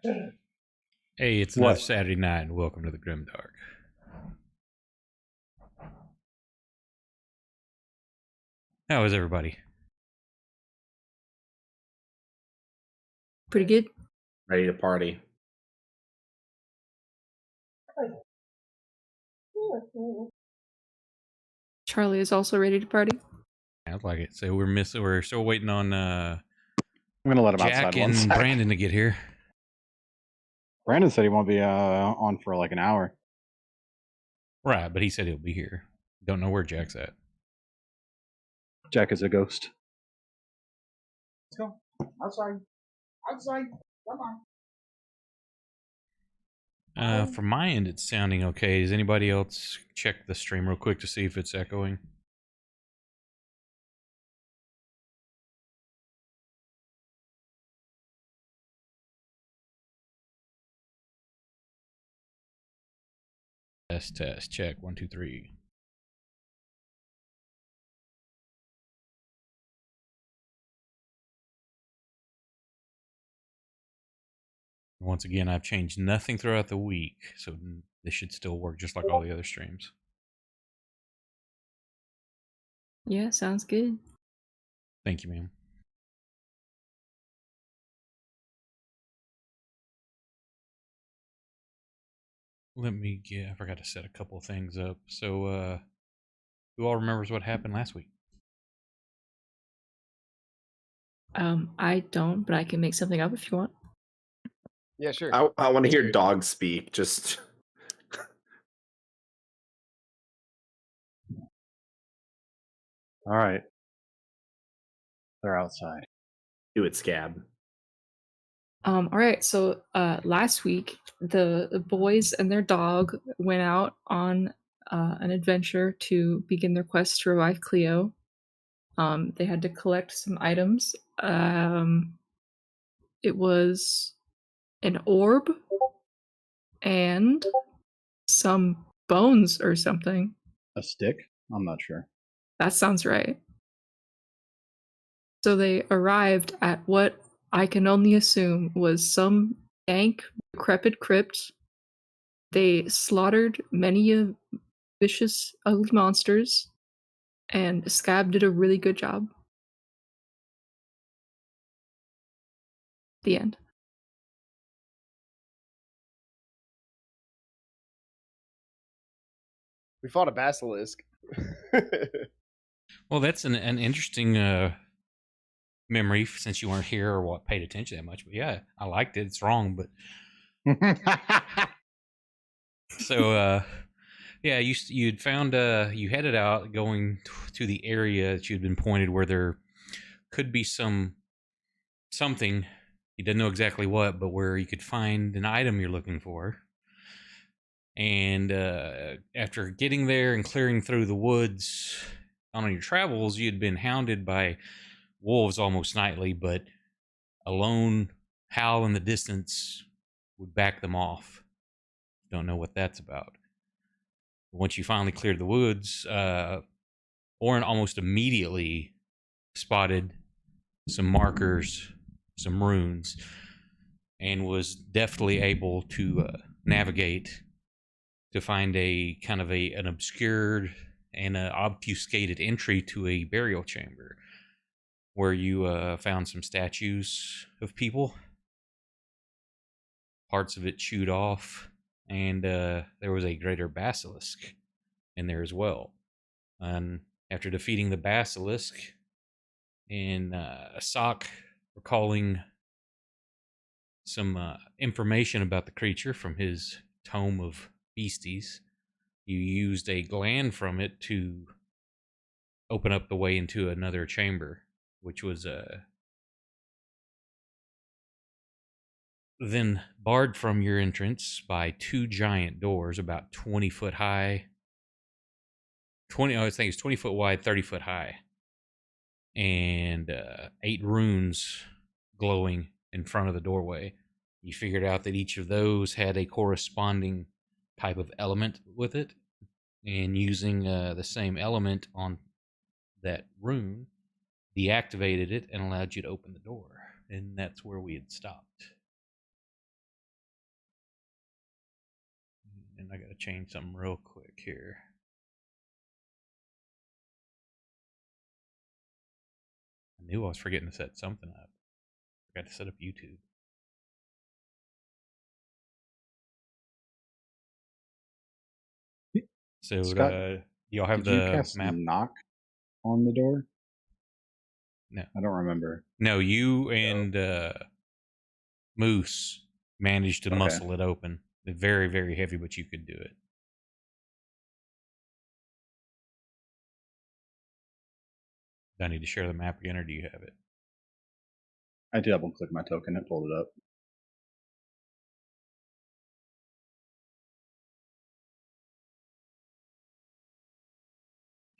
Hey, it's another What? Saturday night, and welcome to the GrimDark. How is everybody? Pretty good. Ready to party. Charlie is also ready to party. Sounds like it. So we're still waiting on I'm gonna let him outside Jack one and sec. Brandon to get here. Brandon said he won't be on for like an hour. Right, but he said he'll be here. Don't know where Jack's at. Jack is a ghost. Let's go. Outside. Outside. Come on. From my end, it's sounding okay. Does anybody else check the stream real quick to see if it's echoing? Test, check. 1, 2, 3. Once again, I've changed nothing throughout the week, so this should still work just like all the other streams. Yeah, sounds good. Thank you, ma'am. Let me get, I forgot to set a couple of things up. So, who all remembers what happened last week? I don't, but I can make something up if you want. Yeah, sure. I want to hear dogs speak. Just All right. They're outside. do it, Scab. All right. So last week, the boys and their dog went out on an adventure to begin their quest to revive Cleo. They had to collect some items. It was an orb and some bones or something. A stick? I'm not sure. That sounds right. So they arrived at what I can only assume was some dank, decrepit crypt. They slaughtered many vicious, ugly monsters, and Scab did a really good job. The end. We fought a basilisk. Well, that's an interesting memory since you weren't here or what paid attention that much. But yeah, I liked it. It's wrong, but so yeah, you'd found you headed out going to the area that you'd been pointed where there could be something you didn't know exactly what, but where you could find an item you're looking for. And after getting there and clearing through the woods on your travels, you had been hounded by wolves almost nightly, but a lone howl in the distance would back them off. Don't know what that's about. Once you finally cleared the woods, Oren almost immediately spotted some markers, some runes, and was deftly able to navigate to find a kind of an obscured and obfuscated entry to a burial chamber where you found some statues of people, parts of it chewed off, and there was a greater basilisk in there as well. And after defeating the basilisk, and Asak recalling some information about the creature from his tome of beasties, you used a gland from it to open up the way into another chamber, which was then barred from your entrance by two giant doors about 20 foot high. I think it's 20 foot wide, 30 foot high, and 8 runes glowing in front of the doorway. You figured out that each of those had a corresponding type of element with it, and using the same element on that rune deactivated it and allowed you to open the door. And that's where we had stopped. And I gotta change something real quick here. I knew I was forgetting to set something up. Forgot to set up YouTube. So, Scott, y'all have did you the cast map? knock on the door? No. I don't remember. No, you and Moose managed to Okay. muscle it open. It's very, very heavy, but you could do it. Do I need to share the map again, or do you have it? I double clicked my token. It pulled it up.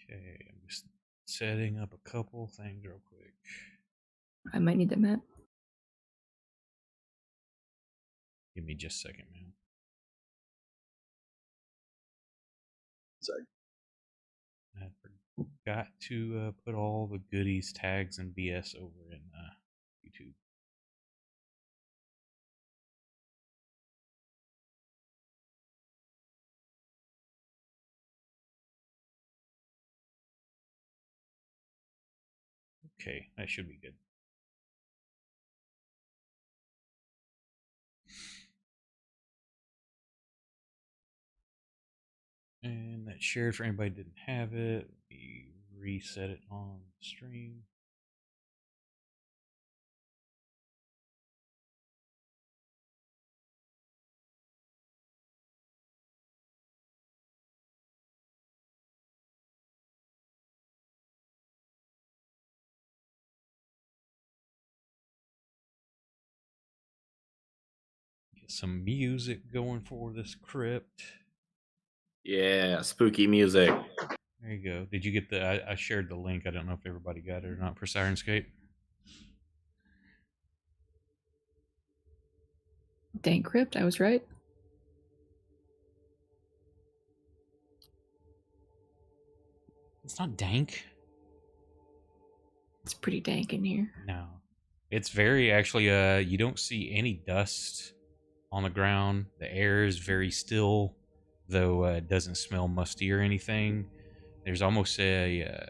Okay, I'm just setting up a couple things real quick. I might need the map. Give me just a second, man. Sorry. I forgot to put all the goodies, tags, and BS over in YouTube. Okay, that should be good. And that's shared for anybody who didn't have it. Let me reset it on the stream. Get some music going for this crypt. Yeah, spooky music. There you go. Did you get the? I shared the link. I don't know if everybody got it or not for Sirenscape. Dank crypt, I was right. It's not dank. It's pretty dank in here. No, it's very actually. You don't see any dust on the ground. The air is very still, though it doesn't smell musty or anything. There's almost that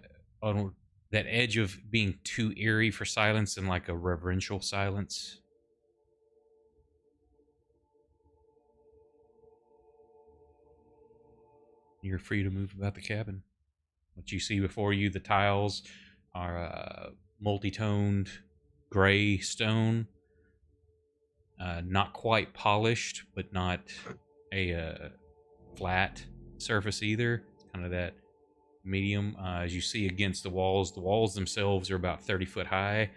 edge of being too eerie for silence and like a reverential silence. You're free to move about the cabin. What you see before you, the tiles are multi-toned gray stone, not quite polished, but not a flat surface either. It's kind of that medium. As you see against the walls themselves are about 30 foot high,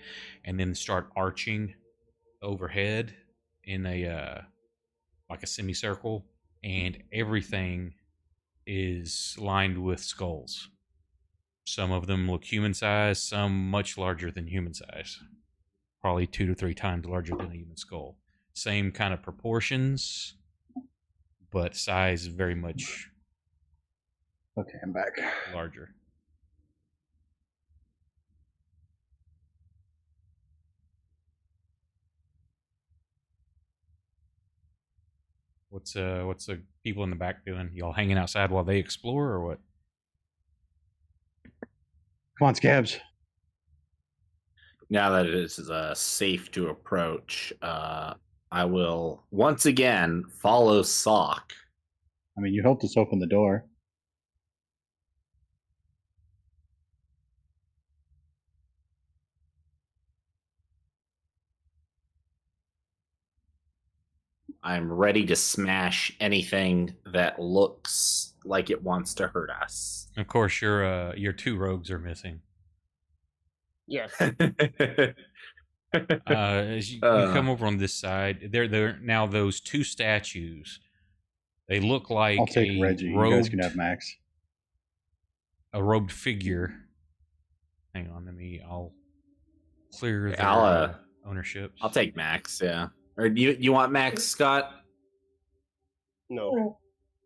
and then start arching overhead in a like a semicircle, and everything is lined with skulls. Some of them look human size, some much larger than human size. Probably 2 to 3 times larger than a human skull. Same kind of proportions, but size very much Okay, I'm back. larger. What's the people in the back doing? Y'all hanging outside while they explore, or what? Come on, Scabs. Now that it is safe to approach, I will once again follow Sock. I mean, you helped us open the door. I'm ready to smash anything that looks like it wants to hurt us. Of course, your 2 rogues are missing. Yes. As you come over on this side, they're now those 2 statues. They look like I'll take a Reggie. You guys can have Max. a robed figure. Hang on, I'll clear their I'll ownership. I'll take Max. Yeah. Or do you want Max, Scott? No.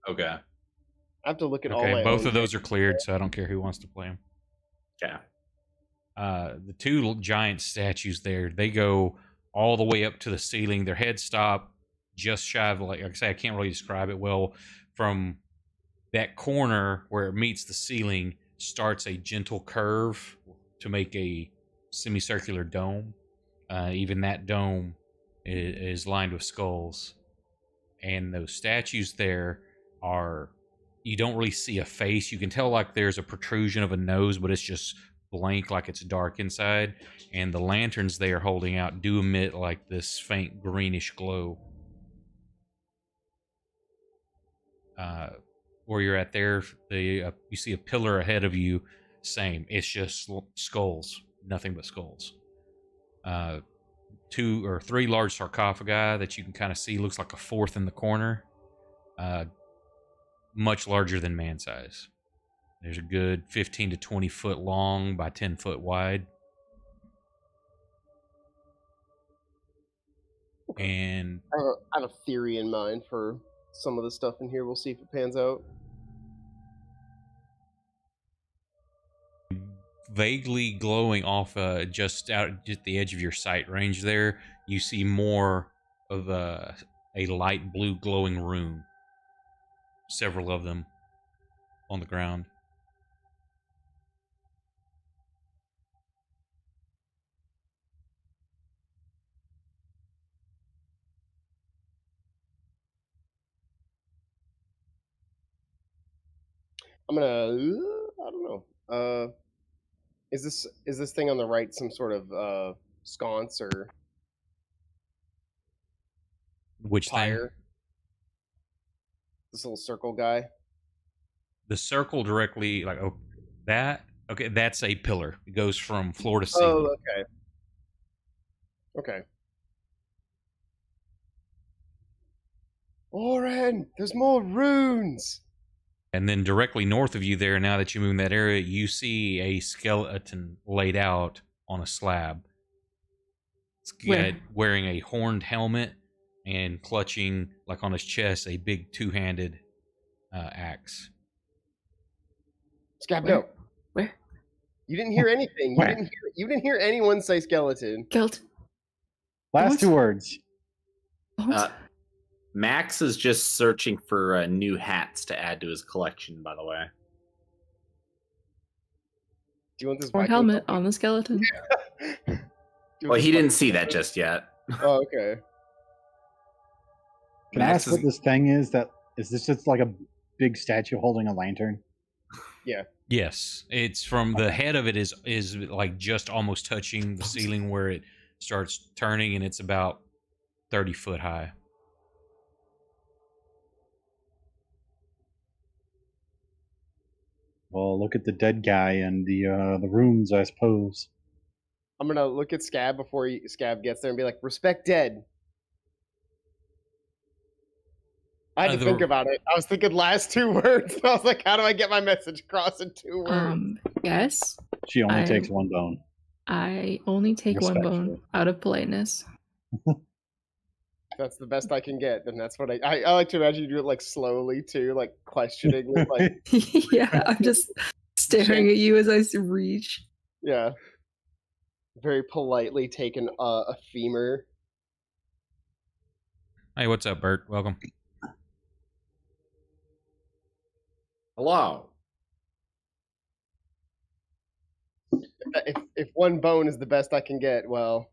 Okay. I have to look at all Okay, my both own of those are cleared, so I don't care who wants to play them. Okay. The 2 giant statues there, they go all the way up to the ceiling. Their heads stop just shy of, like I say, I can't really describe it well. from that corner where it meets the ceiling starts a gentle curve to make a semicircular dome. Even that dome is lined with skulls. And those statues there are, you don't really see a face. You can tell like there's a protrusion of a nose, but it's just blank, like it's dark inside. And the lanterns they are holding out do emit like this faint greenish glow. Where you're at there, you see a pillar ahead of you. Same, it's just skulls, nothing but skulls. 2 or 3 large sarcophagi that you can kind of see, looks like a fourth in the corner. Much larger than man size. There's a good 15 to 20 foot long by 10 foot wide. And I have a theory in mind for some of the stuff in here. We'll see if it pans out. vaguely glowing off just out at the edge of your sight range there, you see more of a light blue glowing rune. Several of them on the ground. I'm gonna. I don't know. Is this thing on the right some sort of sconce or Which thing? pyre? This little circle guy. The circle directly, like, oh, that? Okay, that's a pillar. It goes from floor to ceiling. Oh, okay. Okay. Oren, there's more runes. And then directly north of you there, now that you move in that area, you see a skeleton laid out on a slab. It's wearing a horned helmet and clutching, like on his chest, a big two-handed axe. Scab, Where? no. Where? You didn't hear anything. You didn't hear anyone say skeleton. Killed. Last What? 2 words. What? Max is just searching for new hats to add to his collection, by the way. Do you want this Or Viking helmet puppy? on the skeleton. Do you want Well, this he didn't Viking see that puppy? just yet. Oh, okay. Can I Max ask what this thing is? Is this just like a big statue holding a lantern? Yes, it's from the head of it is like just almost touching the ceiling where it starts turning, and it's about 30 foot high. Well, look at the dead guy and the rooms, I suppose. I'm gonna look at Scab before Scab gets there and be like, "Respect dead." I had to think about it. I was thinking last 2 words. And I was like, "How do I get my message across in 2 words?" Yes. She only I- takes 1 bone. I only take one bone Respectfully. out of politeness. That's the best I can get. Then that's what I like to imagine you do it like slowly too, like questioningly, like Yeah, I'm just staring at you as I reach. yeah, very politely taking a femur. Hey, what's up, Bert? Welcome. Hello. If 1 bone is the best I can get, well,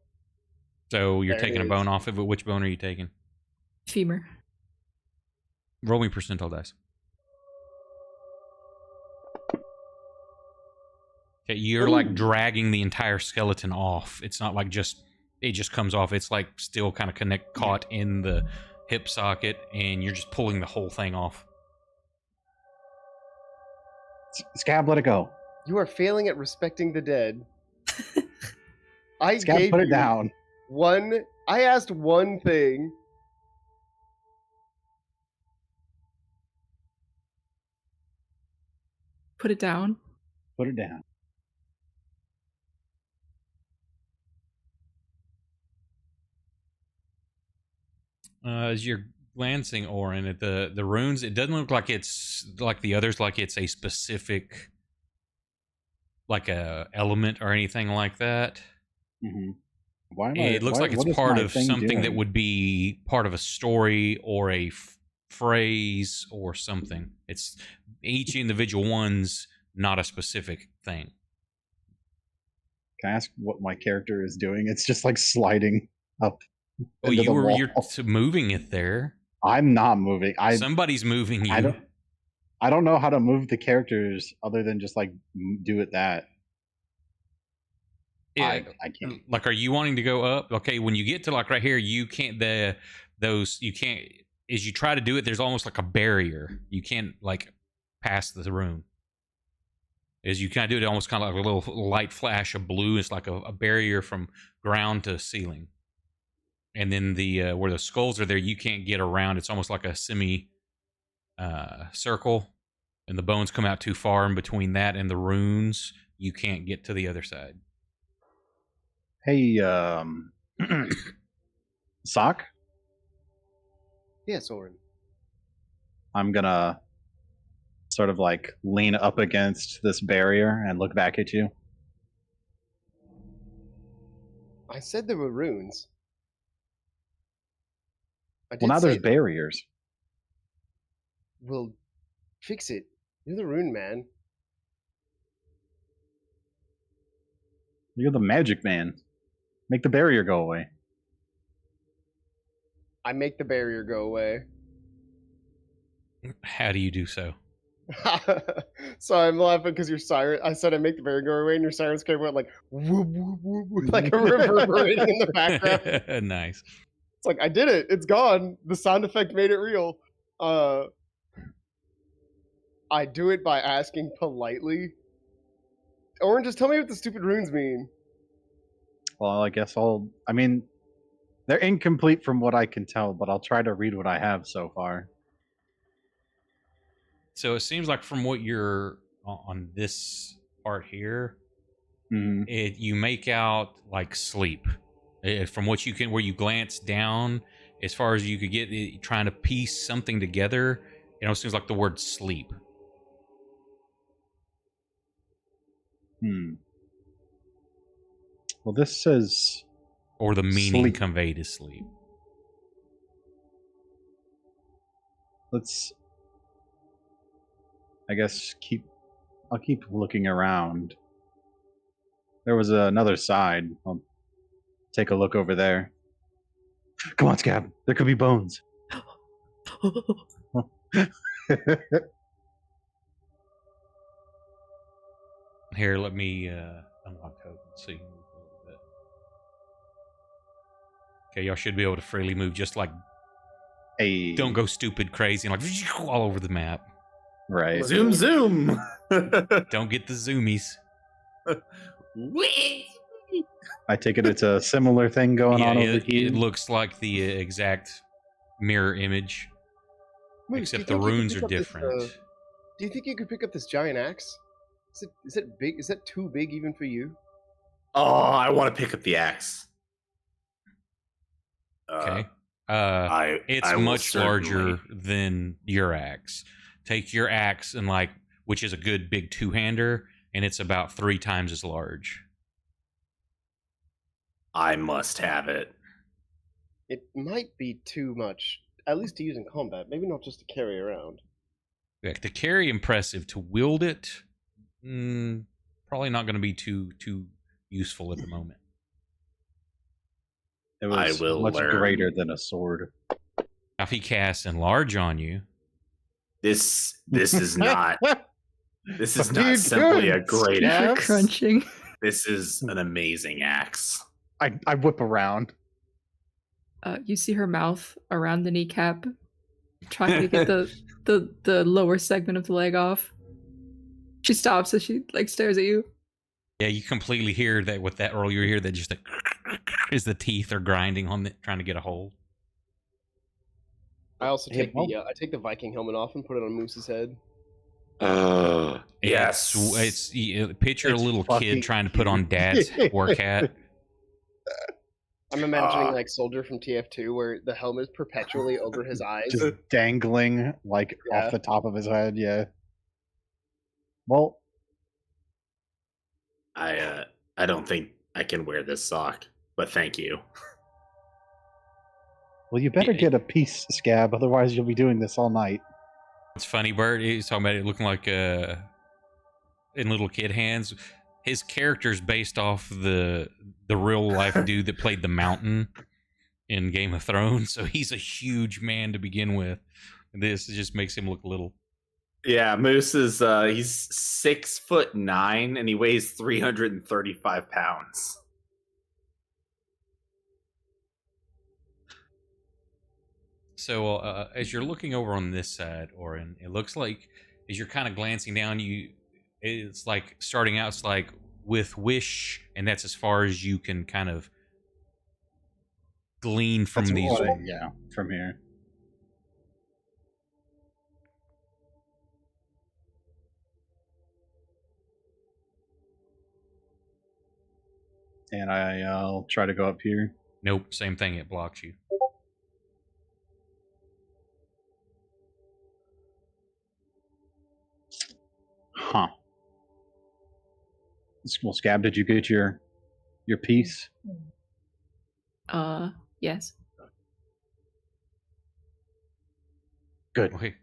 So you're There it taking a is. bone off of it. Which bone are you taking? Femur. Roll me percentile dice. Okay, you're like dragging the entire skeleton off. It's not like it just comes off. It's like still kind of caught in the hip socket, and you're just pulling the whole thing off. Scab, let it go. you are failing at respecting the dead. I Scab, gave put it you down. one. I asked one thing. Put it down. Put it down. As you're glancing, Orin, at the runes, it doesn't look like it's like the others, like it's a specific, like a element or anything like that. Mm-hmm. Why am It looks like what it's is part my of thing something that doing? would be part of a story or a phrase or something. It's each individual one's not a specific thing. Can I ask what my character is doing? It's just like sliding up Well, into the wall. you're moving it there. I'm not moving. Somebody's moving you. I don't know how to move the characters other than just like do it that. Yeah, I can't. Like, are you wanting to go up? Okay, when you get to like right here, you can't. You can't. As you try to do it, there's almost like a barrier. You can't like pass the room. As you kind of do it, almost kind of like a little light flash of blue. It's like a barrier from ground to ceiling. And then the where the skulls are there, you can't get around. It's almost like a semi circle, and the bones come out too far. In between that and the runes, you can't get to the other side. Hey, Sock, Yeah, Soren. I'm gonna sort of like lean up against this barrier and look back at you. I said there were runes. Well, now there's barriers. We'll fix it. You're the rune man. You're the magic man. Make the barrier go away. I make the barrier go away. How do you do so? So I'm laughing because your siren. I said I make the barrier go away, and your sirens came out like whoop, whoop, whoop, whoop, like a reverberating in the background. Nice. It's like I did it. It's gone. The sound effect made it real. I do it by asking politely. Oren, just tell me what the stupid runes mean. Well, I guess I mean, they're incomplete from what I can tell, but I'll try to read what I have so far. So it seems like from what you're on this part here, you make out like sleep. From what you can, where you glance down, as far as you could get, trying to piece something together, it seems like the word sleep. Well, this says, or the meaning sleep. Conveyed is sleep. Let's, I guess, I'll keep looking around. There was another side. I'll take a look over there. Come on, Scab. There could be bones. Here, let me unlock token so you can move a little bit. Okay, y'all should be able to freely move, just like don't go stupid crazy and like all over the map. Right. Zoom, zoom. Don't get the zoomies. I take it it's a similar thing going on over here. It looks like the exact mirror image, Moose, except do you the think you could runes pick are up this, different. do you think you could pick up this giant axe? Is it big? Is that too big even for you? Oh, I want to pick up the axe. Okay. It's I will much larger certainly- than your axe. Take your axe and which is a good big two-hander, and it's about 3 times as large. I must have it. It might be too much, at least to use in combat. Maybe not just to carry around. Yeah, to carry, impressive. To wield it, probably not going to be too useful at the moment. It was I will much learn. greater than a sword. Now, if he casts enlarge on you, This is not. This is Dude, not simply a good. great You're axe. crunching. This is an amazing axe. I whip around. You see her mouth around the kneecap, trying to get the lower segment of the leg off. She stops as she stares at you. yeah, you completely hear that with that roll. You hear that just as the teeth are grinding on it, trying to get a hold. I also Hey, take Bob. I take the Viking helmet off and put it on Moose's head. Yes. It's picture a It's little fucking kid trying to put on dad's work hat. I'm imagining Soldier from TF2 where the helmet is perpetually over his eyes. Just dangling Yeah. off the top of his head. Yeah. Well, I don't think I can wear this sock, but thank you. Well, you better get a piece, Scab, otherwise you'll be doing this all night. It's funny, Bert. He's talking about it looking like in little kid hands. His character's based off the real life dude that played the Mountain in Game of Thrones, so he's a huge man to begin with. This just makes him look little. Yeah, Moose is he's 6'9" and he weighs 335 pounds. So as you're looking over on this side, Oren, it looks like as you're kind of glancing down, it's like starting out. It's like with wish, and that's as far as you can kind of glean from That's these. Yeah, from here. And I'll try to go up here. Nope, same thing. It blocks you. Huh. Well, Scab, did you get your piece? Yes. Good. Okay,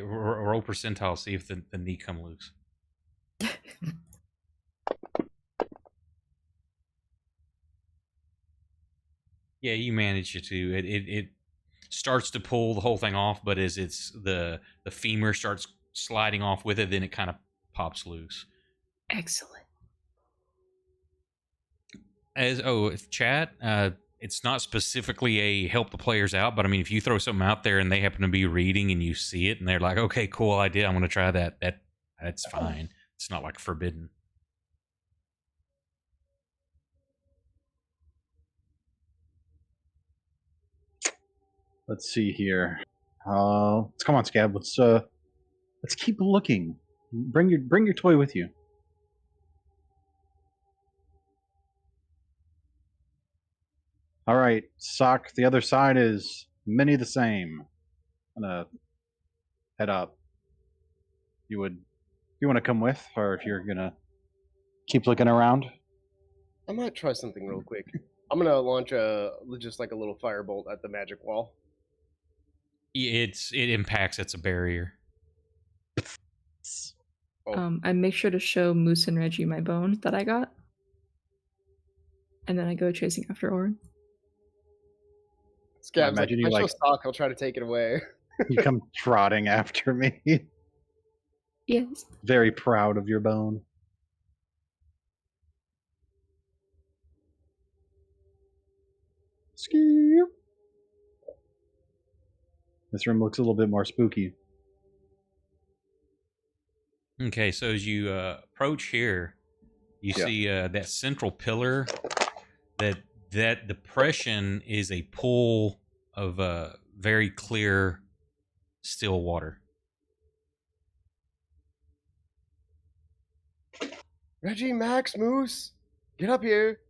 roll percentile. See if the knee come loose. Yeah, you manage to. It starts to pull the whole thing off, but as it's the femur starts sliding off with it, then it kind of pops loose. Excellent. Chat. It's not specifically a help the players out, but I mean, if you throw something out there and they happen to be reading and you see it and they're like, "Okay, cool idea. I'm going to try that." That's fine. It's not like forbidden. Let's see here. Let's come on, Scab. Let's keep looking. Bring your toy with you. All right, Sock. The other side is many the same. I'm gonna head up. You want to come with, or if you're gonna keep looking around? I might try something real quick. I'm gonna launch just like a little firebolt at the magic wall. It impacts. It's a barrier. Oh. I make sure to show Moose and Reggie my bone that I got, and then I go chasing after Orin. Scab's imagine like, you, I show like- Stock, he'll try to take it away. You come trotting after me. Yes. Very proud of your bone. Ski. This room looks a little bit more spooky. Okay, so as you approach here, you see that central pillar. That depression is a pool of very clear, still water. Reggie, Max, Moose, get up here.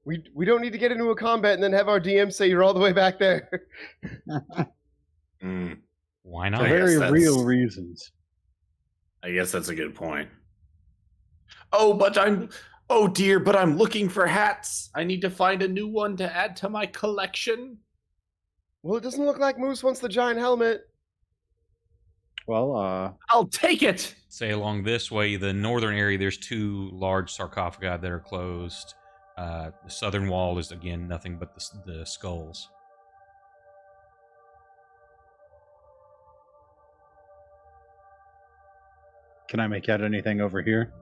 We don't need to get into a combat and then have our DM say you're all the way back there. Why For not? very that's- real reasons. I guess that's a good point. Oh dear, but I'm looking for hats. I need to find a new one to add to my collection. Well, it doesn't look like Moose wants the giant helmet. Well, I'll take it. Say along this way, the northern area, there's two large sarcophagi that are closed. The southern wall is, again, nothing but the skulls. can I make out anything over here?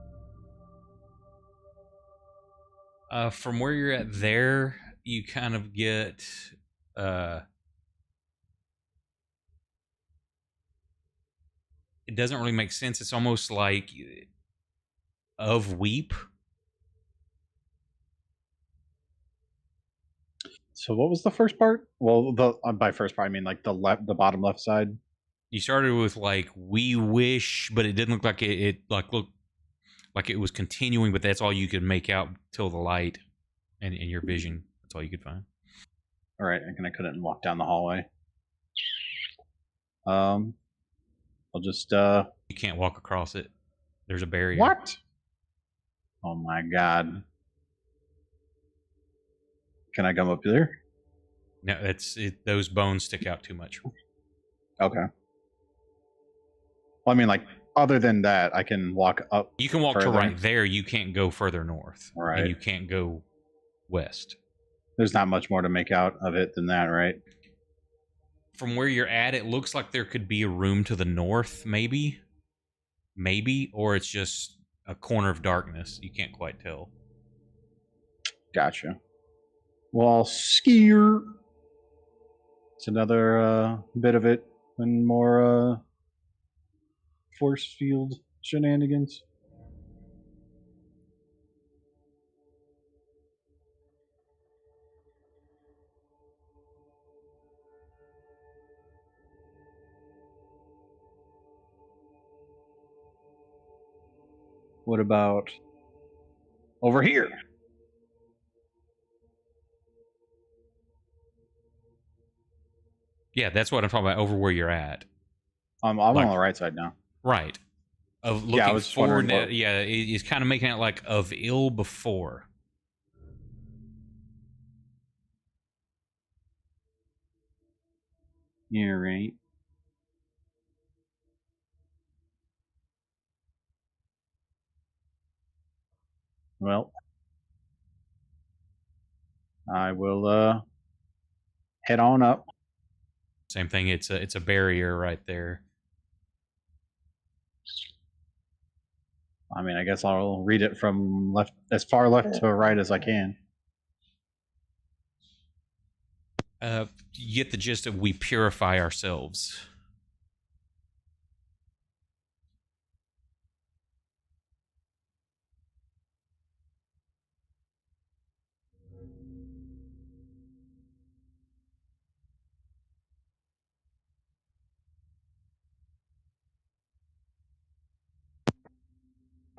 From where you're at there, you kind of get... it doesn't really make sense. It's almost like of Weep. So what was the first part? Well, by first part I mean like the bottom left side. You started with like We Wish, but it didn't look like it looked like it was continuing, but that's all you could make out till the light and in your vision. That's all you could find. All right, and I couldn't walk down the hallway. I'll just You can't walk across it. There's a barrier. What? Oh my god. Can I come up there? No, that's it. Those bones stick out too much. Okay. Well, I mean, like, other than that, I can walk up. You can walk further. to right there. You can't go further north, Right. and you can't go west. There's not much more to make out of it than that, right? From where you're at, it looks like there could be a room to the north, maybe, or it's just a corner of darkness. You can't quite tell. Gotcha. Well, skier. It's another bit of it, and more force field shenanigans. What about over here? Yeah, that's what I'm talking about. Over where you're at, I'm Like- on the right side now. right? Of looking Yeah, I was just forward. wondering what- Yeah, he's kind of making it like of ill before. Yeah, right. Well, I will head on up. Same thing. It's a barrier right there. I mean, I guess I'll read it from left, as far left to right as I can. You get the gist of we purify ourselves.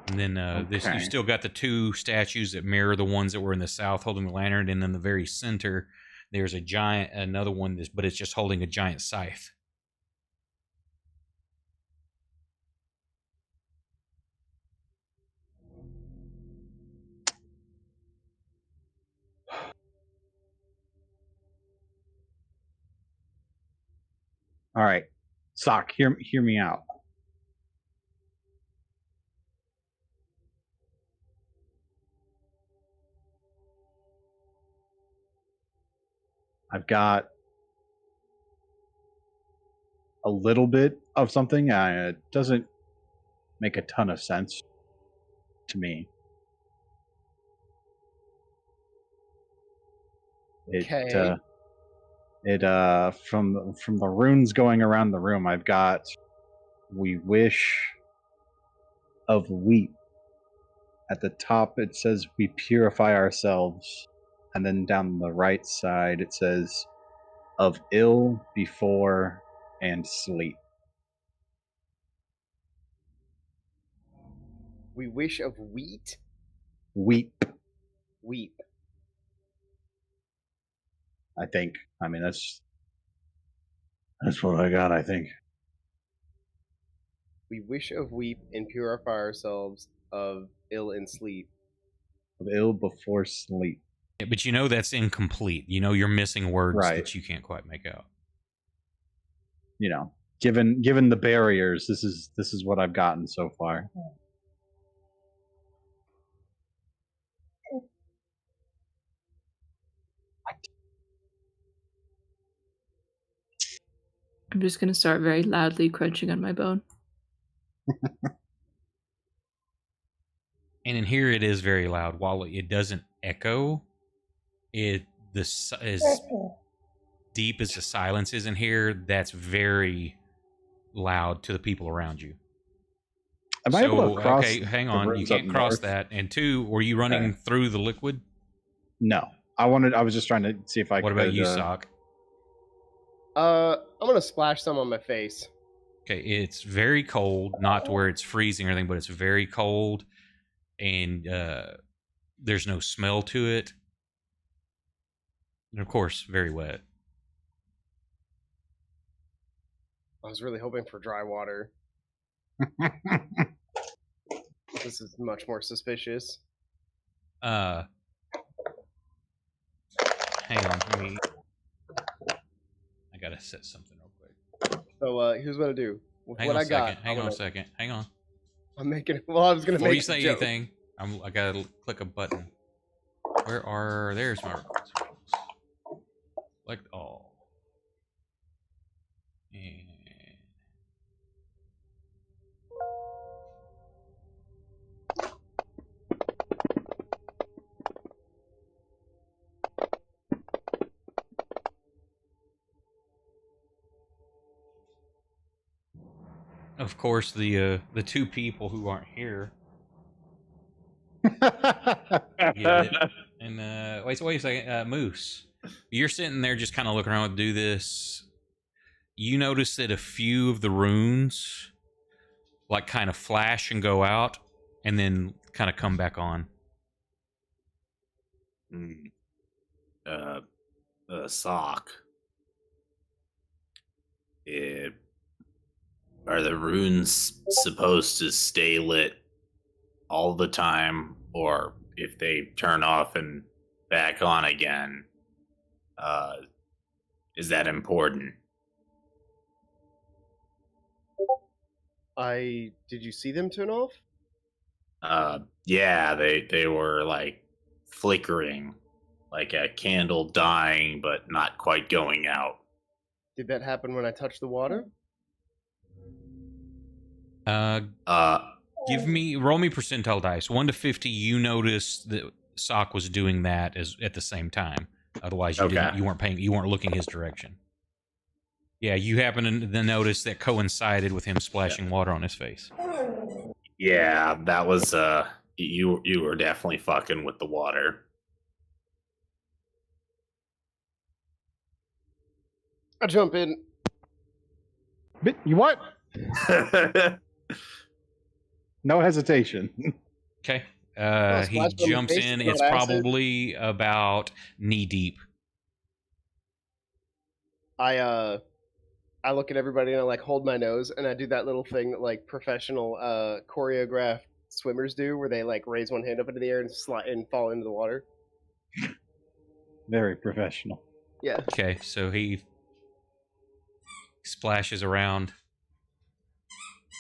And then Okay. you still got the two statues that mirror the ones that were in the south holding the lantern, and in the very center, there's another one, but it's just holding a giant scythe. All right, Sock, hear me out. I've got a little bit of something. It doesn't make a ton of sense to me. Okay. From the runes going around the room, I've got "We wish of wheat." At the top, it says "We purify ourselves," and then down the right side, it says "Of ill before and sleep." We wish of wheat. Weep, Weep. I think. I mean, that's what I got. I think. We wish of weep and purify ourselves of ill and sleep. Of ill before sleep. Yeah, but you know that's incomplete. You know you're missing words Right. that you can't quite make out. You know, given the barriers, this is what I've gotten so far. I'm just gonna start very loudly crunching on my bone. And in here, it is very loud. While it doesn't echo, as deep as the silence is in here, that's very loud to the people around you. Am I able to cross? Okay, hang the on. You rooms up can't cross north? that. And two, were you running Okay. through the liquid? No, I was just trying to see if I What could. about you, Sock? I'm gonna splash some on my face. Okay, it's very cold, not to where it's freezing or anything, but it's very cold, and there's no smell to it. And of course, very wet. I was really hoping for dry water. This is much more suspicious. Hang on, let me set something real quick. So here's what I do. With Hang what on I a second. got, Hang on a second. Hang on. I'm making. Well, I was gonna Before make you a say joke. anything, I gotta click a button. There's my rewards. Select all. And of course, the two people who aren't here get it. And wait a second, Moose, you're sitting there just kind of looking around to do this. You notice that a few of the runes, like, kind of flash and go out, and then kind of come back on. Sock. Are the runes supposed to stay lit all the time, or if they turn off and back on again, is that important? Did you see them turn off? Yeah, they were like flickering, like a candle dying but not quite going out. Did that happen when I touched the water? Roll me percentile dice. 1 to 50, you noticed that Sock was doing that at the same time. Otherwise, you weren't looking his direction. Yeah, you happen to notice that coincided with him splashing water on his face. Yeah, that was you were definitely fucking with the water. I jump in. You what? No hesitation. Okay. Well, He splash on the jumps face, in. it's It's not acid. probably about knee deep. I look at everybody and I like hold my nose and I do that little thing that like professional choreographed swimmers do, where they like raise one hand up into the air and slide and fall into the water. Very professional. Yeah. Okay, so he splashes around.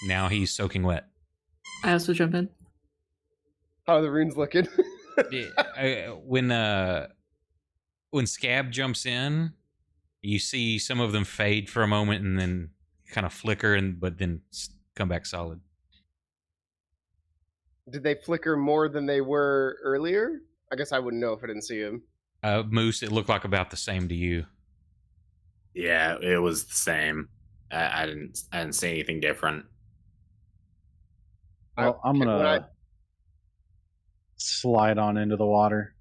Now he's soaking wet. I also jump in. How are the runes looking? When Scab jumps in, you see some of them fade for a moment and then kind of flicker, but then come back solid. Did they flicker more than they were earlier? I guess I wouldn't know if I didn't see them. Moose, it looked like about the same to you. Yeah, it was the same. I didn't see anything different. Well, I'm gonna slide on into the water.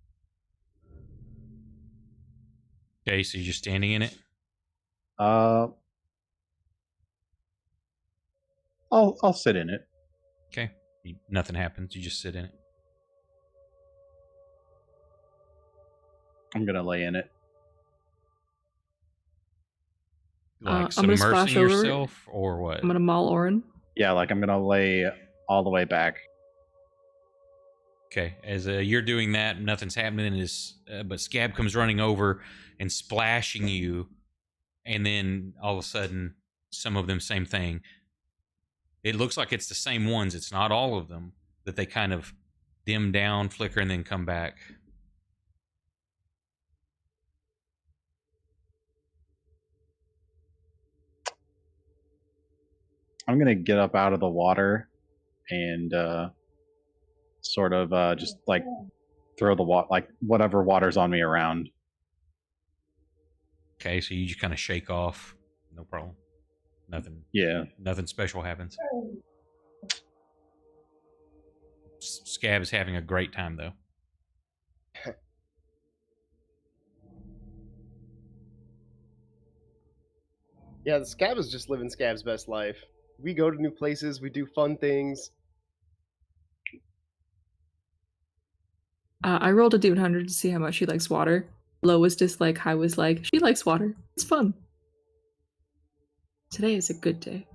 Okay, so you're just standing in it? I'll sit in it. Okay. Nothing happens. You just sit in it. I'm gonna lay in it. Like I'm gonna splash submersing over. yourself or what? I'm gonna maul Orin. Yeah, like I'm gonna lay all the way back. Okay, as you're doing that, nothing's happening. But Scab comes running over and splashing you, and then all of a sudden, some of them, same thing. It looks like it's the same ones. It's not all of them, that they kind of dim down, flicker, and then come back. I'm gonna get up out of the water and sort of just like throw the water, like whatever water's on me around. Okay, so you just kind of shake off. No problem. Nothing. Yeah. Nothing special happens. Scab is having a great time, though. Yeah, the Scab is just living Scab's best life. We go to new places, we do fun things. I rolled a D100 to see how much she likes water. Low was dislike, high was like, she likes water. It's fun. Today is a good day.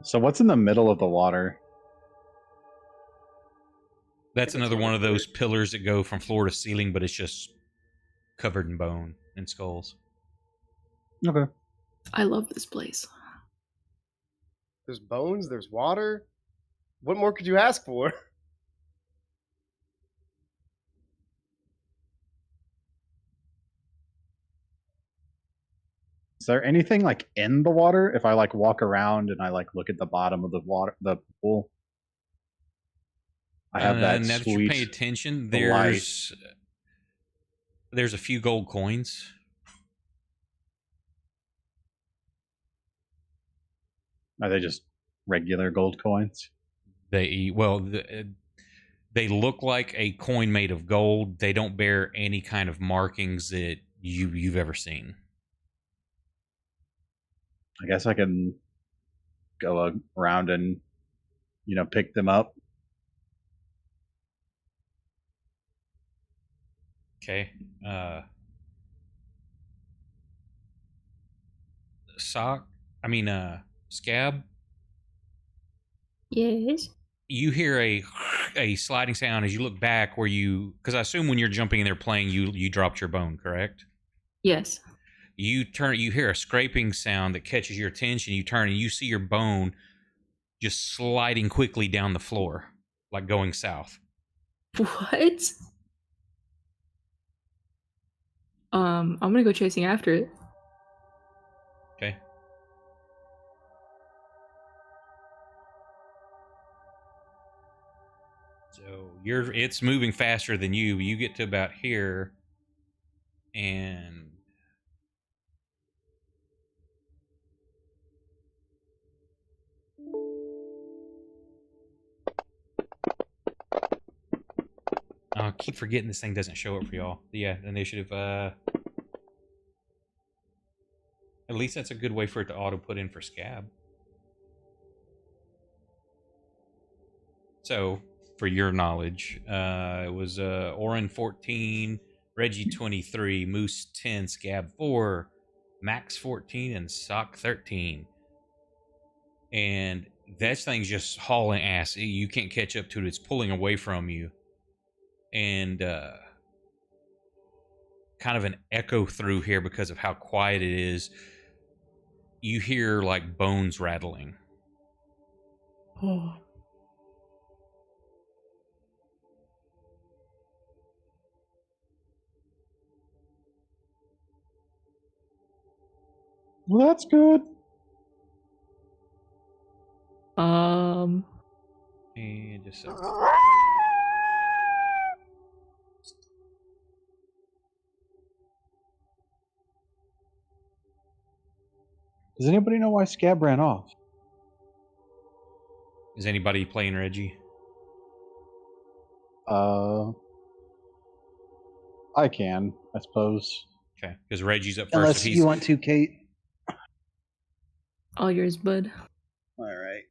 So what's in the middle of the water? That's another one of those pillars that go from floor to ceiling, but it's just covered in bone. and skulls. Okay. I love this place. There's bones. There's water. What more could you ask for? Is there anything like in the water? If I like walk around and I like look at the bottom of the water, the pool, I have that Now that you're paying sweet attention, light. there's a few gold coins. Are they just regular gold coins? They look like a coin made of gold. They don't bear any kind of markings that you've ever seen. I guess I can go around and pick them up. Okay. Scab. Yes. You hear a sliding sound as you look back because I assume when you're jumping in there playing, you dropped your bone, correct? Yes. You hear a scraping sound that catches your attention. You turn and you see your bone just sliding quickly down the floor, like going south. What? I'm gonna go chasing after it. Okay. So it's moving faster than you. You get to about here, and I keep forgetting this thing doesn't show up for y'all. Yeah, initiative. At least that's a good way for it to auto put in for Scab. So, for your knowledge, it was Orin 14, Reggie 23, Moose 10, Scab 4, Max 14, and Sock 13. And that thing's just hauling ass. You can't catch up to it. It's pulling away from you. And kind of an echo through here because of how quiet it is. You hear like bones rattling. Oh. Well, that's good. And just so. Does anybody know why Scab ran off? Is anybody playing Reggie? I can, I suppose. Okay, because Reggie's up first. Unless so you want to, Kate. All yours, bud. All right.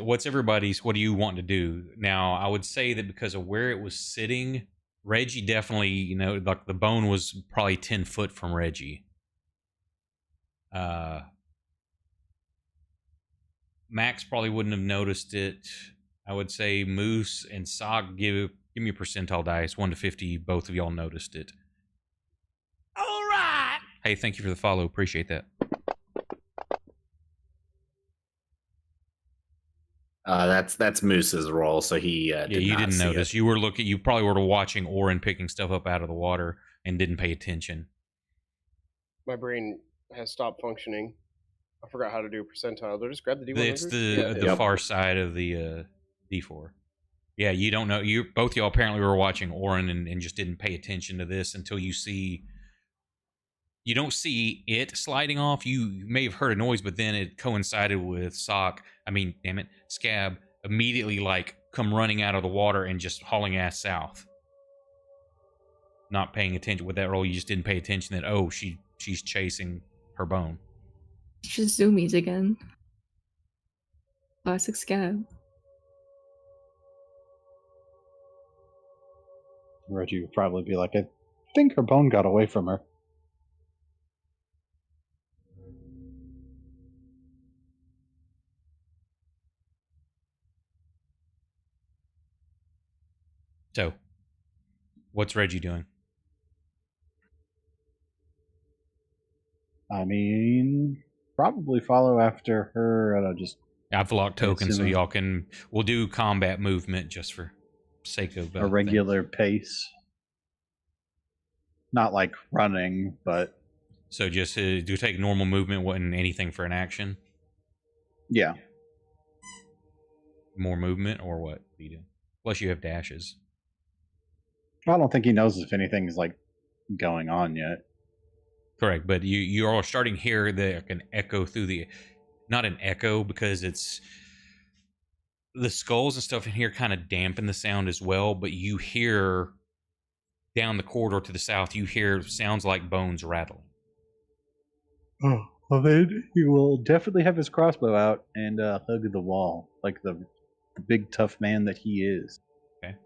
What's everybody's? What do you want to do now? I would say that because of where it was sitting, Reggie definitely, like the bone was probably 10 foot from Reggie. Max probably wouldn't have noticed it. I would say Moose and Sock, give me a percentile dice, 1 to 50. Both of y'all noticed it. All right. Hey, thank you for the follow. Appreciate that. That's Moose's role, so he Yeah, you didn't notice. It. You probably were watching Orin picking stuff up out of the water and didn't pay attention. My brain has stopped functioning. I forgot how to do a percentile. Do I just grab the D100? It's the far side of the D4. Yeah, you don't know. Both y'all apparently were watching Orin and just didn't pay attention to this until you see. You don't see it sliding off. You may have heard a noise, but then it coincided with Scab immediately like come running out of the water and just hauling ass south. Not paying attention with that roll. You just didn't pay attention that she's chasing her bone. Just zoomies again. Classic Scab. Reggie would probably be like, I think her bone got away from her. So, what's Reggie doing? I mean, probably follow after her at I've locked tokens, so assuming- y'all can. We'll do combat movement just for sake of a things. regular pace. Not like running, but So just do take normal movement, wasn't anything for an action. yeah. More movement or what do you do? Plus you have dashes. I don't think he knows if anything's like going on yet. Correct, but you are starting here that can echo through the, not an echo because it's the skulls and stuff in here kind of dampen the sound as well, but you hear down the corridor to the south, you hear sounds like bones rattling. Oh, well then he will definitely have his crossbow out and hug the wall like the big tough man that he is. Okay.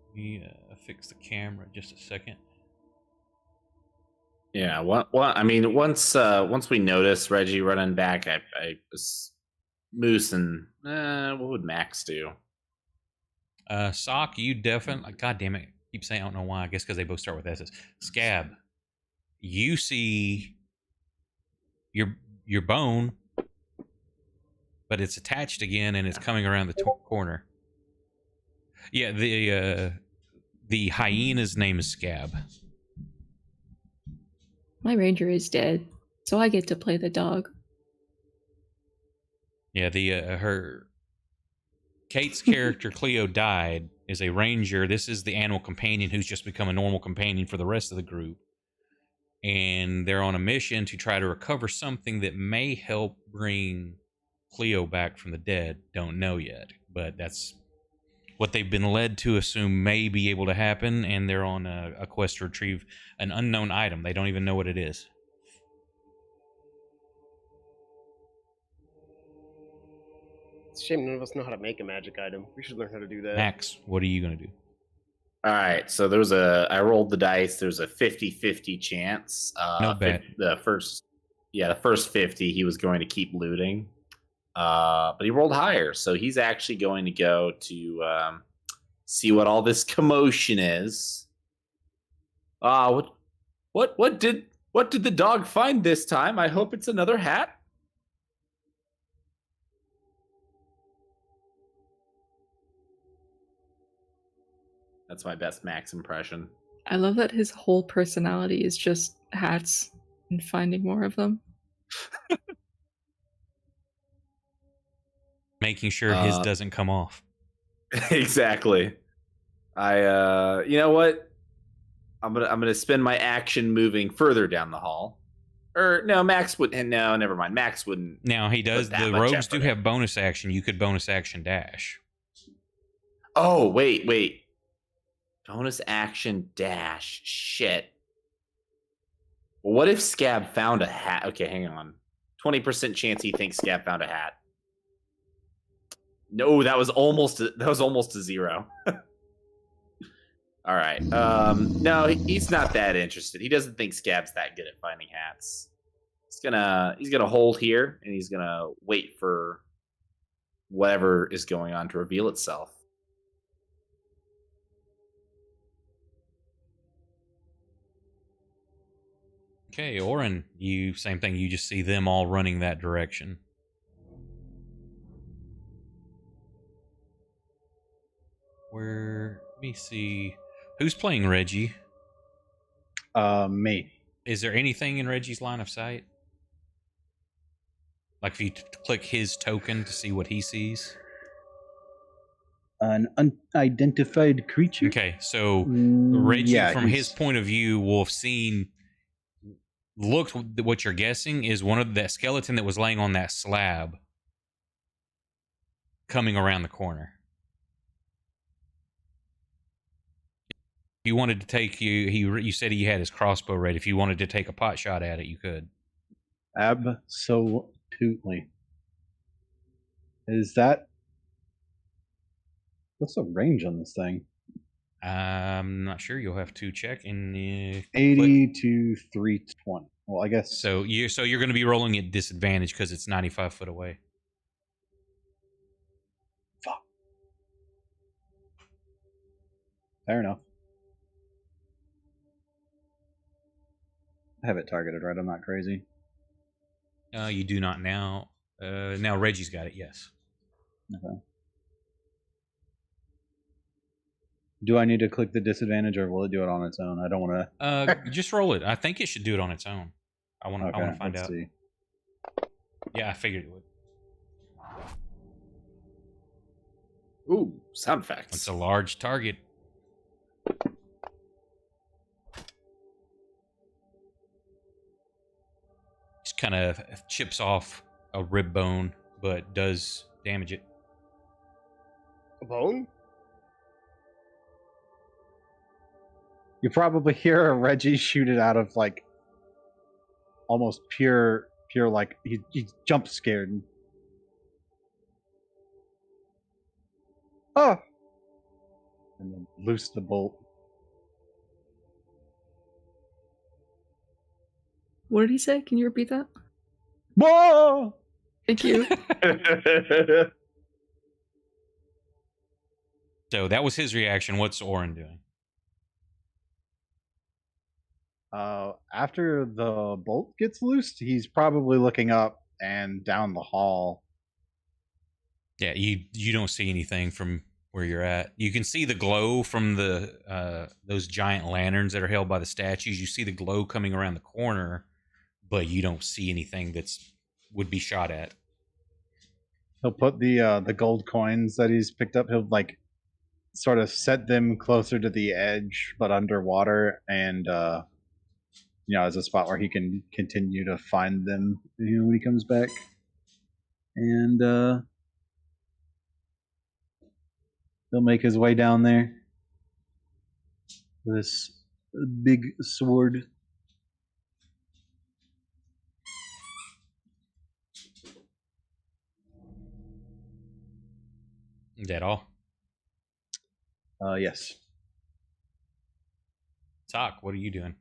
Let me fix the camera just a second. Yeah, I mean, once we notice Reggie running back, I was Moose and what would Max do? Sock, you definitely. God damn it! Keep saying I don't know why. I guess because they both start with S's. Scab, you see your bone, but it's attached again and it's coming around the corner. Yeah, the hyena's name is Scab. My ranger is dead, so I get to play the dog. Yeah, her Kate's character Cleo died is a ranger. This is the animal companion who's just become a normal companion for the rest of the group. And they're on a mission to try to recover something that may help bring Cleo back from the dead. Don't know yet, but that's what they've been led to assume may be able to happen, and they're on a quest to retrieve an unknown item. They don't even know what it is. It's a shame none of us know how to make a magic item. We should learn how to do that. Max, what are you going to do? All right, so I rolled the dice. There's a 50-50 chance. No bet. The first 50 he was going to keep looting. But he rolled higher, so he's actually going to go to see what all this commotion is. What did the dog find this time? I hope it's another hat. That's my best Max impression. I love that his whole personality is just hats and finding more of them. Making sure his doesn't come off. Exactly. You know what? I'm gonna spend my action moving further down the hall. Or no, Max would. No, never mind. Max wouldn't. Now he does. Put that The much rogues effort do in. have bonus action. You could bonus action dash. Oh wait. Bonus action dash. Shit. Well, what if Scab found a hat? Okay, hang on. 20% chance he thinks Scab found a hat. No, that was almost a 0. All right. No, he's not that interested. He doesn't think Scab's that good at finding hats. He's gonna hold here and he's gonna wait for whatever is going on to reveal itself. Okay, Oren, same thing. You just see them all running that direction. Let me see. Who's playing Reggie? Me. Is there anything in Reggie's line of sight? Like if you click his token to see what he sees? An unidentified creature. Okay, so Reggie, yeah, from his he's- point of view, will have seen. What you're guessing is one of that skeleton that was laying on that slab coming around the corner. If you wanted to take you said he had his crossbow ready. If you wanted to take a pot shot at it, you could. Absolutely. Is that? What's the range on this thing? I'm not sure. You'll have to check and 80 to 320. Well, I guess. So you're going to be rolling at disadvantage because it's 95 foot away. Fuck. Fair enough. I have it targeted, right? I'm not crazy. You do not now. Now Reggie's got it. Yes. Okay. Do I need to click the disadvantage, or will it do it on its own? I don't want to. Just roll it. I think it should do it on its own. I want to find out. See. Yeah, I figured it would. Ooh, sound effects. It's a large target. Just kind of chips off a rib bone, but does damage it. A bone? You probably hear a Reggie shoot it out of like almost pure like he jump scared. Oh, and then loose the bolt. What did he say? Can you repeat that? Whoa! Thank you. So that was his reaction. What's Orin doing? After the bolt gets loosed, he's probably looking up and down the hall. Yeah, you don't see anything from where you're at. You can see the glow from the those giant lanterns that are held by the statues. You see the glow coming around the corner, but you don't see anything would be shot at. He'll put the gold coins that he's picked up. He'll like sort of set them closer to the edge, but underwater, and as a spot where he can continue to find them, when he comes back. And he'll make his way down there. This big sword. Is that all? Yes. Talk. What are you doing?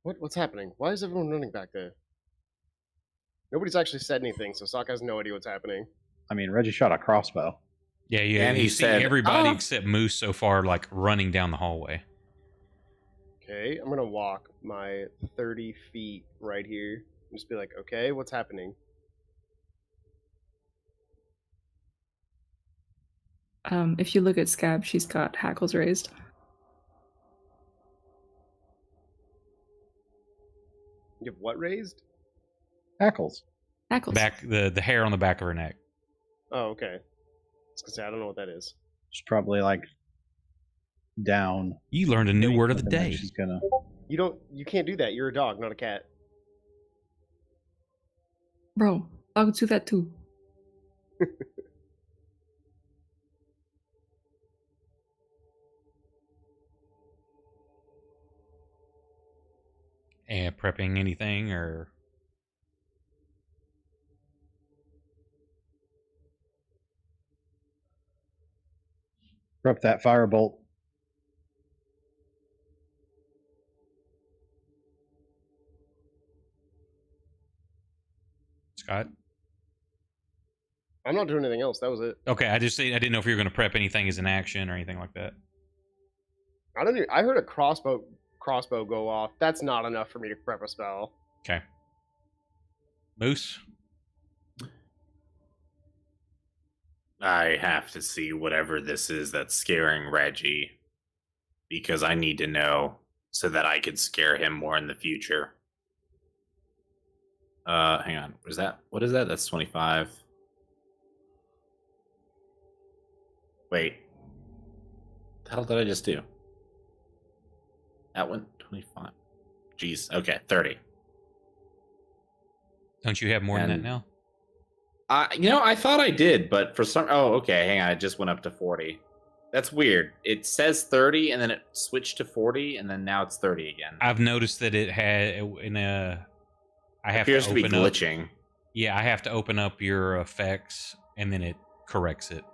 What's happening? Why is everyone running back there? Nobody's actually said anything, so Sokka has no idea what's happening. I mean, Reggie shot a crossbow. Yeah, And you he see said, everybody except Moose so far, like running down the hallway. Okay, I'm gonna walk my 30 feet right here and just be like, okay, what's happening? If you look at Scab, she's got hackles raised. You have what raised? Hackles. Hackles. Back the hair on the back of her neck. Oh, okay. I was gonna say, I don't know what that is. She's probably like down. You learned a new word of the day. She's gonna. You can't do that. You're a dog, not a cat. Bro, I'll do that too. And prepping anything or Prep that firebolt. Scott? I'm not doing anything else. That was it. Okay, I didn't know if you were going to prep anything as an action or anything like that. I heard a crossbow go off. That's not enough for me to prep a spell. Okay. Moose? I have to see whatever this is that's scaring Reggie, because I need to know so that I could scare him more in the future. Hang on. What is that? That's 25. Wait. What the hell did I just do? That one, 25. Jeez. Okay, 30. Don't you have more than that now? I thought I did, but for some... Oh, okay, hang on. I just went up to 40. That's weird. It says 30, and then it switched to 40, and then now it's 30 again. I've noticed that it had I have appears to to be open up. glitching. Yeah, I have to open up your effects, and then it corrects it.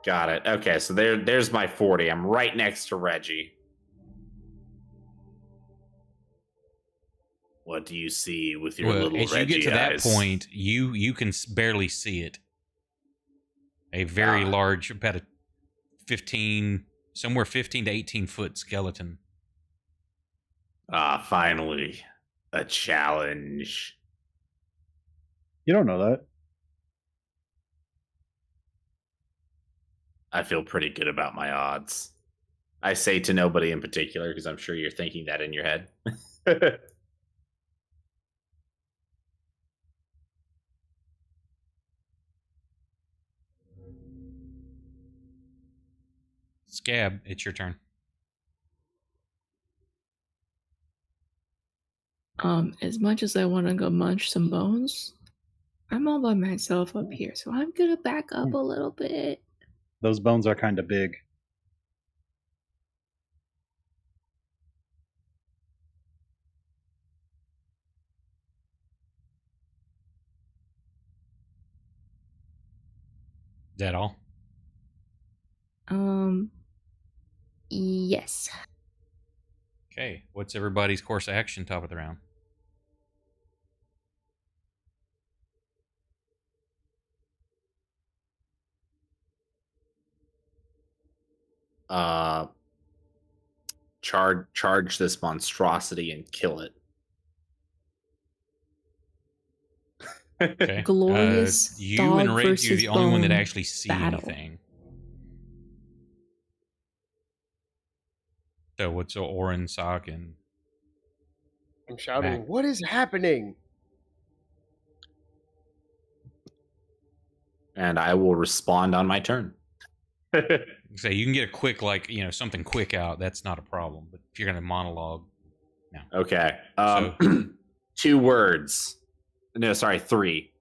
Got it. Okay, so there's my 40. I'm right next to Reggie. What do you see with your Well, little as you Reggie get to that eyes? point, you can barely see it. A very Ah. large, about a 15, somewhere 15 to 18-foot skeleton. Ah, finally, a challenge. You don't know that. I feel pretty good about my odds. I say to nobody in particular because I'm sure you're thinking that in your head. Scab, it's your turn. As much as I want to go munch some bones, I'm all by myself up here, so I'm gonna back up a little bit. Those bones are kind of big. Is that all? Yes. Okay. What's everybody's course of action top of the round? Charge this monstrosity and kill it. Okay. Glorious you and dog Reggie are versus the only one that bone actually see battle. anything. So what's Orin, Sock, and I'm shouting, Mac. what is happening? And I will respond on my turn. say you can get a quick, like, something quick out. That's not a problem. But if you're gonna monologue, no. Okay. So- 2 words. No, sorry, 3.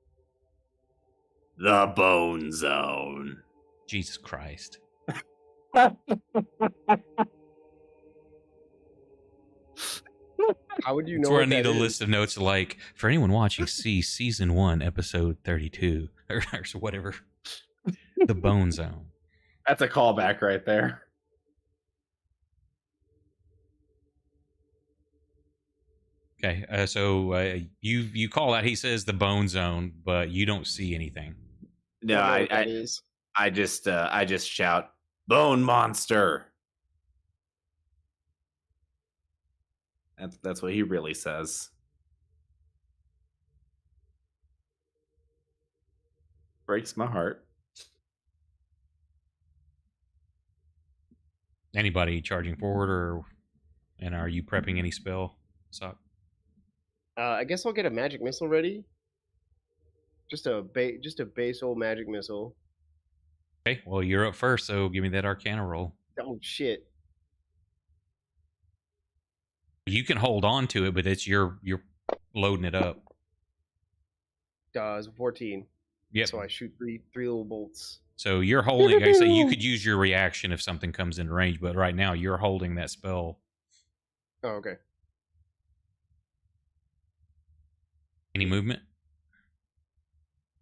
The Bone Zone. Jesus Christ. How would you That's know where I what need that a is? list of notes like, for anyone watching, see season 1, episode 32, or whatever. The Bone Zone. That's a callback right there. Okay, so you call out. He says the Bone Zone, but you don't see anything. No, Don't know what that is. I just shout, Bone Monster. That's what he really says. Breaks my heart. Anybody charging forward, and are you prepping any spell? Sock? I guess I'll get a magic missile ready. Just a base old magic missile. Okay, well you're up first, so give me that Arcana roll. Oh shit! You can hold on to it, but it's you're loading it up. It's 14. Yep. So I shoot three little bolts. So you're holding. I say you could use your reaction if something comes into range, but right now you're holding that spell. Oh, okay. Any movement?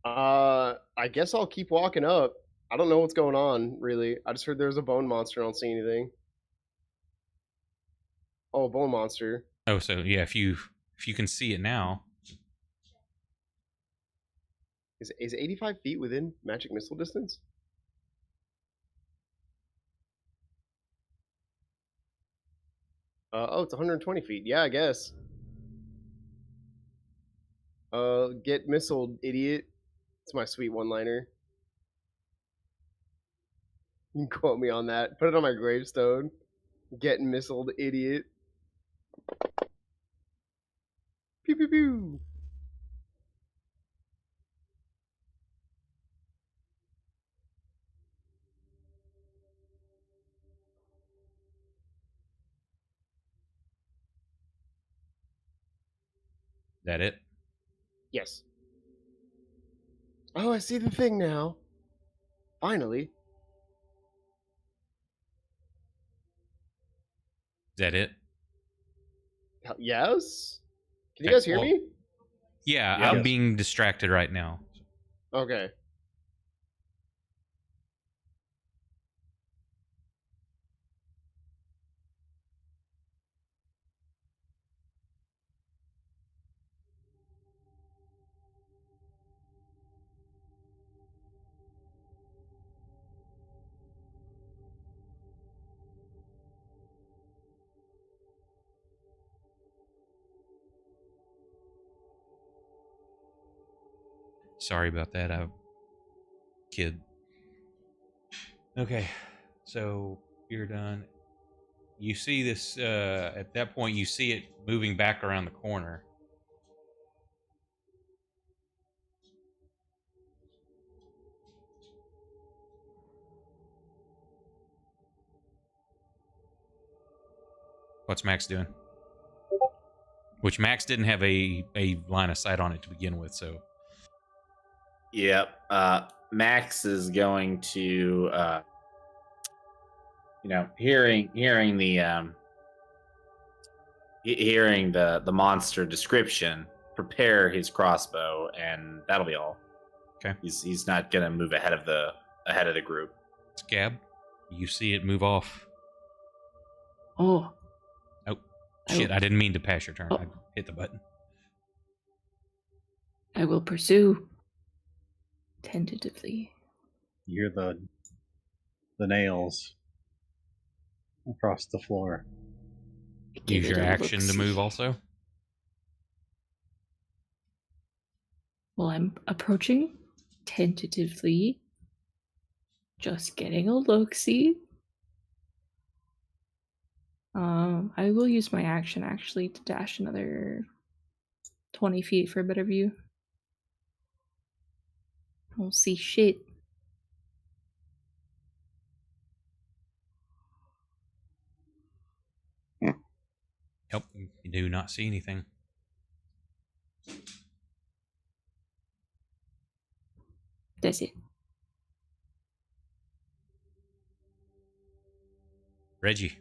I guess I'll keep walking up. I don't know what's going on, really. I just heard there was a bone monster. I don't see anything. Oh, a bone monster. Oh, so yeah, if you can see it now. Is 85 feet within magic missile distance? Oh, it's 120 feet. Yeah, I guess. Get missiled, idiot. It's my sweet one-liner. You can quote me on that. Put it on my gravestone. Getting missiled, idiot. Pew pew pew. That it? Yes. Oh, I see the thing now. Finally. Is that it? Yes? Can you Okay, guys hear well- me? Yeah, Yes. I'm being distracted right now. Okay. Sorry about that. I kid. Okay, so you're done. You see this at that point. You see it moving back around the corner. What's Max doing? Which Max didn't have a line of sight on it to begin with, so Yep. Max is going to, hearing the monster description, prepare his crossbow, and that'll be all. okay. He's not gonna move ahead of the group. Scab, you see it move off. Oh, Oh, shit, I didn't mean to pass your turn. Oh. I hit the button. I will pursue. Tentatively. You hear the nails across the floor. Use your action to move also. Well, I'm approaching tentatively. Just getting a look-see. I will use my action actually to dash another 20 feet for a better view. I don't see shit. Nope, you do not see anything. That's it. Reggie.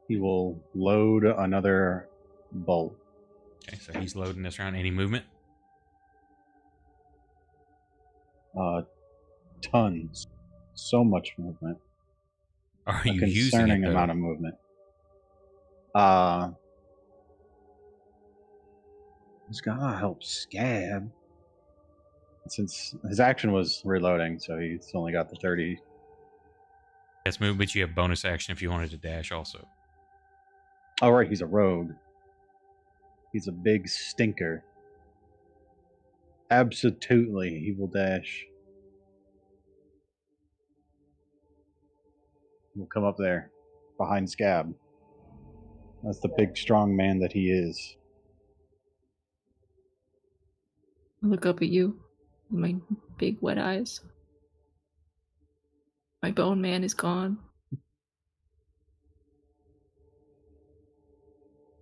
He will load another bolt. Okay, so he's loading this round. Any movement? Tons. So much movement. Are A you using it, concerning though? amount of movement. He's gotta help Scab. Since his action was reloading, so he's only got the 30. That's movement, but you have bonus action if you wanted to dash also. Oh, right, he's a rogue. He's a big stinker. Absolutely, he will dash. He'll come up there, behind Scab. That's the big, strong man that he is. I look up at you with my big wet eyes. My bone man is gone.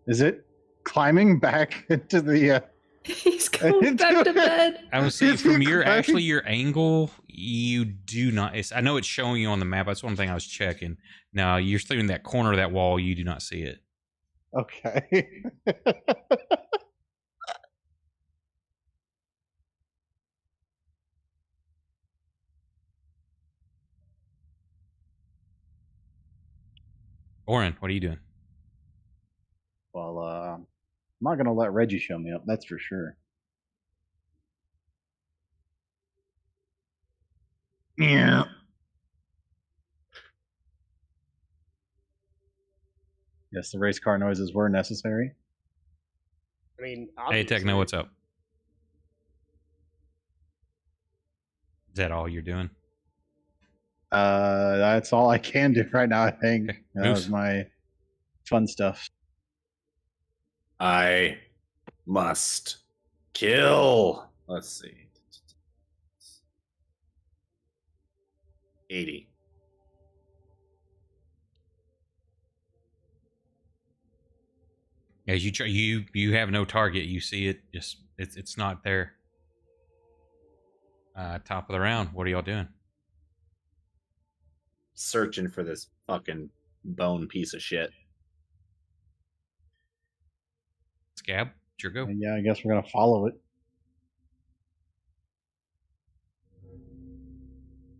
Is it climbing back into the... He's going back to bed. I would say Is from he your crying? actually your angle, you do not. I know it's showing you on the map. That's one thing I was checking. Now you're still in that corner of that wall. You do not see it. Okay. Oren, what are you doing? Well, I'm not going to let Reggie show me up, that's for sure. Yeah. Yes, the race car noises were necessary. I mean, Hey, Techno, obviously. what's up? Is that all you're doing? That's all I can do right now, I think. Okay. That was my fun stuff. I must kill. Let's see. 80. As you try, you have no target. You see it. Just it's not there. Top of the round. What are y'all doing? Searching for this fucking bone piece of shit. Scab, it's your go. And yeah, I guess we're going to follow it.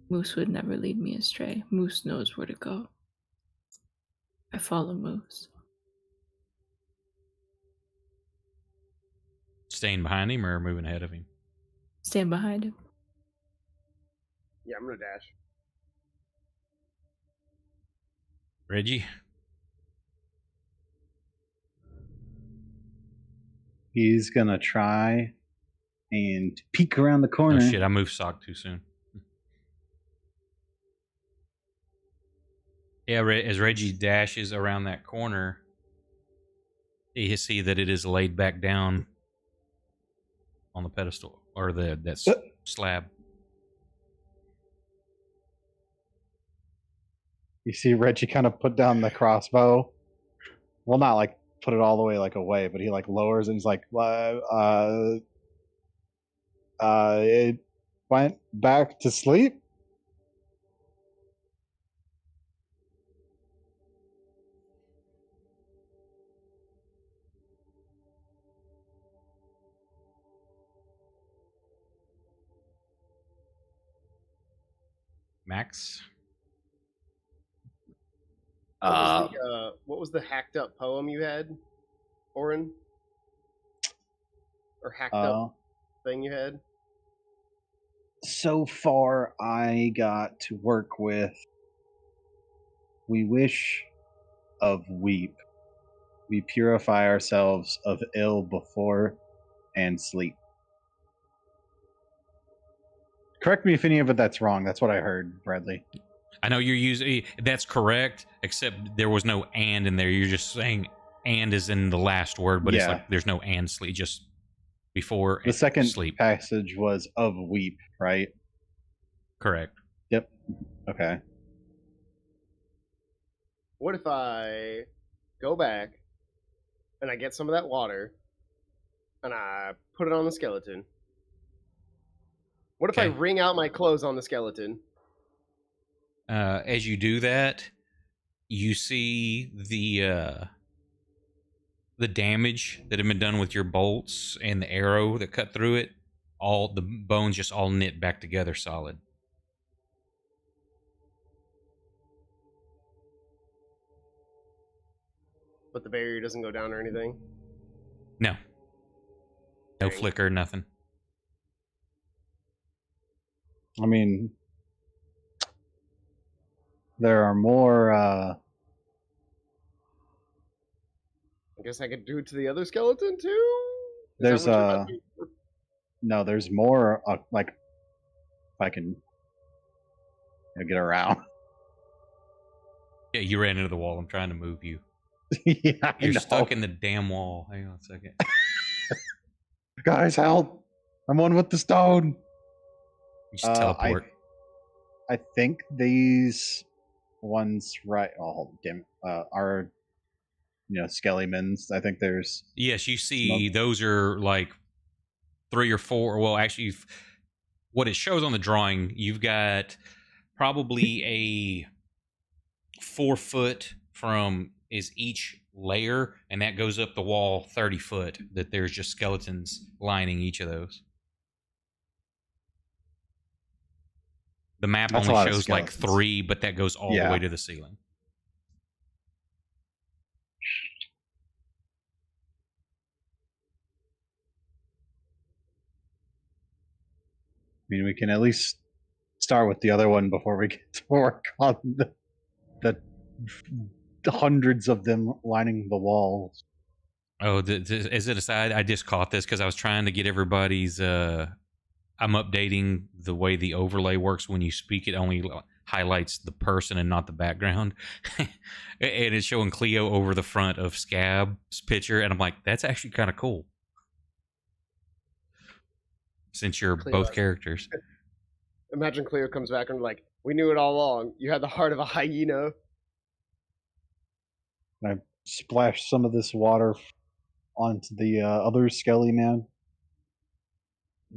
Moose would never lead me astray. Moose knows where to go. I follow Moose. Staying behind him or moving ahead of him? Stand behind him. Yeah, I'm gonna dash. Reggie. He's gonna try and peek around the corner. Oh shit! I moved Sock too soon. Yeah, as Reggie dashes around that corner, you see that it is laid back down on the pedestal or that slab. You see Reggie kind of put down the crossbow. Well, not like put it all the way like away, but he like lowers and he's like, it went back to sleep. Max. What was the hacked up poem you had, Oren? Or hacked up thing you had? So far, I got to work with "We wish of weep. We purify ourselves of ill before and sleep." Correct me if any of it that's wrong. That's what I heard, Bradley. I know you're using that's correct, except there was no "and" in there. You're just saying "and" is in the last word, but it's like there's no "and" sleep, just before the second sleep. Passage was of weep, right? Correct. Yep. Okay. What if I go back and I get some of that water and I put it on the skeleton? What if I wring out my clothes on the skeleton? As you do that, you see the damage that had been done with your bolts and the arrow that cut through it. All the bones just all knit back together solid. But the barrier doesn't go down or anything? No. No flicker, nothing. I mean, there are more. I guess I could do it to the other skeleton too. There's no. There's more. Like, if I can get around. Yeah, you ran into the wall. I'm trying to move you. Yeah, you're stuck in the damn wall. Hang on a second. Guys, help! I'm one with the stone. You just teleport. I think these ones, right? Oh, damn it! Are Skellymans? I think there's. Yes, you see, those are like 3 or 4. Well, actually, what it shows on the drawing, you've got probably a 4 foot from is each layer, and that goes up the wall 30 foot. That there's just skeletons lining each of those. The map only shows like 3, but that goes all the way to the ceiling. I mean, we can at least start with the other one before we get to work on the hundreds of them lining the walls. Oh, as an aside, I just caught this because I was trying to get everybody's. I'm updating the way the overlay works. When you speak, it only highlights the person and not the background. And it's showing Cleo over the front of Scab's picture, and I'm like, that's actually kind of cool. Since you're both characters. Imagine Cleo comes back and like, we knew it all along. You had the heart of a hyena. And I splashed some of this water onto the other Skelly man.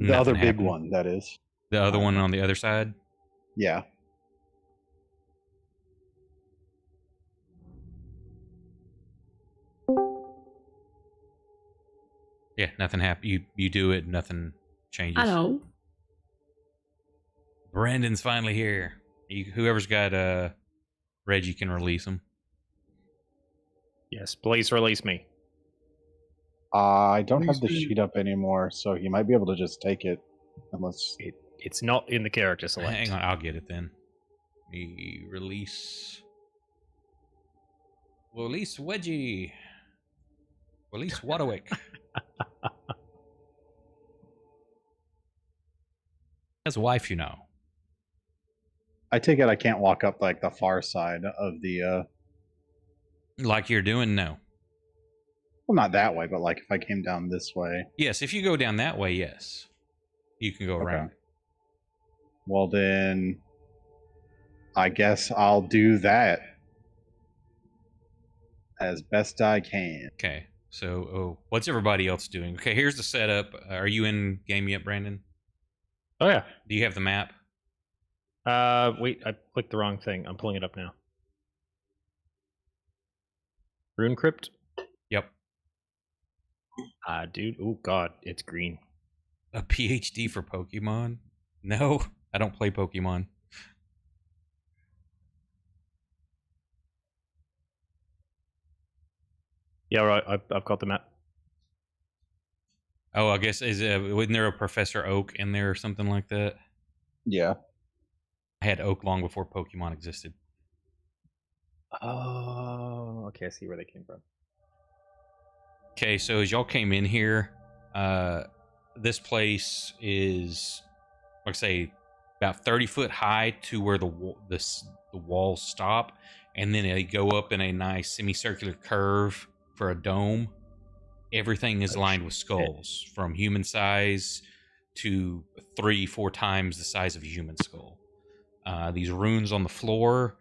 The other big one, that is. The other one on the other side? Yeah. Yeah, nothing happened. You do it, nothing changes. Hello. Brandon's finally here. Whoever's got Reggie can release him. Yes, please release me. I don't have the sheet up anymore, so he might be able to just take it. Unless it's not in the character select. Hang on, I'll get it then. Release Wedgie. Release Waterwick. Has a wife, you know. I take it I can't walk up like the far side of the. Like you're doing? No. Well, not that way, but like if I came down this way. Yes, if you go down that way, yes. You can go Okay. around. Well, then I guess I'll do that as best I can. Okay. So, what's everybody else doing? Okay, here's the setup. Are you in game yet, Brandon? Oh yeah. Do you have the map? Wait, I clicked the wrong thing. I'm pulling it up now. Rune Crypt? Yep. Dude. Oh god, it's green. A PhD for Pokemon? No, I don't play Pokemon. Yeah, right. I've got the map. Oh, I guess wasn't there a Professor Oak in there or something like that? Yeah. I had Oak long before Pokemon existed. Oh, okay. I see where they came from. Okay, so as y'all came in here, this place is, like I say, about 30 foot high to where the walls stop, and then they go up in a nice semicircular curve for a dome. Everything is lined with skulls, from human size to 3-4 times the size of a human skull. These runes on the floor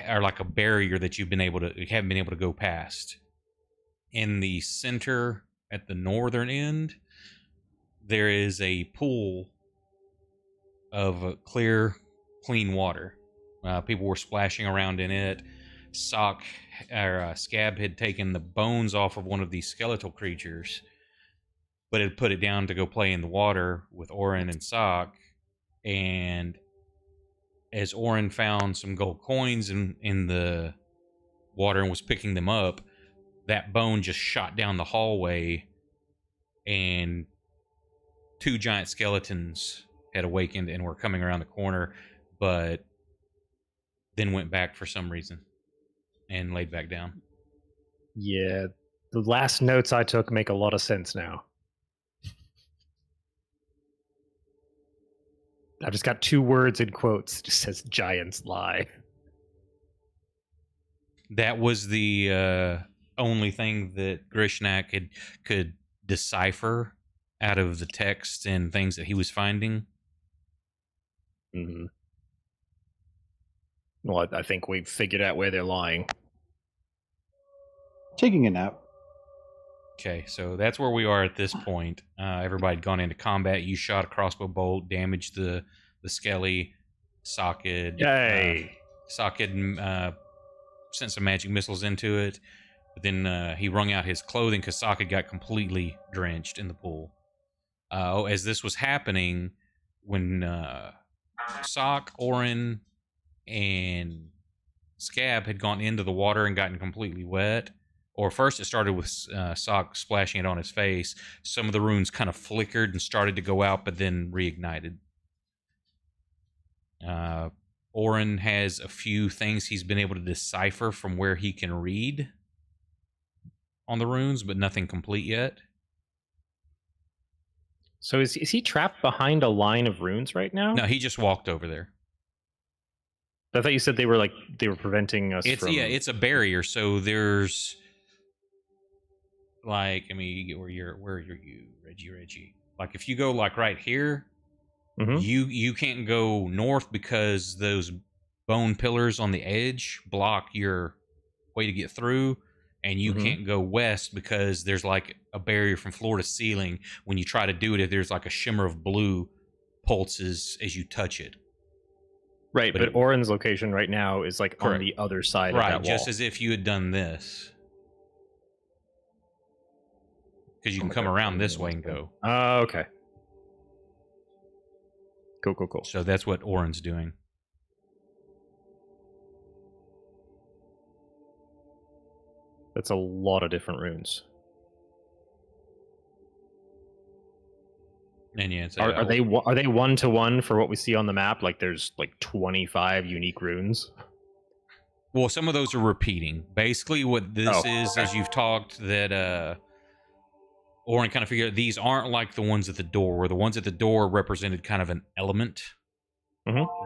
are like a barrier that you haven't been able to go past. In the center, at the northern end, there is a pool of clear, clean water. People were splashing around in it. Scab had taken the bones off of one of these skeletal creatures, but had put it down to go play in the water with Orin and Sock. And as Orin found some gold coins in the water and was picking them up, that bone just shot down the hallway, and 2 giant skeletons had awakened and were coming around the corner, but then went back for some reason and laid back down. Yeah, the last notes I took make a lot of sense now. I've just got 2 words in quotes. It just says giants lie. That was the only thing that Grishnak could decipher out of the text and things that he was finding. Mm-hmm. Well, I think we've figured out where they're lying. Taking a nap. Okay, so that's where we are at this point. Everybody had gone into combat. You shot a crossbow bolt, damaged the skelly. Socket. Yay! Socket sent some magic missiles into it. But then he wrung out his clothing because Socket got completely drenched in the pool. As this was happening, when Sock, Orin, and Scab had gone into the water and gotten completely wet, or first it started with Sock splashing it on his face, some of the runes kind of flickered and started to go out, but then reignited. Orin has a few things he's been able to decipher from where he can read on the runes, but nothing complete yet. So is he trapped behind a line of runes right now? No, he just walked over there. I thought you said they were preventing us from... Yeah, it's a barrier, so there's like, I mean, where are you, Reggie? Like if you go like right here, mm-hmm. you can't go north because those bone pillars on the edge block your way to get through, and you can't go west because there's like a barrier from floor to ceiling. When you try to do it, there's like a shimmer of blue pulses as you touch it. Right, but Orin's location right now is like on the other side of that wall. Right, just as if you had done this. Because you can come around this way and go. Oh, okay. Cool. So that's what Orin's doing. That's a lot of different runes. And yeah, it's are they 1-to-1 for what we see on the map? Like there's like 25 unique runes. Well, some of those are repeating. Basically, what this is, as you've talked, that Orin kind of figured out these aren't like the ones at the door, where the ones at the door represented kind of an element.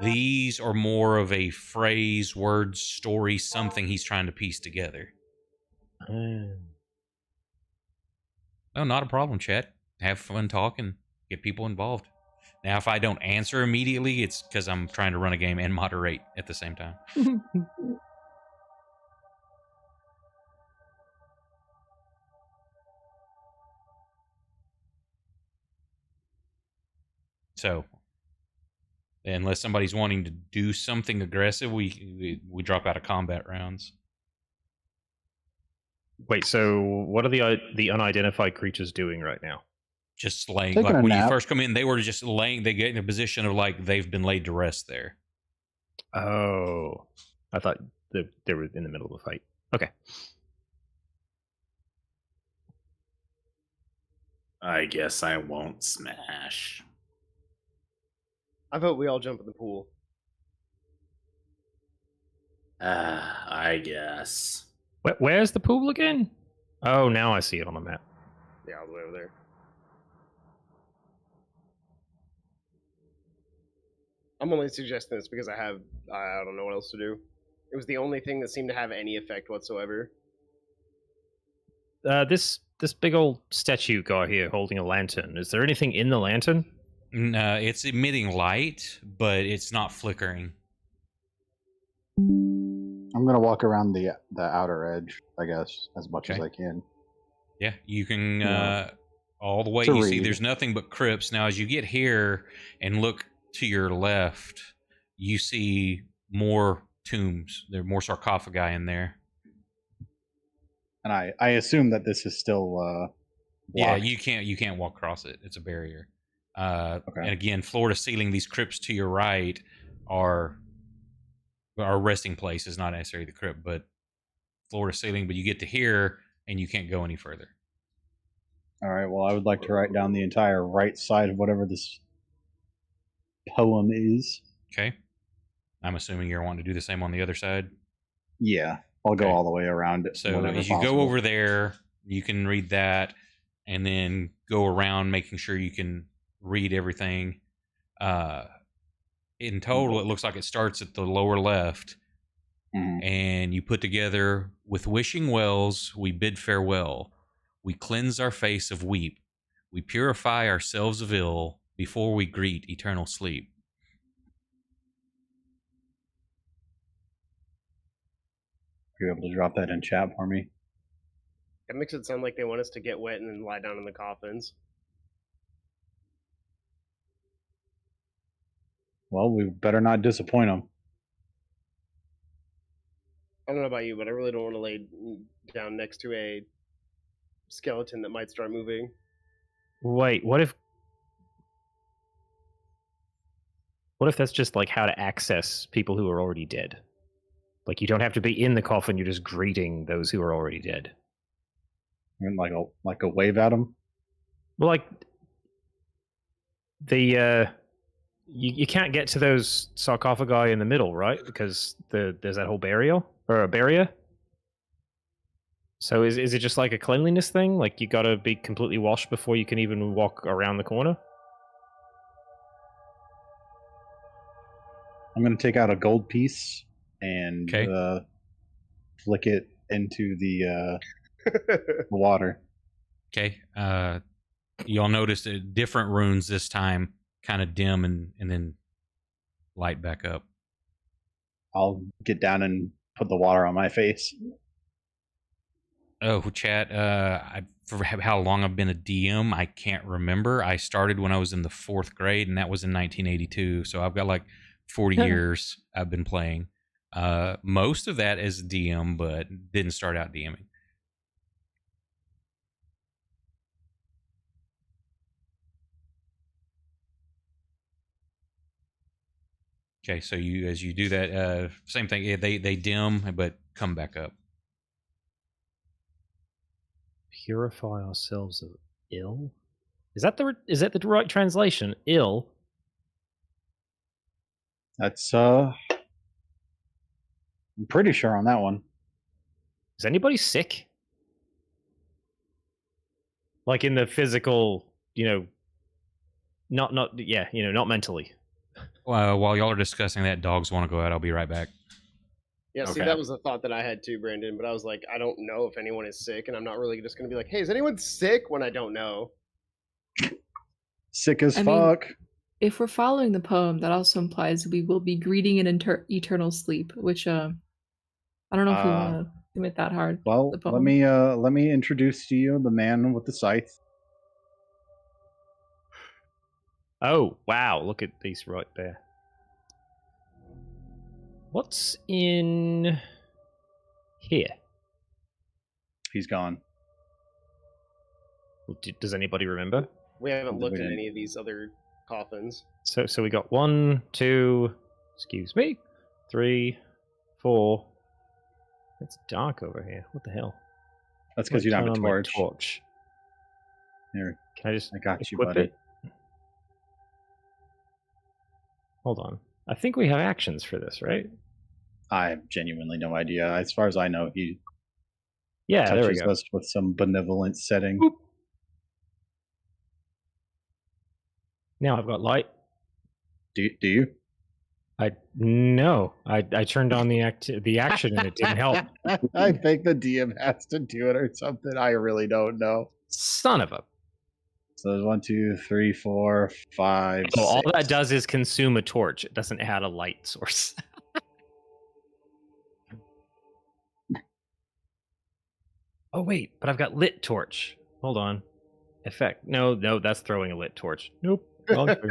These are more of a phrase, word, story, something he's trying to piece together. Oh, not a problem, chat. Have fun talking. Get people involved. Now, if I don't answer immediately, it's because I'm trying to run a game and moderate at the same time. So, unless somebody's wanting to do something aggressive, we drop out of combat rounds. Wait, so what are the unidentified creatures doing right now? Just laying. Taking Like a when you nap. first come in, they were just laying. They get in a position of like they've been laid to rest there. Oh, I thought they were in the middle of a fight. Okay. I guess I won't smash. I vote we all jump in the pool. I guess. Where's the pool again? Oh, now I see it on the map. Yeah, all the way over there. I'm only suggesting this because I don't know what else to do. It was the only thing that seemed to have any effect whatsoever. This big old statue guy here holding a lantern. Is there anything in the lantern? No, it's emitting light, but it's not flickering. I'm gonna walk around the outer edge, I guess, as much as I can. Yeah, you can all the way. To You see, read. there's nothing but crypts. Now, as you get here and look to your left, you see more tombs. There are more sarcophagi in there. And I assume that this is still Yeah, blocked. you can't walk across it. It's a barrier. Okay. And again, floor to ceiling, these crypts to your right are resting places, not necessarily the crypt, but floor to ceiling. But you get to here and you can't go any further. All right. Well, I would like to write down the entire right side of whatever this poem is. Okay. I'm assuming you're wanting to do the same on the other side. Yeah, I'll go Okay. all the way around it. So as you go over there, you can read that, and then go around making sure you can read everything. In total, it looks like it starts at the lower left, and you put together, with wishing wells, we bid farewell. We cleanse our face of weep. We purify ourselves of ill before we greet eternal sleep. Are you able to drop that in chat for me? That makes it sound like they want us to get wet and then lie down in the coffins. Well, we better not disappoint them. I don't know about you, but I really don't want to lay down next to a skeleton that might start moving. Wait, what if that's just like how to access people who are already dead? Like you don't have to be in the coffin; you're just greeting those who are already dead. I mean, like a wave at them. Well, like you can't get to those sarcophagi in the middle, right? Because there's that whole barrier. So is it just like a cleanliness thing? Like you gotta be completely washed before you can even walk around the corner? I'm going to take out a gold piece and flick it into the water. Okay. Y'all notice that different runes this time kind of dim and then light back up. I'll get down and put the water on my face. Oh, chat. For how long I've been a DM, I can't remember. I started when I was in the 4th grade, and that was in 1982. So I've got like 40 years I've been playing. Most of that as DM, but didn't start out DMing. Okay, so as you do that, same thing. Yeah, they dim, but come back up. Purify ourselves of ill. Is that the right translation? Ill. That's I'm pretty sure on that one. Is anybody sick? Like in the physical, not mentally. While y'all are discussing that, dogs want to go out. I'll be right back. Yeah, see, Okay. that was a thought that I had too, Brandon. But I was like, I don't know if anyone is sick, and I'm not really just going to be like, hey, is anyone sick when I don't know? Sick as I mean- fuck. If we're following the poem, that also implies we will be greeting an eternal sleep, which I don't know if we want to commit that hard. Well, the let poem. me introduce to you the man with the scythe. Oh, wow. Look at these right there. What's in here? He's gone. Does anybody remember? We haven't We looked at didn't. any of these other coffins. So we got 1, 2, excuse me, 3, 4. It's dark over here. What the hell? That's because you don't have a Turn on my torch. Here, Can I just I got you, equip buddy. it? Hold on. I think we have actions for this, right? I have genuinely no idea. As far as I know, he Yeah, there we touches go. us with some benevolent setting. Boop. Now I've got light. Do you? No. I turned on the action and it didn't help. I think the DM has to do it or something. I really don't know. Son of a. So there's 1, 2, 3, 4, 5. Oh, all 6. that does is consume a torch. It doesn't add a light source. Oh wait, but I've got lit torch. Hold on. Effect. No, that's throwing a lit torch. Nope. Wrong thing.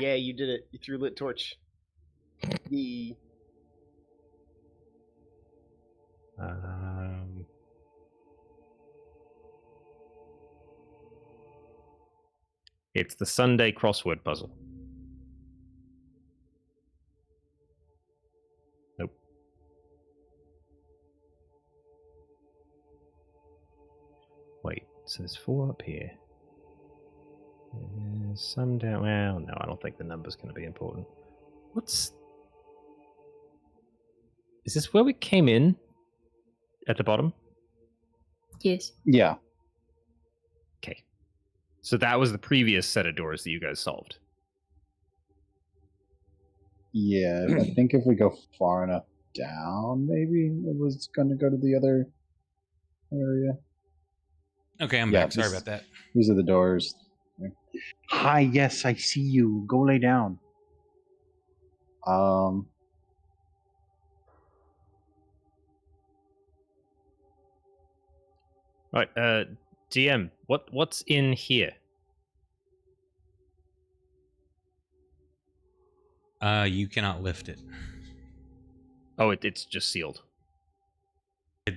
Yeah, you did it. You threw lit torch. Yee. It's the Sunday crossword puzzle. Nope. Wait, so there's 4 up here. There's some down. Well, no, I don't think the number's going to be important. What's. Is this where we came in? At the bottom? Yes. Yeah. Okay. So that was the previous set of doors that you guys solved. Yeah, I think if we go far enough down, maybe it was going to go to the other area. Okay, I'm Yeah, back. Sorry this- about that. These are the doors. Hi, yes, I see you. Go lay down. Right, DM, what's in here? You cannot lift it. Oh, it's just sealed.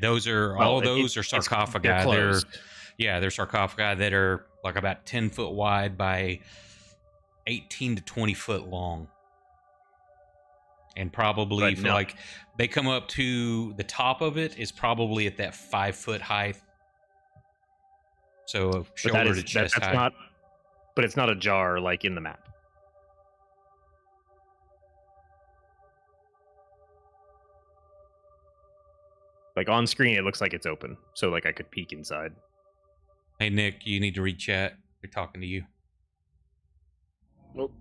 Those are Well, all of those are it's- sarcophagi. They're closed. They're sarcophagi that are like about 10 foot wide by 18 to 20 foot long. And probably But for no. like they come up to the top of it is probably at that 5 foot height. So But shoulder to chest that's height. not. But it's not a jar like in the map. Like on screen, it looks like it's open, so like I could peek inside. Hey Nick, you need to read chat. They're talking to you. Nope.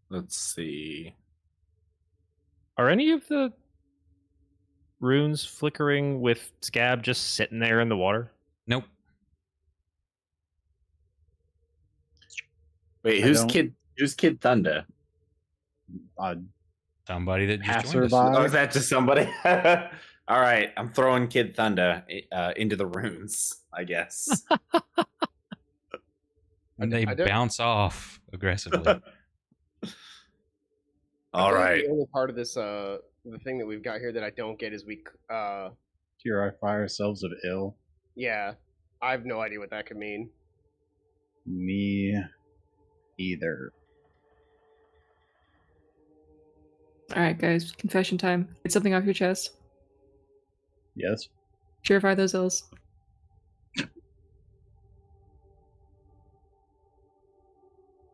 Let's see. Are any of the runes flickering with scab just sitting there in the water? Nope. Wait, I who's don't- Kid Thunder? Somebody that just joined Passerby. us. Oh, is that just somebody? All right, I'm throwing Kid Thunder into the runes, I guess. And they I don't- bounce off aggressively. All I feel like right. The only part of this, the thing that we've got here that I don't get is Purify ourselves of ill. yeah, I have no idea what that could mean. Me either. All right, guys. Confession time. Get something off your chest. Yes. Purify those ills.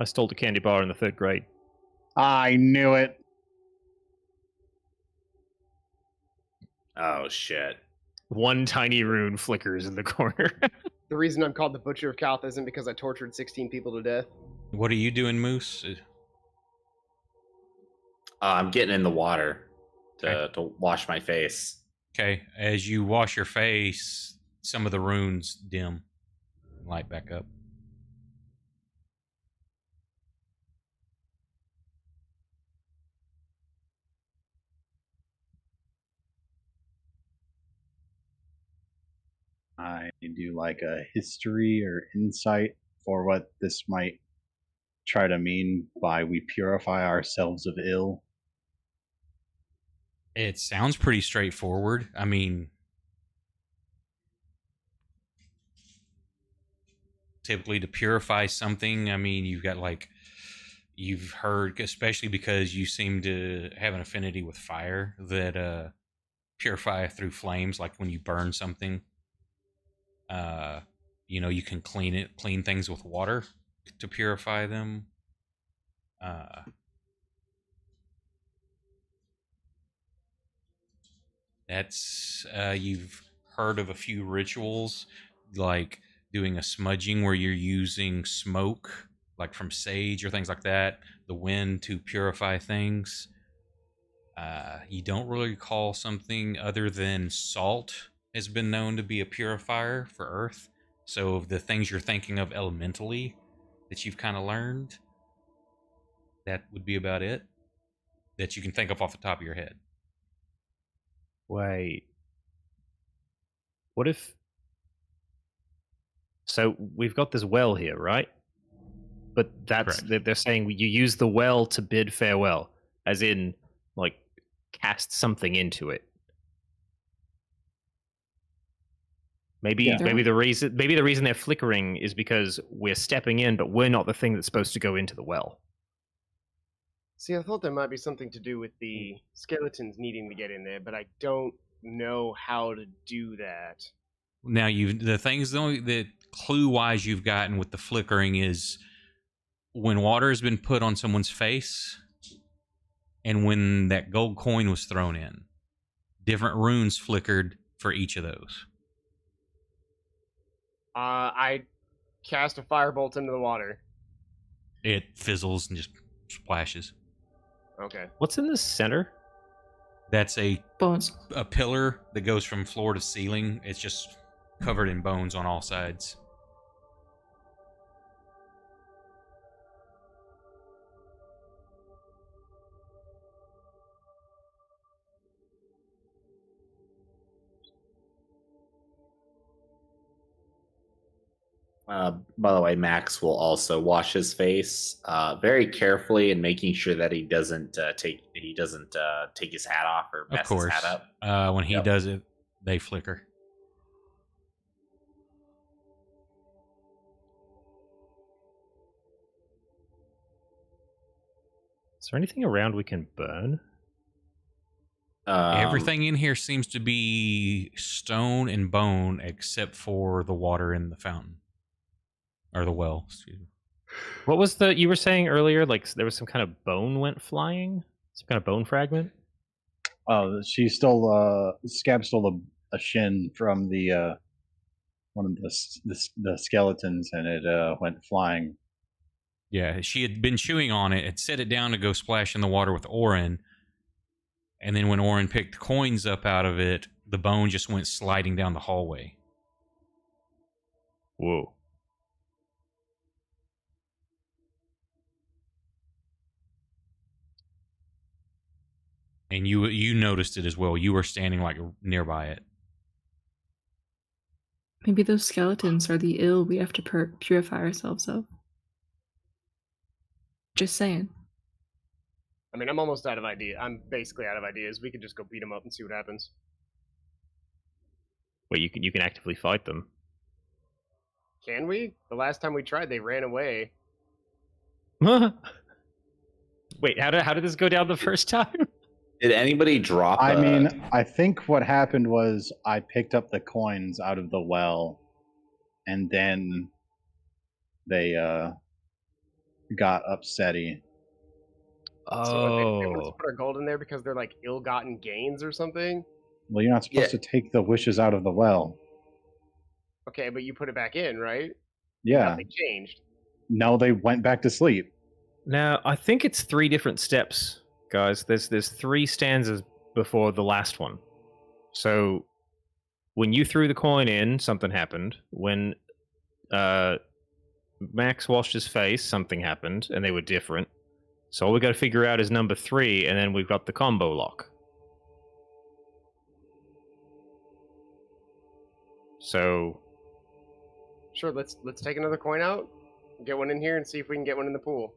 I stole the candy bar in the 3rd grade. I knew it. Oh shit. One tiny rune flickers in the corner. The reason I'm called the Butcher of Calth isn't because I tortured 16 people to death. What are you doing, Moose? I'm getting in the water Okay. to wash my face. Okay, as you wash your face, some of the runes dim and light back up. I do like a history or insight for what this might try to mean by we purify ourselves of ill. It sounds pretty straightforward. I mean, typically to purify something, I mean, you've got like, you've heard, especially because you seem to have an affinity with fire, that purify through flames, like when you burn something. You can clean things with water to purify them. That's you've heard of a few rituals, like doing a smudging where you're using smoke, like from sage or things like that, the wind to purify things. You don't really recall something other than salt has been known to be a purifier for Earth. So of the things you're thinking of elementally that you've kind of learned, that would be about it that you can think of off the top of your head. Wait. What if... So we've got this well here, right? But that's they're saying you use the well to bid farewell, as in, like, cast something into it. Maybe the reason they're flickering is because we're stepping in, but we're not the thing that's supposed to go into the well. See, I thought there might be something to do with the skeletons needing to get in there, but I don't know how to do that. Now, the clue wise you've gotten with the flickering is when water has been put on someone's face and when that gold coin was thrown in, different runes flickered for each of those. I cast a firebolt into the water. It fizzles and just splashes. Okay. What's in the center? That's a Bones. a pillar that goes from floor to ceiling. It's just covered in bones on all sides. By the way, Max will also wash his face very carefully and making sure that he doesn't take his hat off or mess his hat up. When he does it, they flicker. Is there anything around we can burn? Everything in here seems to be stone and bone except for the water in the fountain. Or the well, excuse me. What was you were saying earlier? Like there was some kind of bone went flying? Some kind of bone fragment? Oh, she stole Scab stole a shin from the one of the skeletons, and it went flying. Yeah, she had been chewing on it, had set it down to go splash in the water with Orin, and then when Orin picked coins up out of it, the bone just went sliding down the hallway. Whoa. And you noticed it as well. You were standing like nearby it. Maybe those skeletons are the ill we have to purify ourselves of. Just saying. I mean, I'm almost out of ideas. I'm basically out of ideas. We could just go beat them up and see what happens. Wait, you can actively fight them. Can we? The last time we tried, they ran away. Wait, how did this go down the first time? Did anybody drop? I mean, I think what happened was I picked up the coins out of the well, and then they got upsetty. So what, they want us Oh. to put our gold in there because they're like ill-gotten gains or something? Well, you're not supposed to take the wishes out of the well. Okay, but you put it back in, right? Yeah. Nothing changed. No, they went back to sleep. Now, I think it's 3 different steps, guys. There's 3 stanzas before the last one. So, when you threw the coin in, something happened. When Max washed his face, something happened, and they were different. So all we got to figure out is number 3, and then we've got the combo lock. So, Sure, let's take another coin out, get one in here, and see if we can get one in the pool.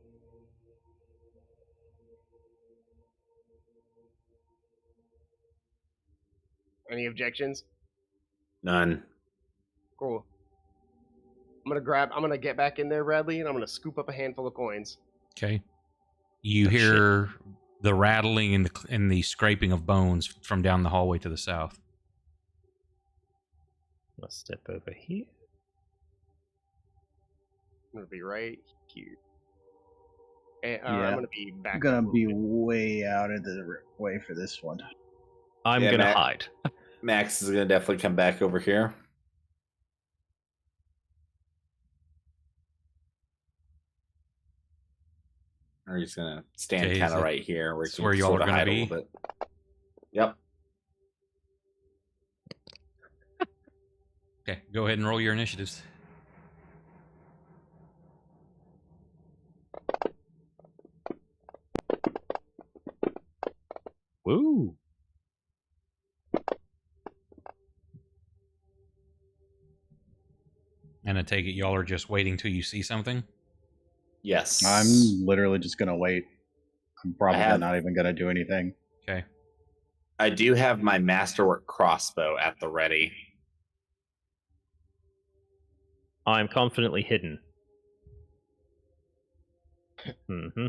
Any objections? None. Cool. I'm gonna get back in there, Bradley, and I'm gonna scoop up a handful of coins. Okay. You Oh, hear the rattling and the scraping of bones from down the hallway to the south. let's step over here. I'm gonna be right here. And, Yeah. I'm gonna be back. I'm gonna up a be little bit. way out of the way for this one. I'm Yeah, gonna Matt. hide. Max is gonna definitely come back over here. Or he's gonna stand Okay, kind so of right here where he that's can where y'all sort are of gonna hide a be? little bit. Yep. Okay, go ahead and roll your initiatives. Woo! And I take it y'all are just waiting till you see something? Yes. I'm literally just gonna wait. I'm probably have- not even gonna do anything. Okay. I do have my masterwork crossbow at the ready. I'm confidently hidden. Mm-hmm.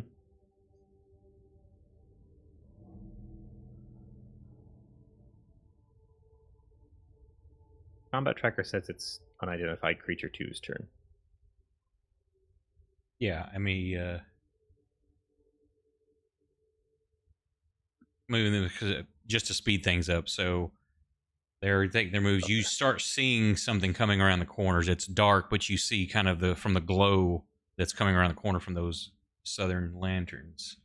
Combat tracker says it's unidentified creature 2's turn. Yeah, I mean, moving them because just to speed things up. So they're taking their moves. You start seeing something coming around the corners. It's dark, but you see kind of from the glow that's coming around the corner from those southern lanterns.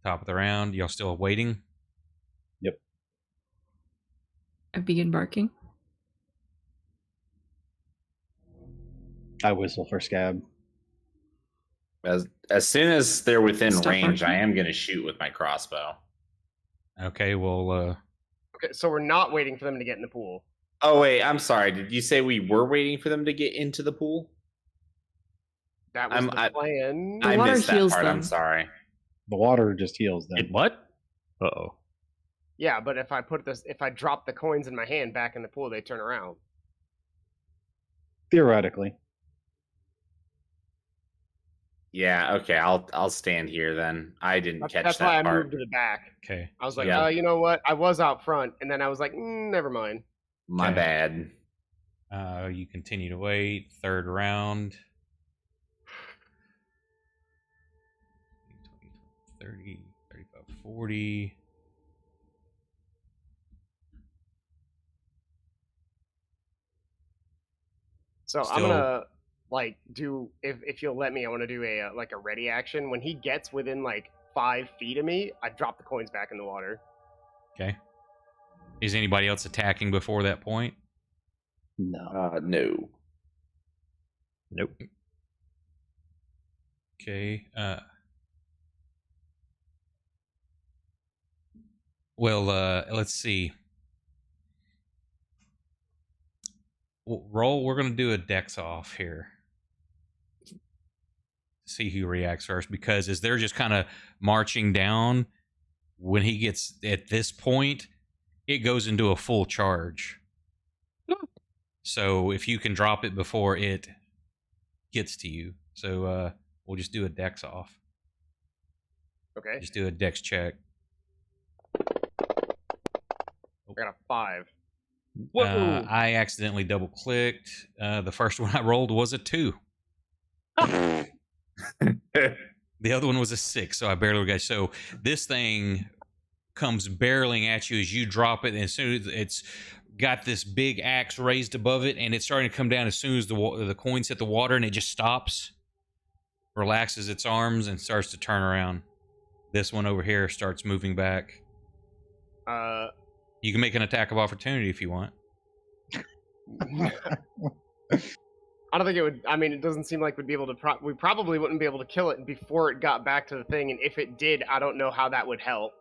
Top of the round. Y'all still waiting? I begin barking. I whistle for Scab. As soon as they're within Stop range, I barking. am gonna shoot with my crossbow. Okay, well, Okay, so we're not waiting for them to get in the pool. Oh wait, I'm sorry. Did you say we were waiting for them to get into the pool? That was the plan. The I water missed that heals part. them. I'm sorry. The water just heals them. It what? Uh-oh. Yeah, but if I drop the coins in my hand back in the pool, they turn around. Theoretically. Yeah. Okay. I'll stand here then. I didn't catch That's that why I part. moved to the back. okay. I was like, Yeah. you know what? I was out front, and then I was like, never mind. My Okay. bad. You continue to wait. Third round. 30, 35, 40. So I'm Still- gonna do if you'll let me, I want to do a ready action. When he gets within 5 feet of me, I drop the coins back in the water. Okay. Is anybody else attacking before that point? No. No. Nope. Okay. Well, let's see. Roll. We're going to do a dex off here. See who reacts first, because as they're just kind of marching down, when he gets at this point, it goes into a full charge. So if you can drop it before it gets to you, so we'll just do a dex off. Okay, Just do a dex check. I got a 5. Whoa! I accidentally double clicked. The first one I rolled was a 2. The other one was a 6, so I barely got. So this thing comes barreling at you as you drop it, and as soon as it's got this big axe raised above it, and it's starting to come down as soon as the coins hit the water, and it just stops, relaxes its arms, and starts to turn around. This one over here starts moving back. You can make an attack of opportunity if you want. I don't think it would. I mean, it doesn't seem like we'd be able to. We probably wouldn't be able to kill it before it got back to the thing, and if it did, I don't know how that would help.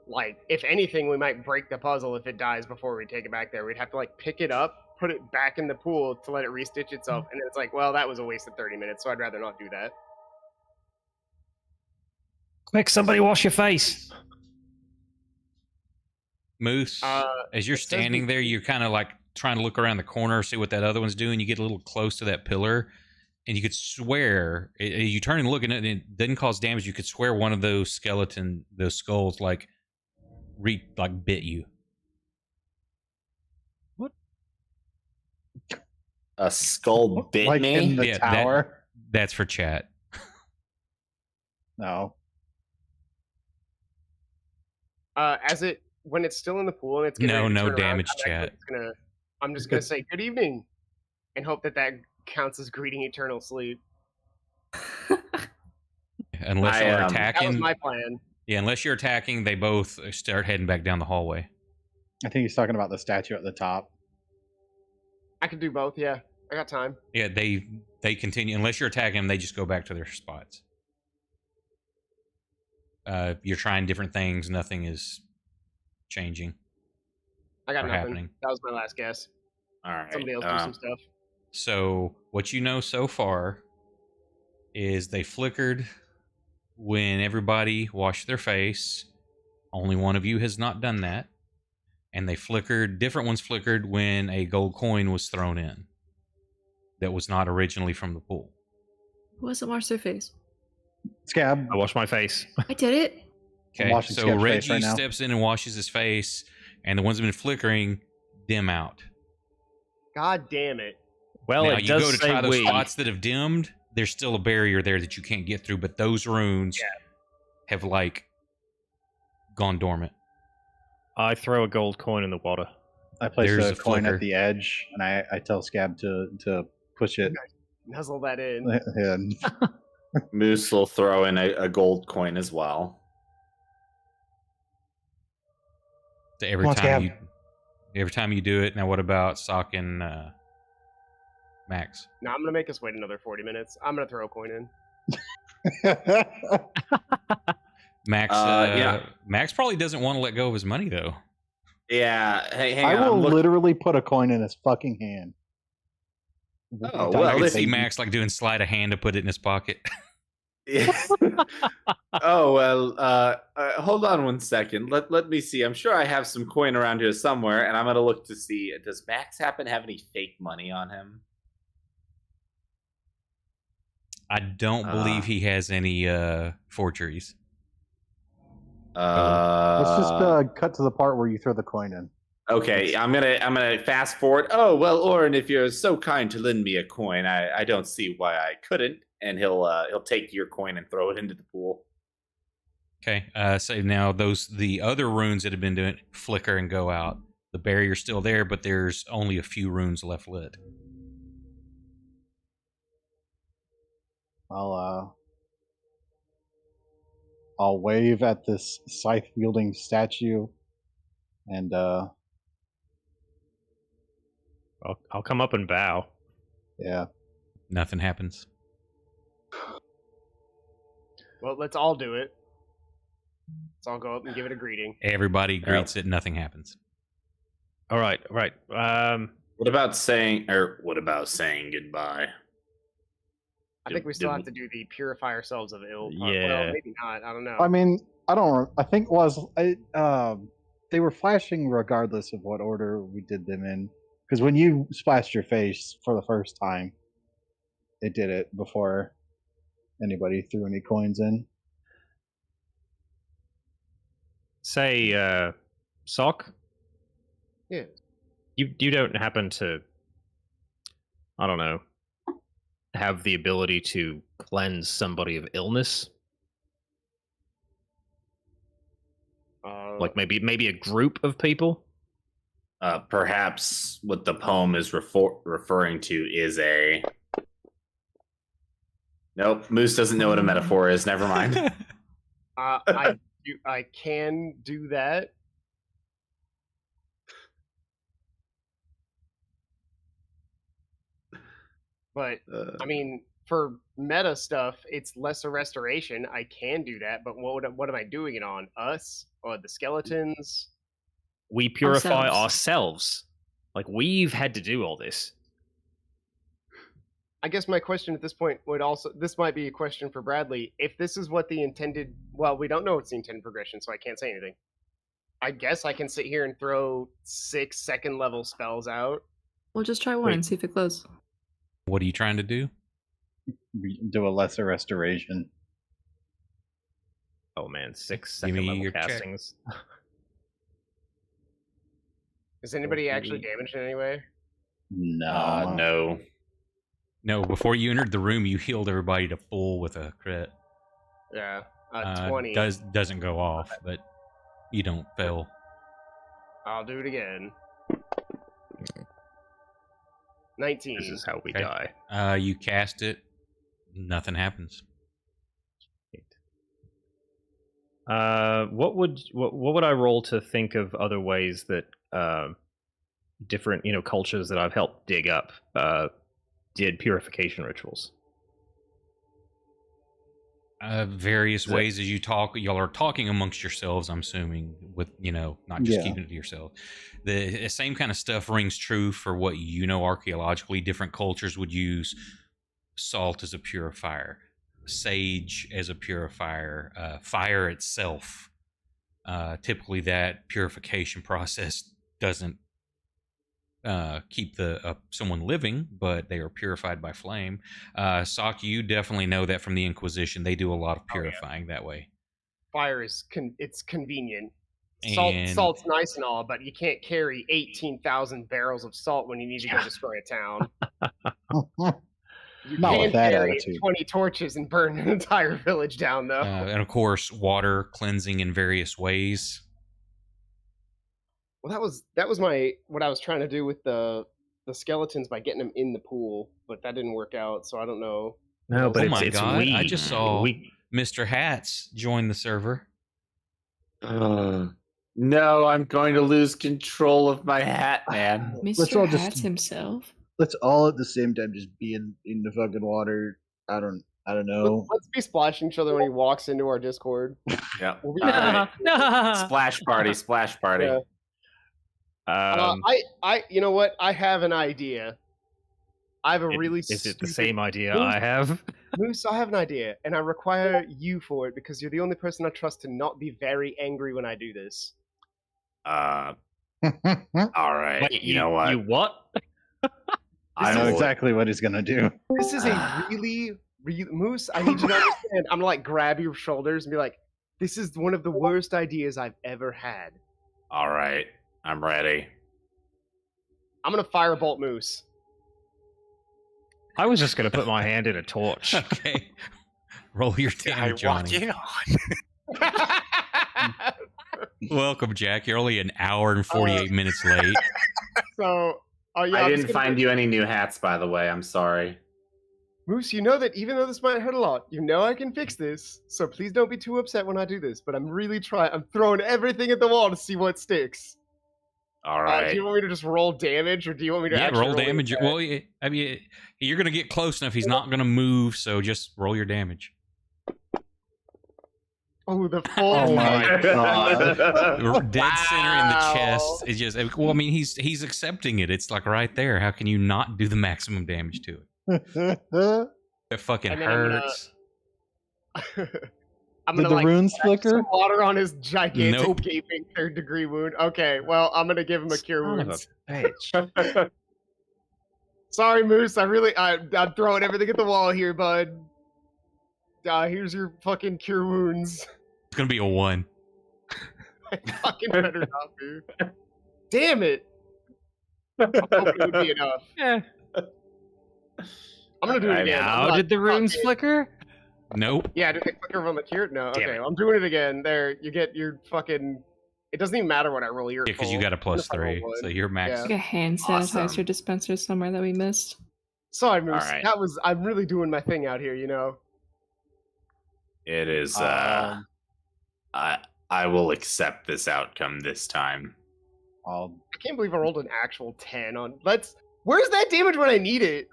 Like, if anything, we might break the puzzle if it dies before we take it back there. We'd have to like pick it up, put it back in the pool to let it restitch itself, and it's like, well, that was a waste of 30 minutes, so I'd rather not do that. Quick, somebody wash your face. Moose, as you're standing there, you're kind of like trying to look around the corner, see what that other one's doing. You get a little close to that pillar, and you could swear, you turn and look at it, and it doesn't cause damage. You could swear one of those skulls, like bit you. What? A skull bit Like me? in the tower? That's for chat. No. When it's still in the pool and it's getting no damage, chat. I'm just gonna say good evening, and hope that counts as greeting eternal sleep. Unless you're attacking. That was my plan. Yeah, unless you're attacking, they both start heading back down the hallway. I think he's talking about the statue at the top. I could do both. Yeah, I got time. Yeah, they continue. Unless you're attacking them, they just go back to their spots. You're trying different things. Nothing is changing. I got nothing. Happening. That was my last guess. All right. Somebody else do some stuff. So what you know so far is they flickered when everybody washed their face. Only one of you has not done that. And different ones flickered when a gold coin was thrown in that was not originally from the pool. Who hasn't washed their face? Scab. I wash my face. I did it. Okay, so Reggie steps in and washes his face, and the ones that have been flickering dim out. God damn it. Well, now, it you does go to say try those we. spots that have dimmed, there's still a barrier there that you can't get through, but those runes have, gone dormant. I throw a gold coin in the water. I place There's a coin flicker. at the edge, and I tell Scab to push it. Nuzzle that in. And Moose will throw in a gold coin as well. So every time you do it. Now, what about Sock and Max? No, I'm gonna make us wait another 40 minutes. I'm gonna throw a coin in. Max, yeah. Max probably doesn't want to let go of his money though. Yeah. Hey, hang I on. will literally put a coin in his fucking hand. Oh, I well, can see Max doing sleight of hand to put it in his pocket. Yeah. Oh, well, hold on one second. Let me see. I'm sure I have some coin around here somewhere, and I'm going to look to see. Does Max happen to have any fake money on him? I don't believe he has any forgeries. Let's just cut to the part where you throw the coin in. Okay, I'm gonna fast forward. Oh well, Orin, if you're so kind to lend me a coin, I don't see why I couldn't. And he'll take your coin and throw it into the pool. Okay, so now the other runes that have been doing flicker and go out. The barrier's still there, but there's only a few runes left lit. I'll wave at this scythe wielding statue, and I'll come up and bow. yeah. Nothing happens. Well, let's all do it. Let's all go up and give it a greeting. Everybody greets it. Nothing happens. All right. What about saying goodbye? I think we still have to do the purify ourselves of ill part. Yeah. Well, maybe not. I don't know. I mean, I think they were flashing regardless of what order we did them in. Because when you splashed your face for the first time, it did it before anybody threw any coins in. Say, Sock, Yeah. you don't happen to, I don't know, have the ability to cleanse somebody of illness? Like maybe a group of people? Perhaps what the poem is referring to is a. Nope, Moose doesn't know what a metaphor is. Never mind. I can do that. But I mean, for meta stuff, it's lesser restoration. I can do that, but what am I doing it on? Us or the skeletons? We purify Ourselves. ourselves. Like, we've had to do all this. I guess my question at this point would also, this might be a question for Bradley. If this is what the intended, well, we don't know what's the intended progression, so I can't say anything. I guess I can sit here and throw 6 second level spells out. We'll just try one Wait. and see if it glows. What are you trying to do? Do a lesser restoration. Oh man, 6 Give second me level your check. castings. Is anybody actually damaged in any way? No. No. No, before you entered the room, you healed everybody to full with a crit. Yeah, 20. Doesn't go off, but you don't fail. I'll do it again. 19. This is how we Okay. die. You cast it, nothing happens. What would I roll to think of other ways that different cultures that I've helped dig up did purification rituals? Various ways as you talk, y'all are talking amongst yourselves. I'm assuming with not just Yeah. keeping it to yourself. The same kind of stuff rings true for what archaeologically. Different cultures would use salt as a purifier, sage as a purifier, fire itself. Typically, that purification process doesn't keep someone living, but they are purified by flame. Saki, you definitely know that from the Inquisition. They do a lot of purifying that way. Fire is it's convenient. And- Salt's nice and all, but you can't carry 18,000 barrels of salt when you need to go destroy a town. You Not can with that carry attitude. 20 torches and burn an entire village down, though. And of course, water cleansing in various ways. Well, that was what I was trying to do with the skeletons by getting them in the pool, but that didn't work out. So I don't know. No, but Oh it's, my it's God, we. I just saw- we. Mr. Hats joined the server. No, I'm going to lose control of my hat, man. Mr. all just- Hats himself. Let's all at the same time just be in the fucking water. I don't know. Let's be splashing each other when he walks into our Discord. Yeah. We'll be All right. No. Splash party, splash party. Yeah. You know what? I have an idea. I have a really Is it the stupid- same idea I have? Moose, I have an idea, and I require you for it because you're the only person I trust to not be very angry when I do this. All right. Wait, you know what? You what? I know exactly what he's gonna do. This is a really Moose, I need you to understand. I'm gonna like grab your shoulders and be like, this is one of the worst ideas I've ever had. All right. I'm ready. I'm gonna firebolt Moose. I was just going to put my hand in a torch. Okay. Roll your damage, Johnny. Welcome, Jack. You're only an hour and 48 minutes late. So, yeah, I didn't find you any new hats, by the way. I'm sorry. Moose, you know that even though this might hurt a lot, you know I can fix this. So please don't be too upset when I do this. But I'm really trying. I'm throwing everything at the wall to see what sticks. All right. Do you want me to just roll damage, or do you want me to Yeah, actually roll damage. attack? Well, I mean, you're going to get close enough. He's not going to move, so just roll your damage. Oh, the full. Oh my God. Dead center in the Wow. chest. It's just, well, I mean, he's accepting it. It's like right there. How can you not do the maximum damage to it? It fucking And then I'm gonna- hurts. I'm Did gonna the like runes splash flicker? some water on his gigantic Nope. gaping 3rd-degree wound. Okay, well I'm gonna give him a cure Son of wounds. a bitch. Sorry, Moose. I'm throwing everything at the wall here, bud. Here's your fucking cure wounds. It's going to be a 1. I fucking better not be. Damn it! I hope it would be enough. Yeah. I'm gonna do it again. How did the runes flicker? Nope. Yeah, did they flicker on the cure? No. Damn Okay, it. well, I'm doing it again. There, you get your fucking. It doesn't even matter what I roll. You're Because you got a +3, so you're max. Like a hand sanitizer Awesome. dispenser somewhere that we missed. Sorry, Moose. All right. That was. I'm really doing my thing out here. You know. It is. Um, I will accept this outcome this time. I'll I can't believe I rolled an actual 10 on. Let's. Where's that damage when I need it?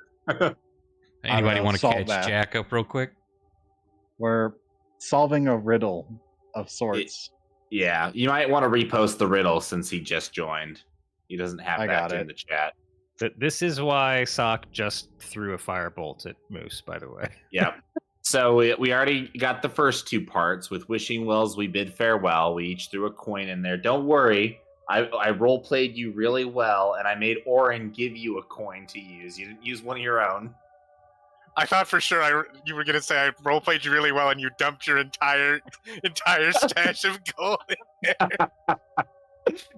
Anybody know, want to salt catch bath. Jack up real quick? We're solving a riddle of sorts. Yeah, you might want to repost the riddle since he just joined. He doesn't have I that got in it. the chat. This is why Sock just threw a firebolt at Moose, by the way. Yeah. So we already got the first two parts. With Wishing Wells, we bid farewell. We each threw a coin in there. Don't worry. I role played you really well, and I made Orin give you a coin to use. You didn't use one of your own. I thought for sure you were gonna say I roleplayed you really well and you dumped your entire stash of gold.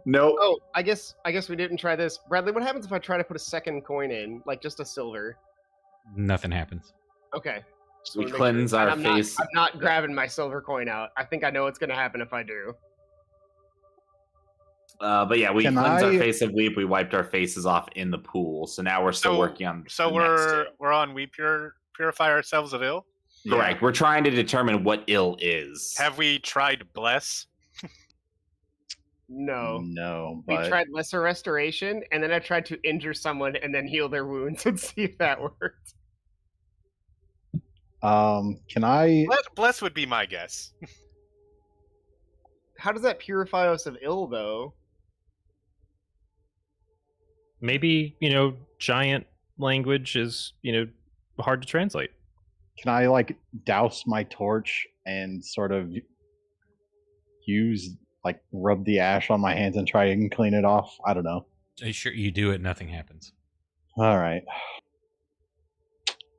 Nope. Oh, I guess we didn't try this. Bradley, what happens if I try to put a second coin in, like just a silver? Nothing happens. Okay. Just We wanna make cleanse sure. our And face. I'm not grabbing my silver coin out. I think I know what's gonna happen if I do. But yeah, we Can cleansed our I- face of weep. We wiped our faces off in the pool. So now we're still working on. So the next two. we're on we purify ourselves of ill. Correct. We're trying to determine what ill is. Have we tried bless? No. No, We but tried lesser restoration, and then I tried to injure someone and then heal their wounds and see if that worked. can I? Bless would be my guess. How does that purify us of ill, though? Maybe, giant language is, hard to translate. Can I like douse my torch and sort of use like rub the ash on my hands and try and clean it off? I don't know. Sure, you do it, nothing happens. All right.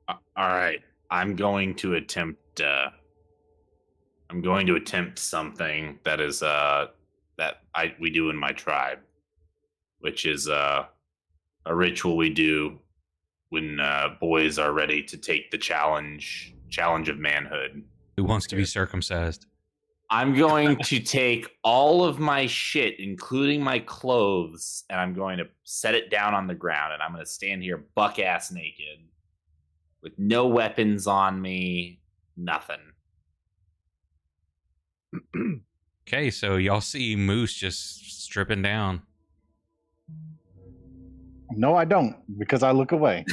All right. I'm going to attempt something that is we do in my tribe, which is a ritual we do when boys are ready to take the challenge of manhood. Who wants to be circumcised? I'm going to take all of my shit, including my clothes, and I'm going to set it down on the ground, and I'm going to stand here buck ass naked with no weapons on me, nothing. Okay, so y'all see Moose just stripping down. No, I don't, because I look away.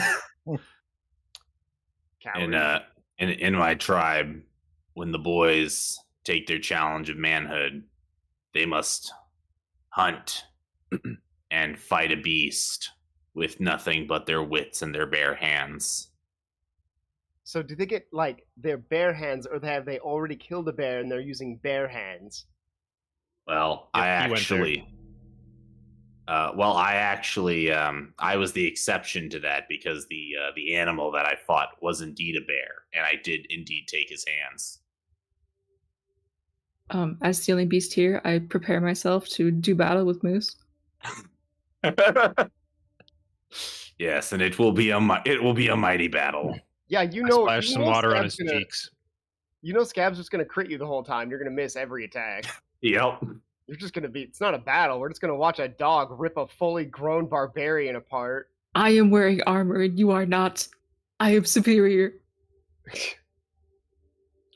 Coward. In my tribe, when the boys take their challenge of manhood, they must hunt and fight a beast with nothing but their wits and their bare hands. So do they get, like, their bare hands, or have they already killed a bear and they're using bare hands? Well, Yep, I he went there. I was the exception to that because the animal that I fought was indeed a bear, and I did indeed take his hands. As the only beast here, I prepare myself to do battle with Moose. Yes, and it will be a mighty battle. Yeah, I splash some water on his Scab's gonna, cheeks. You know Scab's just gonna crit you the whole time. You're gonna miss every attack. Yep. You're just gonna be. It's not a battle. We're just gonna watch a dog rip a fully grown barbarian apart. I am wearing armor and you are not. I am superior.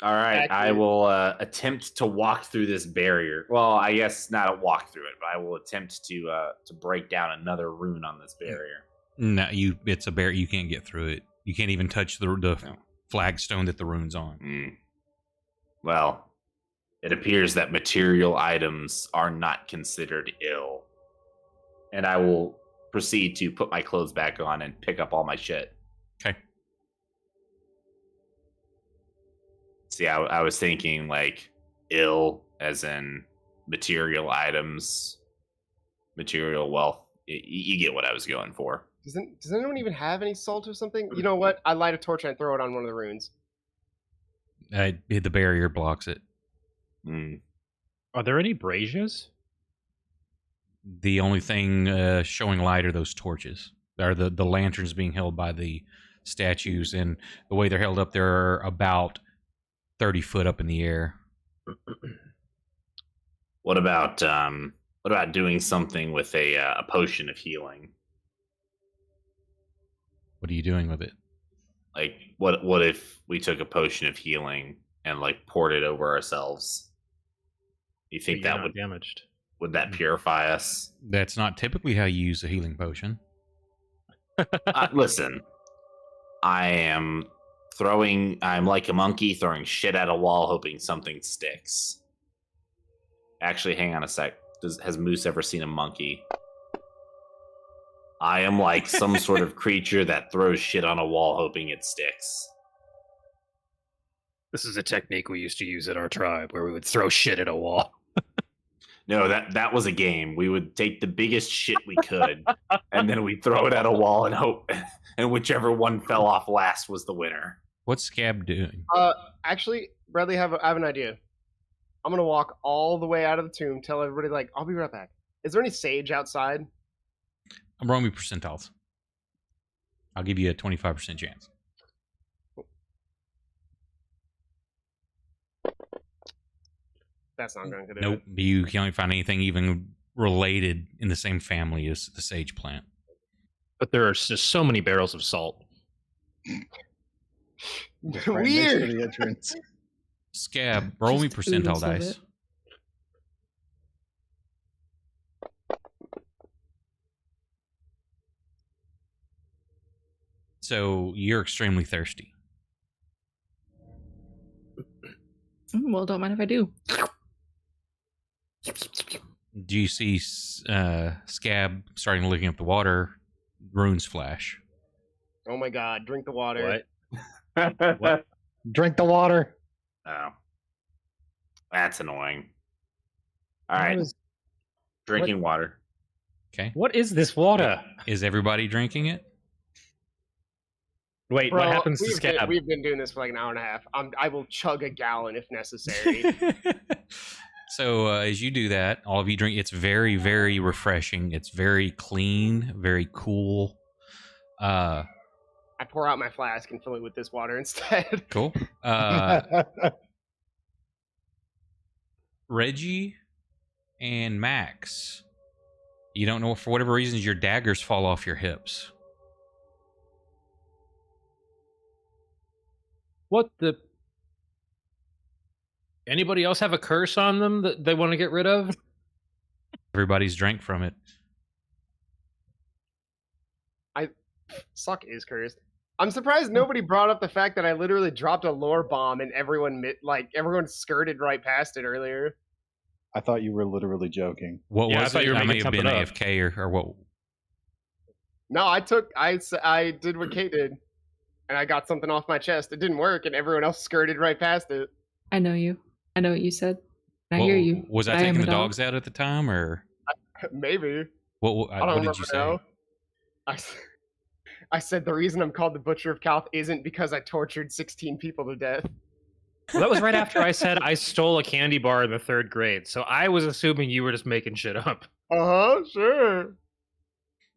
All right, I Accurate. will attempt to walk through this barrier. Well, I guess not a walk through it, but I will attempt to break down another rune on this barrier. No, it's a bear. You can't get through it. You can't even touch the flagstone that the rune's on. Well, it appears that material items are not considered ill. And I will proceed to put my clothes back on and pick up all my shit. Okay. See, I was thinking like ill as in material items, material wealth. You get what I was going for. Does anyone even have any salt or something? You know what? I light a torch and throw it on one of the runes. The barrier blocks it. Mm. Are there any braziers? The only thing showing light are those torches. Are the lanterns being held by the statues, and the way they're held up, they're about 30 foot up in the air. What about doing something with a potion of healing? What are you doing with it? Like, what if we took a potion of healing and like poured it over ourselves? You think But you're that not damaged? would that purify us? That's not typically how you use a healing potion. Listen, I'm like a monkey throwing shit at a wall, hoping something sticks. Actually, hang on a sec. Has Moose ever seen a monkey? I am like some sort of creature that throws shit on a wall, hoping it sticks. This is a technique we used to use at our tribe, where we would throw shit at a wall. No, that was a game. We would take the biggest shit we could, and then we'd throw it at a wall and hope, and whichever one fell off last was the winner. What's Scab doing? Actually, Bradley, I have an idea. I'm gonna walk all the way out of the tomb. Tell everybody, like, I'll be right back. Is there any sage outside? I'm rolling me percentiles. I'll give you a 25% chance. That's not going to do Nope. it. You can't find anything even related in the same family as the sage plant. But there are just so many barrels of salt. Just right next to Weird. the entrance. Scab, roll me Just percentile oodles of dice. it. So you're extremely thirsty. Well, don't mind if I do. Do you see Scab starting looking up the water? Runes flash. Oh my god, drink the water. What? Drink the water. Oh, that's annoying. All right, What drinking water. Okay. what is this water? Is everybody drinking it? Wait, Bro, what happens to Scab? we've been doing this for like an hour and a half. I will chug a gallon if necessary. So as you do that, all of you drink. It's very, very refreshing. It's very clean, very cool. I pour out my flask and fill it with this water instead. Cool. Reggie and Max, you don't know, for whatever reasons, your daggers fall off your hips. What the? Anybody else have a curse on them that they want to get rid of? Everybody's drank from it. Suck is cursed. I'm surprised nobody brought up the fact that I literally dropped a lore bomb and everyone skirted right past it earlier. I thought you were literally joking. What Yeah, I was thought it? you were I may making have been something up. AFK or what? No, I did what Kate did, and I got something off my chest. It didn't work, and everyone else skirted right past it. I know you. I know what you said. I hear you. Was I but am taking a the dog. dogs out at the time, or Maybe. what I don't did remember you say? now. I said the reason I'm called the Butcher of Calth isn't because I tortured 16 people to death. Well, that was right after I said I stole a candy bar in the 3rd grade, so I was assuming you were just making shit up. Uh-huh, sure.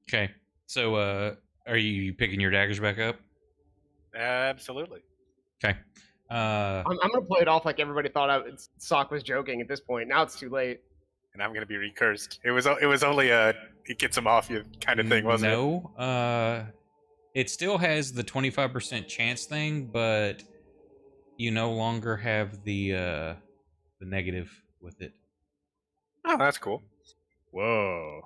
Okay, so are you picking your daggers back up? Absolutely. Okay. I'm gonna play it off like everybody thought Sock was joking at this point. Now it's too late. And I'm gonna be recursed. It was only a it gets him off you kind of thing, wasn't it? No. It still has the 25% chance thing, but you no longer have the negative with it. Oh, that's cool. Whoa.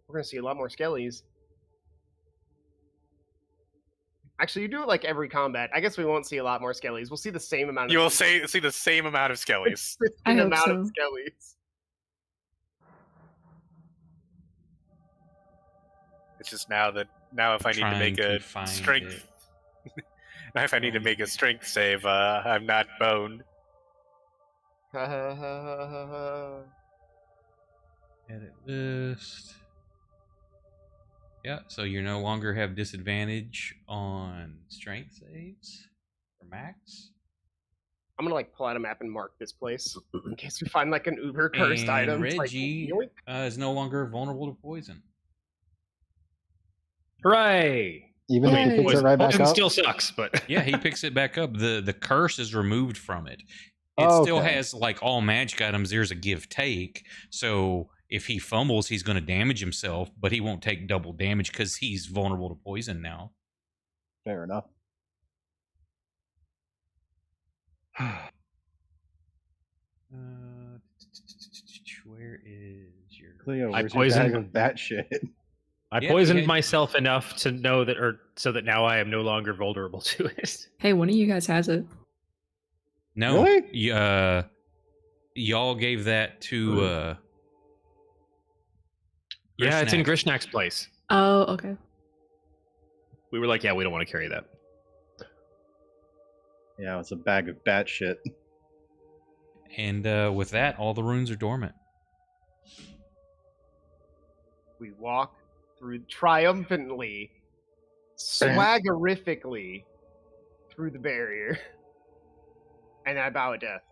We're gonna see a lot more skellies. Actually, you do it like every combat. I guess we won't see a lot more skellies. We'll see the same amount of You will see the same amount of skellies. I hope amount of so. skellies. It's just now if I need to Trying make to a find strength now if I need to make a strength save, I'm not boned. Edit list. Yeah, so you no longer have disadvantage on strength saves for Max. I'm gonna like pull out a map and mark this place in case we find like an uber cursed And item. It's Reggie like, is no longer vulnerable to poison. Hooray! Even if he Yay. picks it right back Poison up. still sucks, but Yeah, he picks it back up. The curse is removed from it. It Oh, still okay. has, like all magic items, there's a give take. So if he fumbles, he's going to damage himself, but he won't take double damage because he's vulnerable to poison now. Fair enough. Where is your Cleo, I where's your bag poisoned- of that shit? I Yeah, poisoned yeah. myself enough to know that, or so that now I am no longer vulnerable to it. Hey, one of you guys has it. No, Really? y'all gave that to Yeah, it's in Grishnak. Grishnak's place. Oh, okay. We were like, yeah, we don't want to carry that. Yeah, it's a bag of bat shit. And with that, all the runes are dormant. we walk through triumphantly, swaggerifically through the barrier, and I bow at death.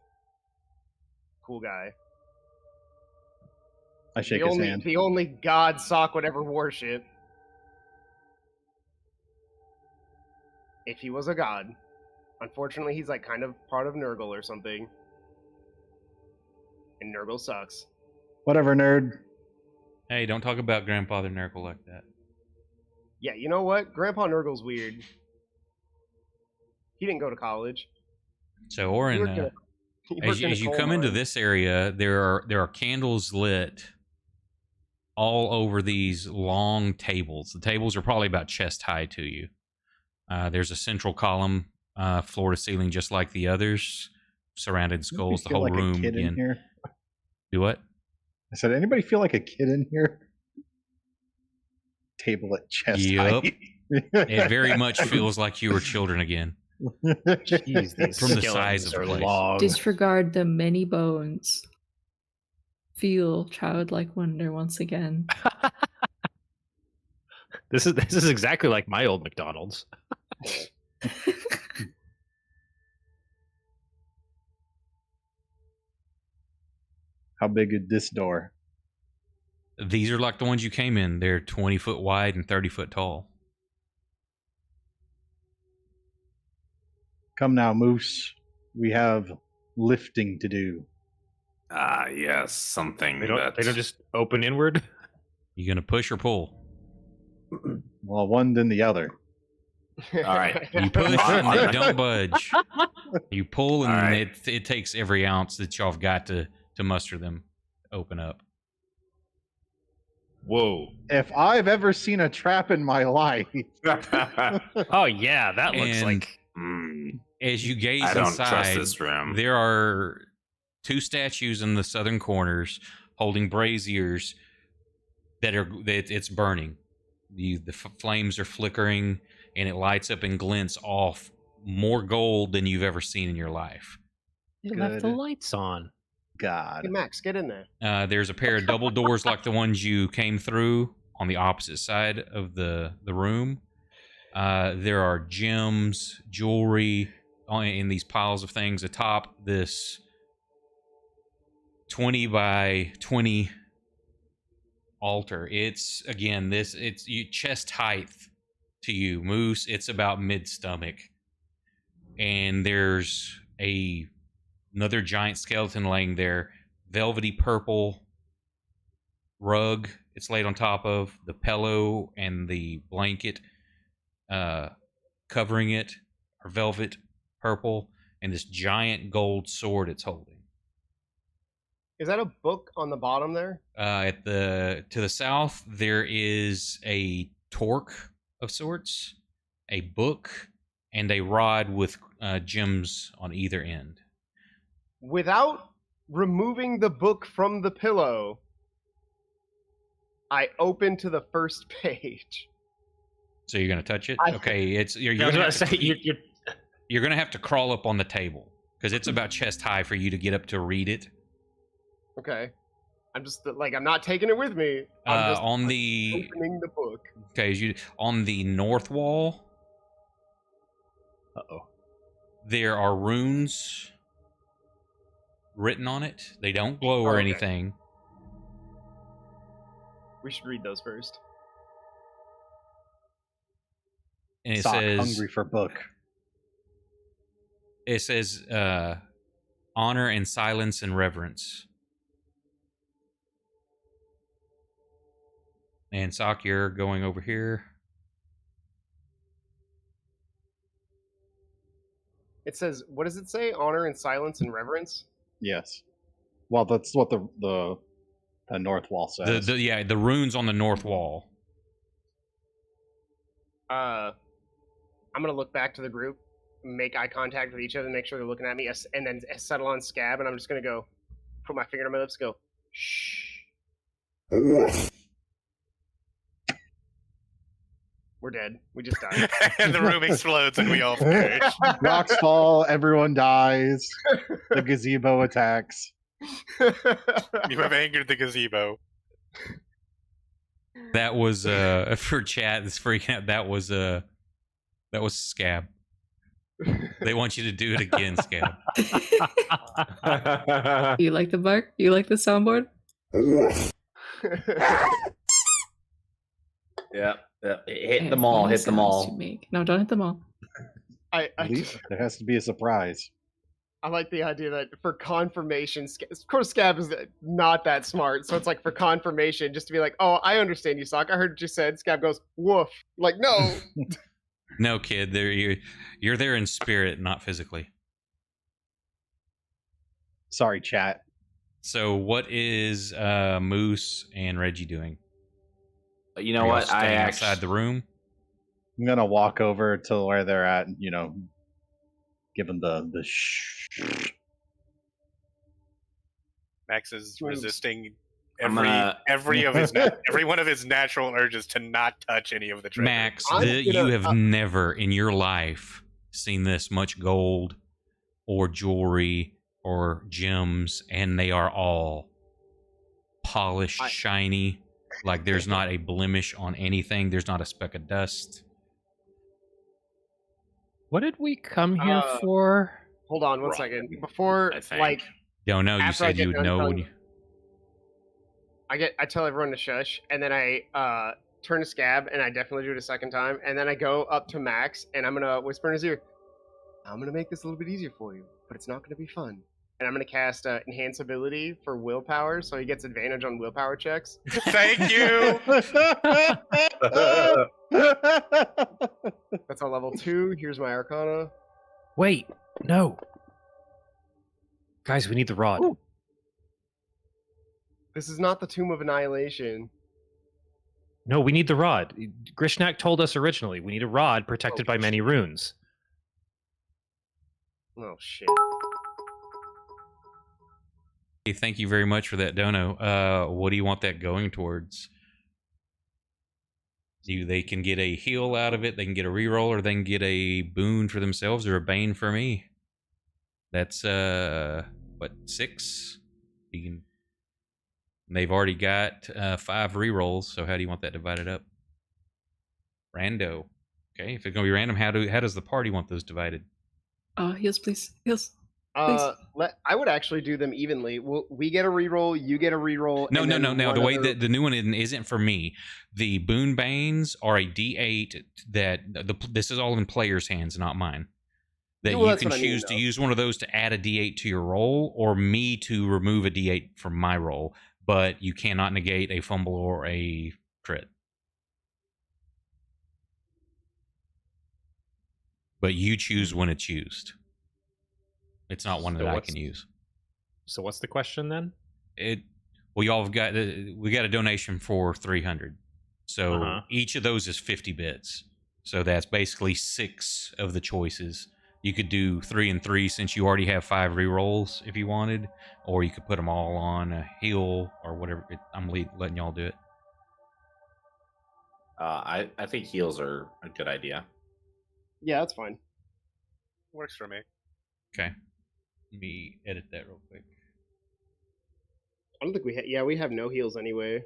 Cool guy. I shake his hand. The only god Sock would ever worship. If he was a god. Unfortunately, he's like kind of part of Nurgle or something. And Nurgle sucks. Whatever, nerd. Hey, don't talk about Grandfather Nurgle like that. Yeah, you know what? Grandpa Nurgle's weird. He didn't go to college. So, Orin, worked in a- he worked in a as you coal come into mine. this area, there are candles lit all over these long tables. The tables are probably about chest high to you. There's a central column, floor to ceiling, just like the others, surrounded skulls. The Feel whole like room a kid in again. here? Do what? I said, anybody feel like a kid in here? Table at chest Yup. height. It very much feels like you were children again. Jeez, these From the skeletons size of the are place. long. Disregard the many bones. Feel childlike wonder once again. This is exactly like my old McDonald's. How big is this door? These are like the ones you came in. They're 20 foot wide and 30 foot tall. Come now, Moose. We have lifting to do. Ah, yes, something They don't just open inward. You gonna push or pull? Well, one then the other. All right. You push and they don't budge. You pull and All right. it takes every ounce that y'all have got to muster them open up. Whoa. If I've ever seen a trap in my life, Oh yeah, that looks And- like. As you gaze I don't inside, trust this room. there are two statues in the southern corners holding braziers that it's burning. The flames are flickering, and it lights up and glints off more gold than you've ever seen in your life. They left the Good. lights on. God. Hey, Max, get in there. There's a pair of double doors like the ones you came through on the opposite side of the room. There are gems, jewelry in these piles of things atop this 20 by 20 altar. It's again it's chest height to you, Moose. It's about mid stomach, and there's another giant skeleton laying there, velvety purple rug. It's laid on top of the pillow, and the blanket covering it are velvet purple, and this giant gold sword it's holding. Is that a book on the bottom there? To the south, there is a torque of sorts, a book, and a rod with gems on either end. Without removing the book from the pillow, I open to the first page. So you're gonna touch it? I- Okay, it's you're I was gonna about to have to, say you're gonna have to crawl up on the table because it's about chest high for you to get up to read it. Okay. I'm just like, I'm not taking it with me. I'm just On the opening the book. on the north wall, Uh-oh. there are runes written on it. They don't glow or Okay. anything. We should read those first. And it Sock, says hungry for book. it says honor and silence and reverence. And Sock, you're going over here. It says, what does it say? Honor and silence and reverence? Yes. Well, that's what the north wall says. The runes on the north wall. I'm gonna look back to the group, make eye contact with each other, make sure they're looking at me, and then settle on Scab, and I'm just gonna go, put my finger on my lips, go, shh. We're dead. We just died. And the room explodes and we all perish. Rocks fall, everyone dies. The gazebo attacks. You have angered the gazebo. That was for chat. It's freaking out. That was Scab. They want you to do it again, Scab. You like the bark? You like the soundboard? Yeah. Hit Okay, them all. funny Hit them sounds all. to make. No, don't hit them all. I At least there has to be a surprise. I like the idea that for confirmation, of course, Scab is not that smart, so it's like for confirmation, just to be like, "Oh, I understand you, Sock. I heard what you said." Scab goes, "Woof!" Like, no. No, kid. You're there in spirit, not physically. Sorry, chat. So, what is Moose and Reggie doing? You know Are y'all what? I staying actually outside the room. I'm gonna walk over to where they're at. Give them the shh. Max is Moves. resisting I'm every gonna- every one of his natural urges to not touch any of the treasure. Max, I'm you gonna- have never in your life seen this much gold or jewelry or gems, and they are all polished, shiny. Like there's not a blemish on anything. There's not a speck of dust. What did we come here for? Hold on one Right. second. Before, I think. like, Don't know. You After I said get you would done know when telling- you. I tell everyone to shush, and then I turn to Scab, and I definitely do it a second time, and then I go up to Max, and I'm gonna whisper in his ear, "I'm gonna make this a little bit easier for you, but it's not gonna be fun." And I'm gonna cast enhance ability for willpower, so he gets advantage on willpower checks. Thank you. That's on level 2. Here's my Arcana. Wait, no. Guys, we need the rod. Ooh. This is not the Tomb of Annihilation. No, we need the rod. Grishnak told us originally we need a rod protected by many runes. Oh shit. Hey, thank you very much for that, Dono. What do you want that going towards? They can get a heal out of it, they can get a reroll, or they can get a boon for themselves or a bane for me. That's 6? You can. They've already got 5 rerolls, so how do you want that divided up? Rando. Okay, if it's gonna be random, how does the party want those divided? Heals, please. Heals. I would actually do them evenly. We get a reroll, you get a reroll. No. and then The one way other- that the new one isn't for me. The boon banes are a D8 that this is all in players' hands, not mine. That Well, you that's can what I mean, choose to though. use one of those to add a D8 to your roll, or me to remove a D8 from my roll. But you cannot negate a fumble or a crit. But you choose when it's used. It's not one So that I what's- can use. So what's the question then? We all have got we got a donation for 300. So Uh-huh. each of those is 50 bits. So that's basically 6 of the choices. You could do 3 and 3 since you already have 5 rerolls if you wanted, or you could put them all on a heal or whatever. I'm letting y'all do it. I think heals are a good idea. Yeah, that's fine. Works for me. Okay. Let me edit that real quick. I don't think we have no heals anyway.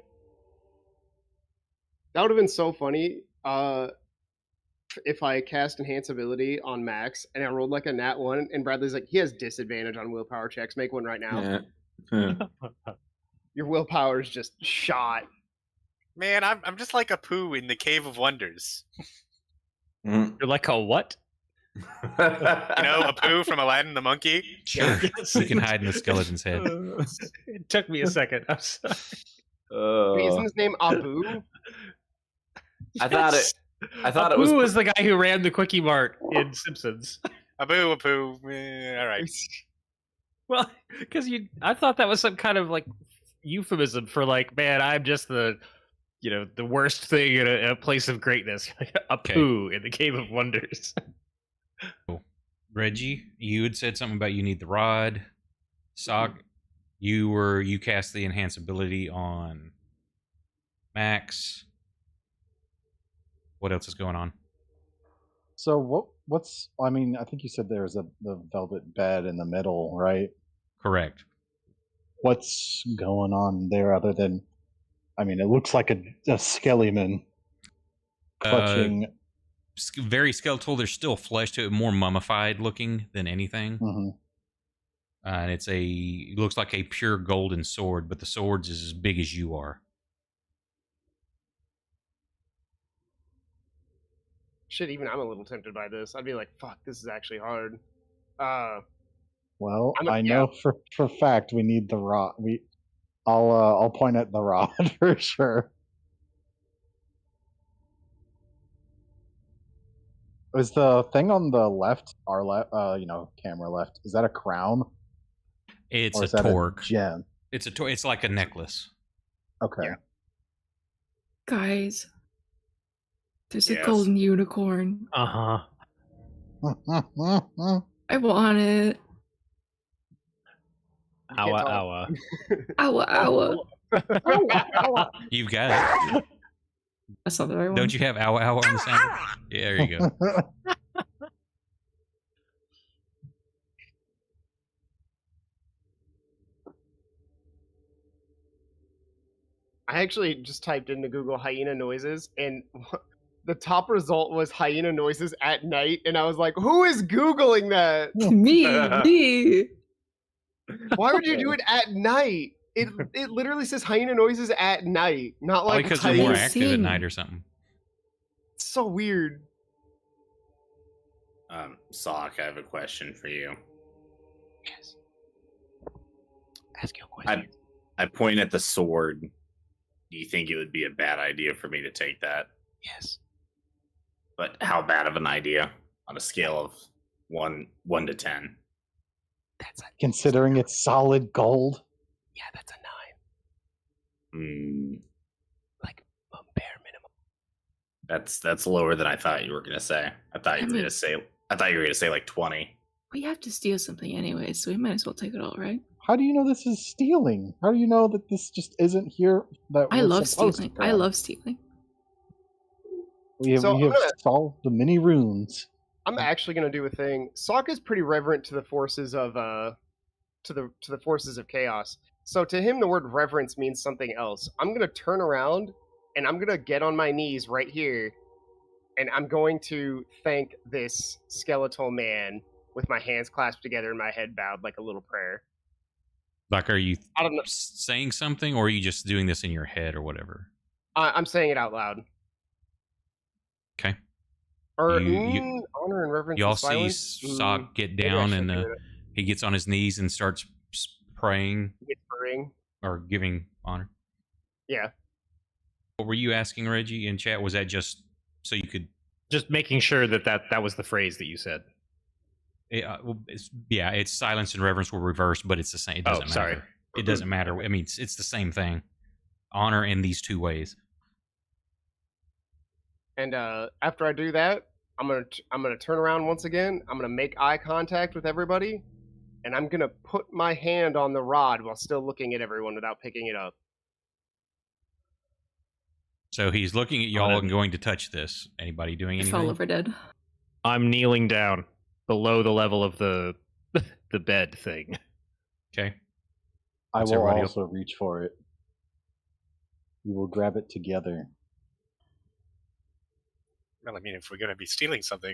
That would have been so funny. if I cast Enhance ability on Max and I rolled like a nat 1, and Bradley's like, he has disadvantage on willpower checks. Make one right now. Yeah. Your willpower is just shot. Man, I'm just like a poo in the Cave of Wonders. Mm. You're like a what? You know, a poo from Aladdin the monkey. Sure. You can hide in the skeleton's head. It took me a second. I'm sorry. Wait, isn't his name Abu? I thought it. I thought it Apu was. was the guy who ran the Quickie Mart in Simpsons. A poo, all right. Well, because I thought that was some kind of like euphemism for like, man, I'm just the worst thing in a place of greatness. A poo in the Cave of Wonders. Cool. Reggie, you had said something about you need the rod. Sock, you cast the enhance ability on Max. What else is going on? So what's? I mean, I think you said there's the velvet bed in the middle, right? Correct. What's going on there other than? I mean, it looks like a skeleton clutching. Very skeletal. There's still flesh to it, more mummified looking than anything. Mhm. And it looks like a pure golden sword, but the sword's is as big as you are. Shit, even I'm a little tempted by this. I'd be like, fuck, this is actually hard. Well, I know for fact we need the rod. I'll point at the rod for sure. Is the thing on the left, our left, camera left? Is that a crown? It's or a is that torque. A gem. It's like a necklace. Okay. Yeah. Guys, there's Yes. a golden unicorn. Uh-huh. I want it. Owa. Owa, owa. You've got it. That's not the right one. Don't you have ow ow on the sound? Yeah, there you go. I actually just typed into Google hyena noises, and the top result was hyena noises at night, and I was like, who is Googling that? Me. Why would you do it at night? It literally says hyena noises at night, not Probably like because they're more hyena. active at sing. night or something. It's so weird. Sock, I have a question for you. Yes. Ask your question. I point at the sword. Do you think it would be a bad idea for me to take that? Yes. But how bad of an idea on a scale of 1 to 10? That's Considering it's solid gold. Yeah, that's a 9. Mm, Like a bare minimum. that's lower than I thought you were gonna say. I thought you were gonna say like 20. We have to steal something anyway, so we might as well take it all, right? How do you know this is stealing? How do you know that this just isn't here? That I we're love supposed stealing. to I have? love stealing. We have, So we I'm have gonna- solved the many runes. I'm actually gonna do a thing. Sokka is pretty reverent to the forces of to the forces of chaos. So to him, the word reverence means something else. I'm gonna turn around and I'm gonna get on my knees right here, and I'm going to thank this skeletal man with my hands clasped together and my head bowed like a little prayer. Like, are you I don't know. saying something, or are you just doing this in your head or whatever? I'm saying it out loud. Okay. Or You- honor and reverence. You all and see silence? Sock get Maybe I down, should and do it. he gets on his knees and starts praying Whispering. or giving honor. Yeah. What were you asking, Reggie, in chat? Was that just so you could? Just making sure that was the phrase that you said. It's silence and reverence were reversed, but it's the same. It doesn't sorry. matter. It doesn't matter. I mean, it's the same thing. Honor in these two ways. And after I do that, I'm gonna turn around once again. I'm gonna make eye contact with everybody, and I'm gonna put my hand on the rod while still looking at everyone without picking it up. So he's looking at y'all and going to touch this. Anybody doing I anything? fall over dead. I'm kneeling down below the level of the the bed thing. Okay. I What's will everybody else? also reach for it. We will grab it together. Well, I mean, if we're going to be stealing something,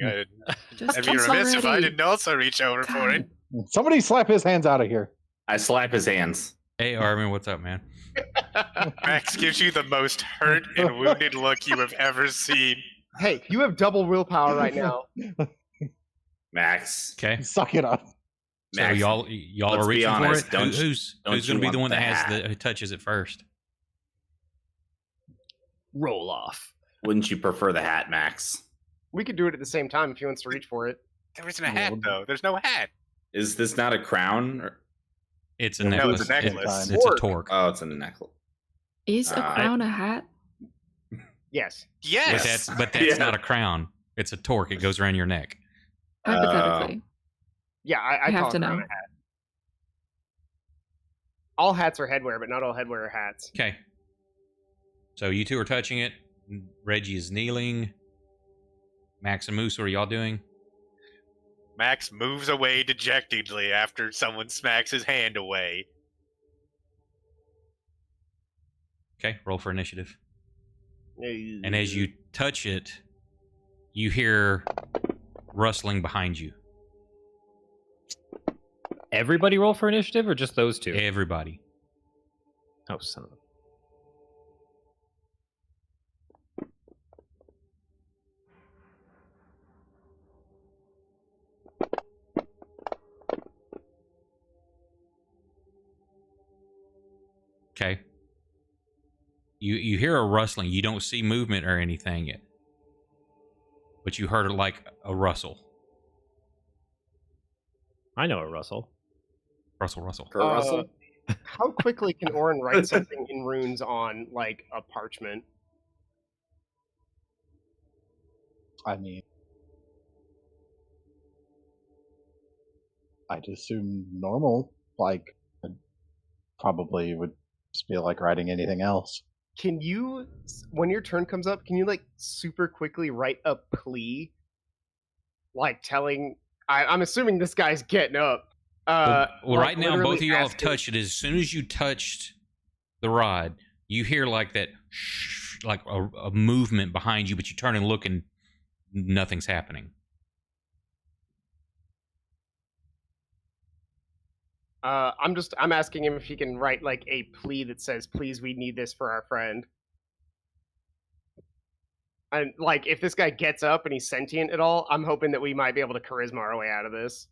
Just I'd be kiss remiss if I already. didn't also reach over for it. Somebody slap his hands out of here. I slap his hands. Hey, Armin, what's up, man? Max gives you the most hurt and wounded look you have ever seen. Hey, you have double willpower right now. Max. Okay. Suck it up. So Max, y'all let's are be reaching honest, for it. Who's don't going you to be the want one that the has hat? who touches it first? Roll off. Wouldn't you prefer the hat, Max? We could do it at the same time if he wants to reach for it. There isn't a hat, though. There's no hat. Is this not a crown? It's a No, necklace. it's a necklace. It's a Torque. torque. Oh, it's a necklace. Is a crown a hat? Yes. Yes. But that's Yeah. not a crown. It's a torque. It goes around your neck. Hypothetically. Yeah, I have call to it know. a hat. All hats are headwear, but not all headwear are hats. Okay. So you two are touching it. Reggie is kneeling. Max and Moose, what are y'all doing? Max moves away dejectedly after someone smacks his hand away. Okay, roll for initiative. And as you touch it, you hear rustling behind you. Everybody roll for initiative, or just those two? Everybody. Oh, son of a... Okay. You hear a rustling. You don't see movement or anything yet. But you heard it like a rustle. I know a Russell. Rustle. Kurt Russell? How quickly can Orin write something in runes on, like, a parchment? I mean, I'd assume normal. Like, probably would just feel like writing anything else. Can you, when your turn comes up, can you, like, super quickly write a plea? Like, telling... I'm assuming this guy's getting up. Well, like, right now, both of literally y'all have asking- touched it. As soon as you touched the rod, you hear like that, like a movement behind you, but you turn and look and nothing's happening. I'm asking him if he can write, like, a plea that says, please, we need this for our friend. And, like, if this guy gets up and he's sentient at all, I'm hoping that we might be able to charisma our way out of this.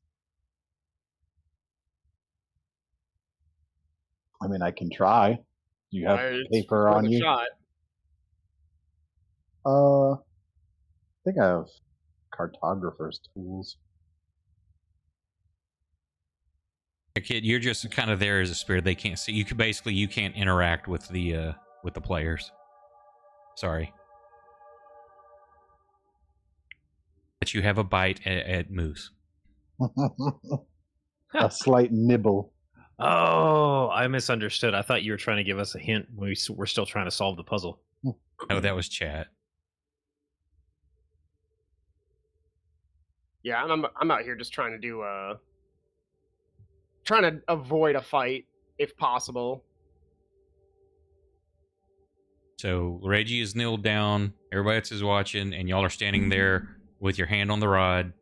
I mean, I can try. You have It's paper worth on a you? shot. I think I have cartographer's tools. Kid, you're just kind of there as a spirit. They can't see you. You can't interact with the players. Sorry, but you have a bite at Moose. A slight nibble. Oh, I misunderstood. I thought you were trying to give us a hint. We're still trying to solve the puzzle. Oh, that was chat. Yeah, I'm out here just trying to do trying to avoid a fight if possible. So Reggie is kneeled down. Everybody else is watching, and y'all are standing there with your hand on the rod,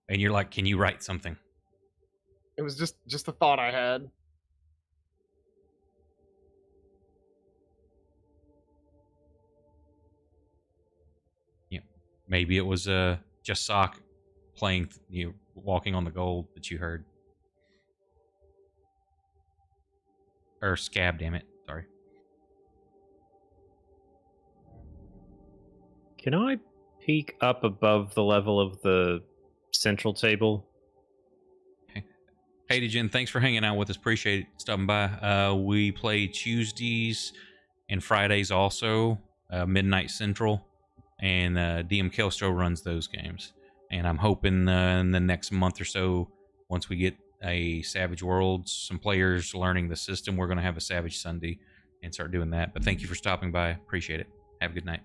and you're like, "Can you write something?" It was just a thought I had. Yeah, maybe it was just Sock playing, walking on the gold that you heard, or Scab. Damn it, sorry. Can I peek up above the level of the central table? Hey, Jen, thanks for hanging out with us. Appreciate it, stopping by. We play Tuesdays and Fridays also, midnight Central, and DM Kelstro runs those games. And I'm hoping in the next month or so, once we get a Savage Worlds, some players learning the system, we're going to have a Savage Sunday and start doing that. But thank you for stopping by. Appreciate it. Have a good night.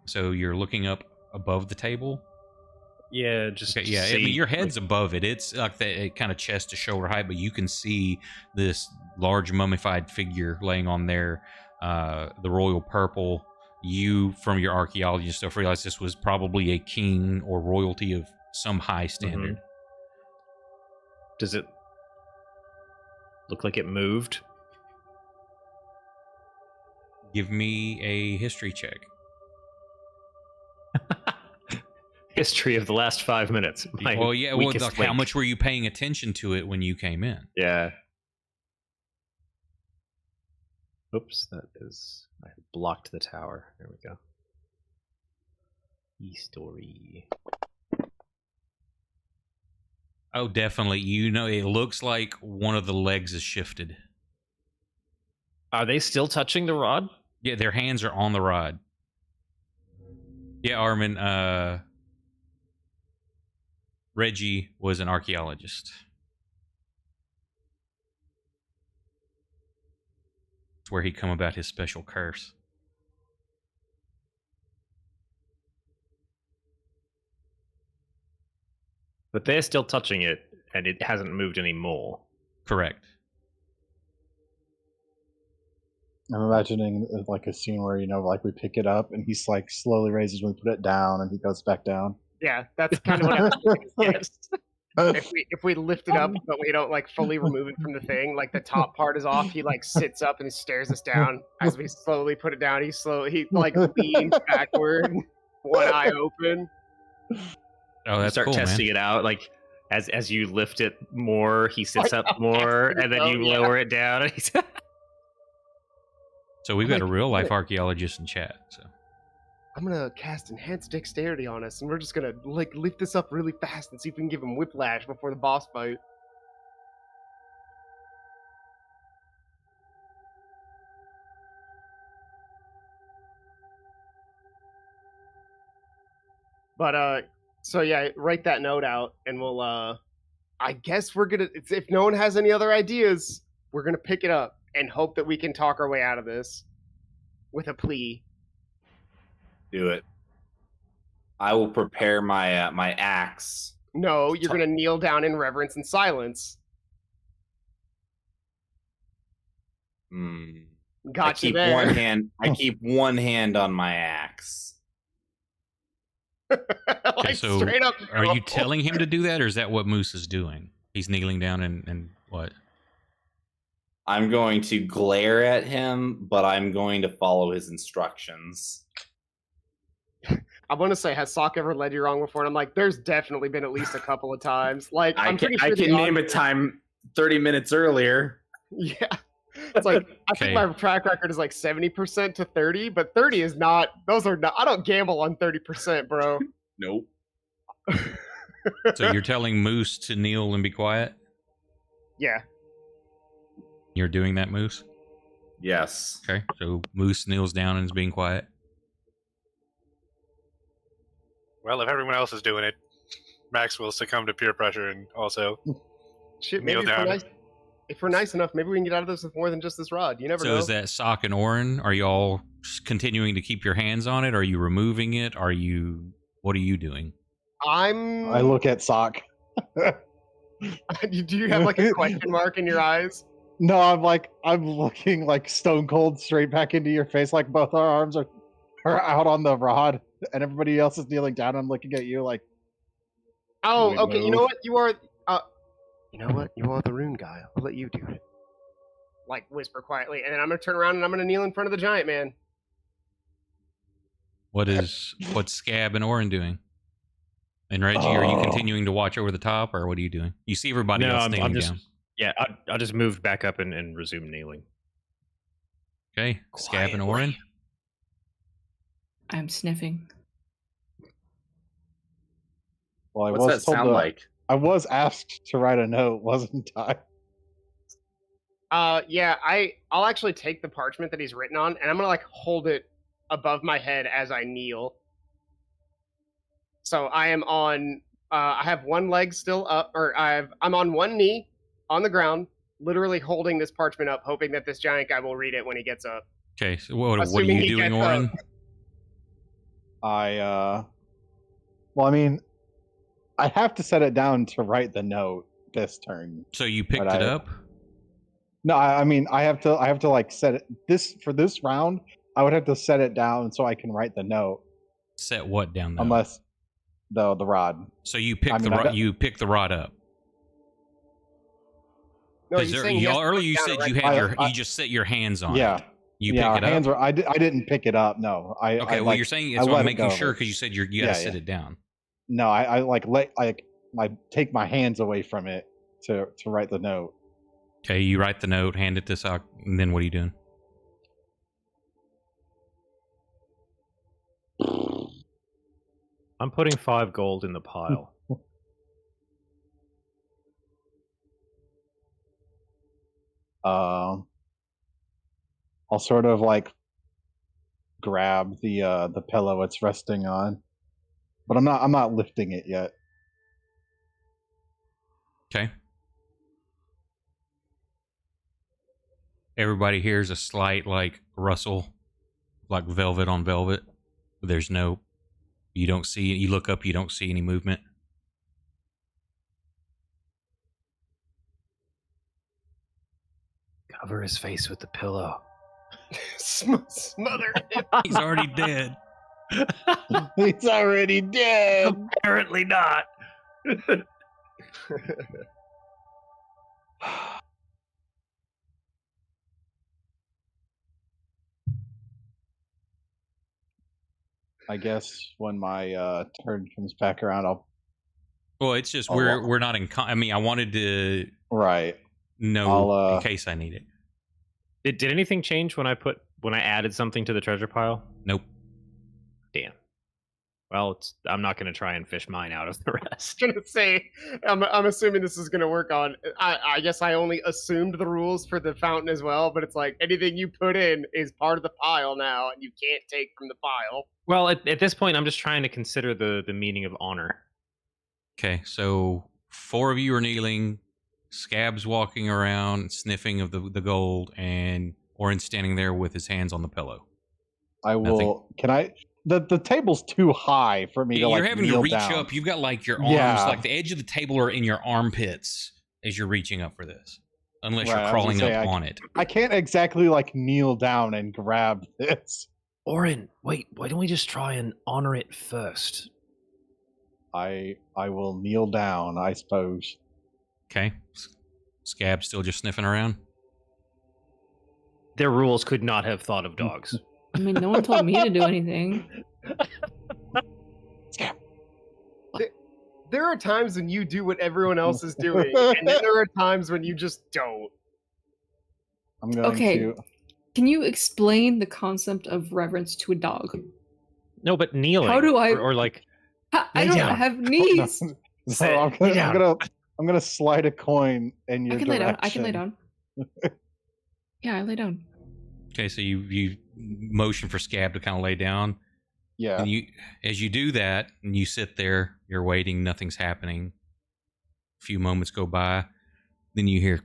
So you're looking up above the table? Yeah, just Okay, yeah. I see, mean, your head's above it. It's like that kind of chest to shoulder height, but you can see this large mummified figure laying on there. The royal purple you, from your archaeology stuff, realized this was probably a king or royalty of some high standard. Does it look like it moved? Give me a history check. History of the last 5 minutes. Well, yeah. Well, like, how much were you paying attention to it when you came in? Yeah. Oops, that is... I blocked the tower. There we go. E-story. Oh, definitely. You know, it looks like one of the legs is shifted. Are they still touching the rod? Yeah, their hands are on the rod. Yeah, Armin, Reggie was an archaeologist. It's where he come about his special curse. But they're still touching it, and it hasn't moved anymore. Correct. I'm imagining like a scene where, like we pick it up and he's like slowly raises when we put it down and he goes back down. Yeah, that's kind of what I'm thinking. Yes. If we lift it up but we don't like fully remove it from the thing, like the top part is off, he like sits up and he stares us down as we slowly put it down. He like leans backward, one eye open. Oh, that's start cool, testing man. it out, like as you lift it more, he sits up more, and then you lower it down. And he's So we've got a real life archaeologist in chat. So I'm gonna cast enhanced dexterity on us, and we're just gonna like lift this up really fast and see if we can give him whiplash before the boss fight. But so yeah, write that note out, and we'll I guess we're gonna. If no one has any other ideas, we're gonna pick it up and hope that we can talk our way out of this with a plea. Do it. I will prepare my my axe. No, you're gonna kneel down in reverence and silence. Gotcha. I keep one hand on my axe. okay, so straight up. Are you telling him to do that, or is that what Moose is doing? He's kneeling down and what? I'm going to glare at him, but I'm going to follow his instructions. I want to say, has Sock ever led you wrong before? And I'm like, there's definitely been at least a couple of times. Like, I I'm can, pretty sure I can name a time 30 minutes earlier. Yeah. It's like, I think my track record is like 70% to 30, but 30 is not, those are not, I don't gamble on 30%, bro. Nope. So you're telling Moose to kneel and be quiet? Yeah. You're doing that, Moose? Yes. Okay, so Moose kneels down and is being quiet. Well, if everyone else is doing it, Max will succumb to peer pressure and also Shit, kneel maybe down. if we're nice enough, maybe we can get out of this with more than just this rod. You never know. So is that Sock and Orin? Are you all continuing to keep your hands on it? Are you removing it? What are you doing? I look at Sock. Do you have like a question mark in your eyes? No, I'm looking like stone cold straight back into your face, like both our arms are out on the rod, and everybody else is kneeling down. I'm looking at you like, oh, okay. You know what? You are. You know what? You are the rune guy. I'll let you do it. Like whisper quietly, and then I'm gonna turn around and I'm gonna kneel in front of the giant man. What's Scab and Orin doing? And Reggie, are you continuing to watch over the top, or what are you doing? You see everybody else kneeling down. Yeah, I'll just move back up and resume kneeling. Okay, Scab and Orin. I'm sniffing. well, What's that sound like? I was asked to write a note, wasn't I? Yeah, I'll actually take the parchment that he's written on, and I'm gonna like hold it above my head as I kneel. So I am on. I have one leg still up, or I'm on one knee on the ground, literally holding this parchment up, hoping that this giant guy will read it when he gets up. Okay, so what are Assuming you he doing, gets Orin? Well, I mean, I have to set it down to write the note this turn. So you picked it up? No, I mean, I have to like set it for this round. I would have to set it down so I can write the note. Set what down though? Unless the rod. So you pick I mean, the rod. You pick the rod up. No, Because you're saying he has to earlier put you down said a you right- had you just set your hands on Yeah. it. You yeah, pick it hands up. were. I didn't pick it up. No, I. Okay, I, well like, you're saying I it's. let I'm it making go. sure because you said you got to sit it down. No, I take my hands away from it to write the note. Okay, you write the note, hand it to Sock, and then what are you doing? I'm putting 5 gold in the pile. I'll sort of like grab the pillow it's resting on, but I'm not lifting it yet. Okay. Everybody hears a slight like rustle, like velvet on velvet. But there's no. You don't see. You look up. You don't see any movement. Cover his face with the pillow. Smother him. He's already dead. He's already dead. Apparently not. I guess when my turn comes back around, I'll. Well, it's just Oh, well. we're not in. I mean, I wanted to Right. know in case I need it. Did anything change when I added something to the treasure pile? Nope. Damn. Well, I'm not going to try and fish mine out of the rest. I was gonna say, I'm assuming this is gonna work on. I guess I only assumed the rules for the fountain as well, but it's like anything you put in is part of the pile now, and you can't take from the pile. Well, at this point, I'm just trying to consider the meaning of honor. Okay, so 4 of you are kneeling. Scab's walking around, sniffing of the gold, and Orin's standing there with his hands on the pillow. I will. Nothing. Can I? The table's too high for me to You're like having kneel to reach down. up. You've got like your arms, Yeah. like the edge of the table are in your armpits as you're reaching up for this. Unless Right, I you're was crawling gonna say, up on it. I can't exactly like kneel down and grab this. Orin, wait, why don't we just try and honor it first? I will kneel down, I suppose. Okay. Scab's still just sniffing around. Their rules could not have thought of dogs. I mean, no one told me to do anything. There are times when you do what everyone else is doing, and then there are times when you just don't. I'm going Okay. to. Can you explain the concept of reverence to a dog? No, but kneeling. How do I- Or like, I Lay don't down. have knees. So I'm gonna slide a coin in your I can lay direction. down. I can lay down. Yeah, I lay down. Okay, so you motion for Scab to kind of lay down. Yeah. And as you do that, and you sit there, you're waiting, nothing's happening. A few moments go by, then you hear,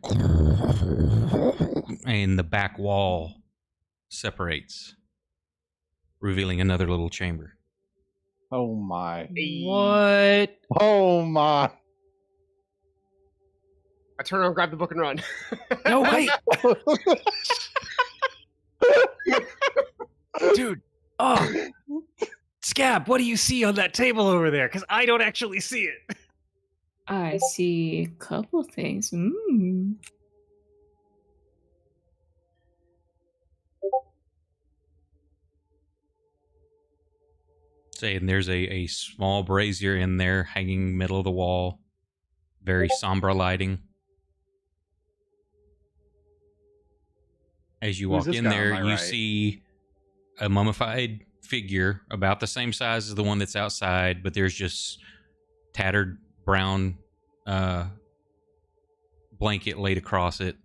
and the back wall separates, revealing another little chamber. Oh my. what? Oh my. I turn around, grab the book, and run. No, wait. Dude. Oh. Scab, what do you see on that table over there? Because I don't actually see it. I see a couple things. Say, and there's a small brazier in there hanging middle of the wall. Very somber lighting. As you Who's walk this in guy on there, my you right? see a mummified figure about the same size as the one that's outside, but there's just tattered brown blanket laid across it.